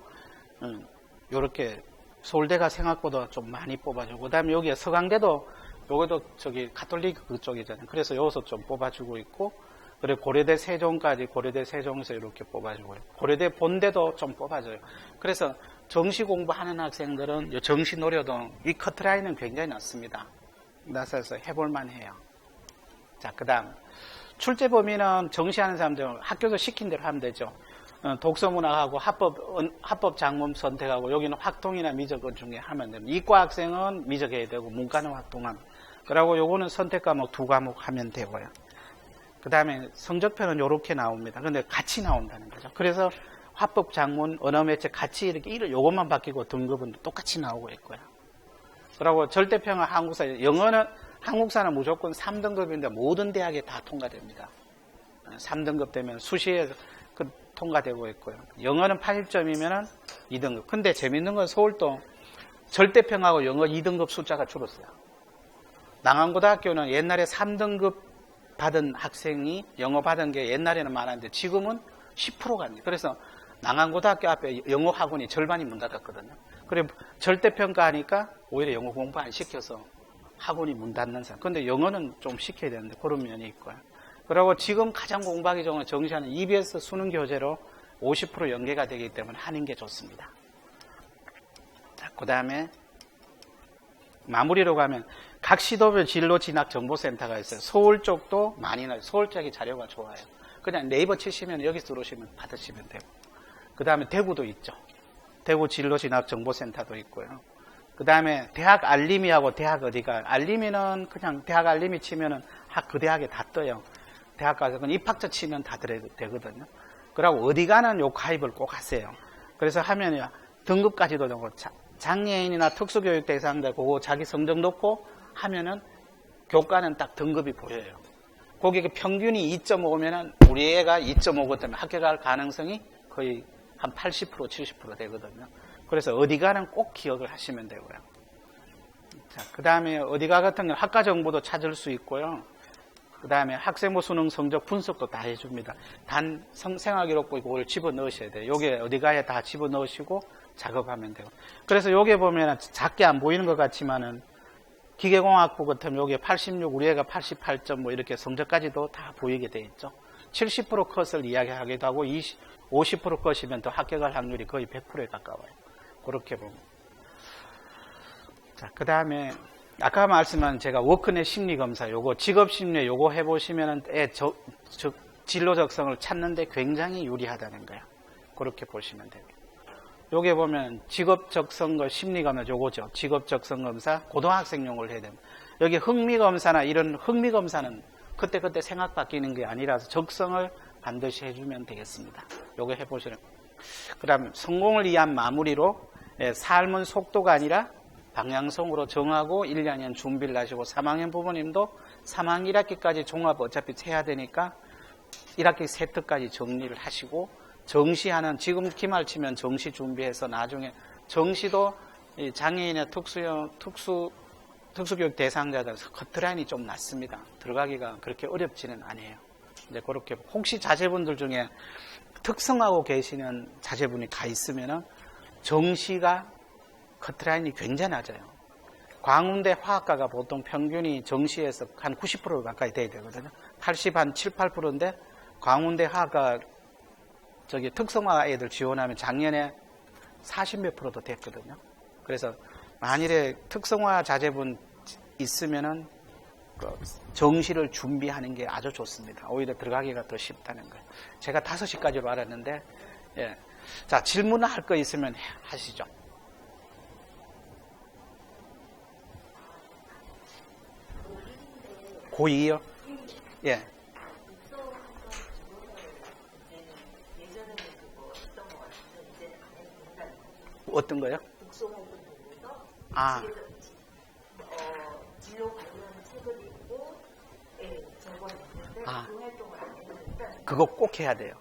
Speaker 3: 이렇게 서울대가 생각보다 좀 많이 뽑아주고, 그 다음에 여기에 서강대도, 요것도 저기 가톨릭 그쪽이잖아요. 그래서 여기서 좀 뽑아주고 있고, 그리고 고려대 세종까지, 고려대 세종에서 이렇게 뽑아주고, 고려대 본대도 좀 뽑아줘요. 그래서 정시 공부하는 학생들은 정시 노려도 이 커트라인은 굉장히 낮습니다. 낮아서 해볼만 해요. 자, 그 다음. 출제 범위는 정시하는 사람들은 학교에서 시킨 대로 하면 되죠. 독서문학하고 합법 작문 선택하고, 여기는 확통이나 미적 중에 하면 됩니다. 이과 학생은 미적해야 되고, 문과는 확통함. 그리고 요거는 선택 과목 2과목 하면 되고요. 그 다음에 성적표는 요렇게 나옵니다. 근데 같이 나온다는 거죠. 그래서 합법 작문, 언어매체 같이 이렇게 요것만 바뀌고 등급은 똑같이 나오고 있고요. 그리고 절대평가 한국사, 영어는, 한국사는 무조건 3등급인데 모든 대학에 다 통과됩니다. 3등급 되면 수시에 통과되고 있고요. 영어는 80점이면 2등급. 근데 재밌는 건 서울도 절대평하고 영어 2등급 숫자가 줄었어요. 낭안고등학교는 옛날에 3등급 받은 학생이 영어 받은 게 옛날에는 많았는데 지금은 10%가 안 돼요. 그래서 낭안고등학교 앞에 영어 학원이 절반이 문 닫았거든요. 그래 절대평가 하니까 오히려 영어 공부 안 시켜서 학원이 문 닫는 사람. 근데 영어는 좀 시켜야 되는데 그런 면이 있고요. 그리고 지금 가장 공부하기 좋은 정시하는 EBS 수능 교재로 50% 연계가 되기 때문에 하는 게 좋습니다. 자, 그 다음에 마무리로 가면 각 시도별 진로 진학 정보센터가 있어요. 서울 쪽도 많이 나요. 서울 쪽이 자료가 좋아요. 그냥 네이버 치시면 여기 들어오시면 받으시면 되고. 그 다음에 대구도 있죠. 대구 진로 진학 정보센터도 있고요. 그 다음에 대학 알림이하고 대학 어디가, 알림이는 그냥 대학 알림이 치면은 그 대학에 다 떠요. 대학 가서 입학처 치면 다 되거든요. 그리고 어디 가는 요 가입을 꼭 하세요. 그래서 하면 등급까지도 되고, 장애인이나 특수교육 대상자 그거 자기 성적 놓고 하면은 교과는 딱 등급이 보여요. 거기 평균이 2.5면은 우리 애가 2.5고 때문에 학교 갈 가능성이 거의 한 80% 70% 되거든요. 그래서 어디 가는 꼭 기억을 하시면 되고요. 자, 그 다음에 어디가 같은 경우 학과 정보도 찾을 수 있고요. 그 다음에 학생부 수능 성적 분석도 다 해줍니다. 단 생활기록부 이걸 집어넣으셔야 돼요. 요게 어디 가에 다 집어넣으시고 작업하면 되고. 그래서 요게 보면 작게 안 보이는 것 같지만은 기계공학부 같으면 요게 86, 우리 애가 88점 뭐 이렇게 성적까지도 다 보이게 돼 있죠. 70% 컷을 이야기하기도 하고 50% 컷이면 더 합격할 확률이 거의 100%에 가까워요. 그렇게 보면. 자, 그 다음에 아까 말씀한 제가 워크넷 심리검사 요거 직업심리 요거 해보시면은 진로 적성을 찾는데 굉장히 유리하다는 거예요. 그렇게 보시면 됩니다. 요게 보면 직업 적성검 심리검사 요거죠. 직업 적성검사 고등학생용을 해야 됩니다. 여기 흥미검사나 이런 흥미검사는 그때그때 생각 바뀌는 게 아니라서 적성을 반드시 해주면 되겠습니다. 요거 해보시는. 그 다음 성공을 위한 마무리로 삶은 속도가 아니라 방향성으로 정하고 1, 2학년 준비를 하시고 3학년 부모님도 3학년 1학기까지 종합 어차피 해야 되니까 1학기 세트까지 정리를 하시고 정시하는 지금 기말 치면 정시 준비해서 나중에 정시도 장애인의 특수교육 대상자들 커트라인이 좀 낮습니다. 들어가기가 그렇게 어렵지는 않아요. 이제 그렇게 혹시 자제분들 중에 특성하고 계시는 자제분이 가 있으면은 정시가 커트라인이 굉장히 낮아요. 광운대 화학과가 보통 평균이 정시에서 한 90% 가까이 돼야 되거든요. 80, 한 7, 8%인데 광운대 화학과 저기 특성화 애들 지원하면 작년에 40몇 %도 됐거든요. 그래서 만일에 특성화 자제분 있으면은 정시를 준비하는 게 아주 좋습니다. 오히려 들어가기가 더 쉽다는 거예요. 제가 5시까지로 알았는데, 예. 자, 질문을 할 거 있으면 하시죠. 고2요? 예. 어떤 거요? 아.
Speaker 4: 진로 관련 책을 읽고 적어냈는데
Speaker 3: 아.
Speaker 4: 그 활동을 안 했는데
Speaker 3: 그거 꼭 해야 돼요.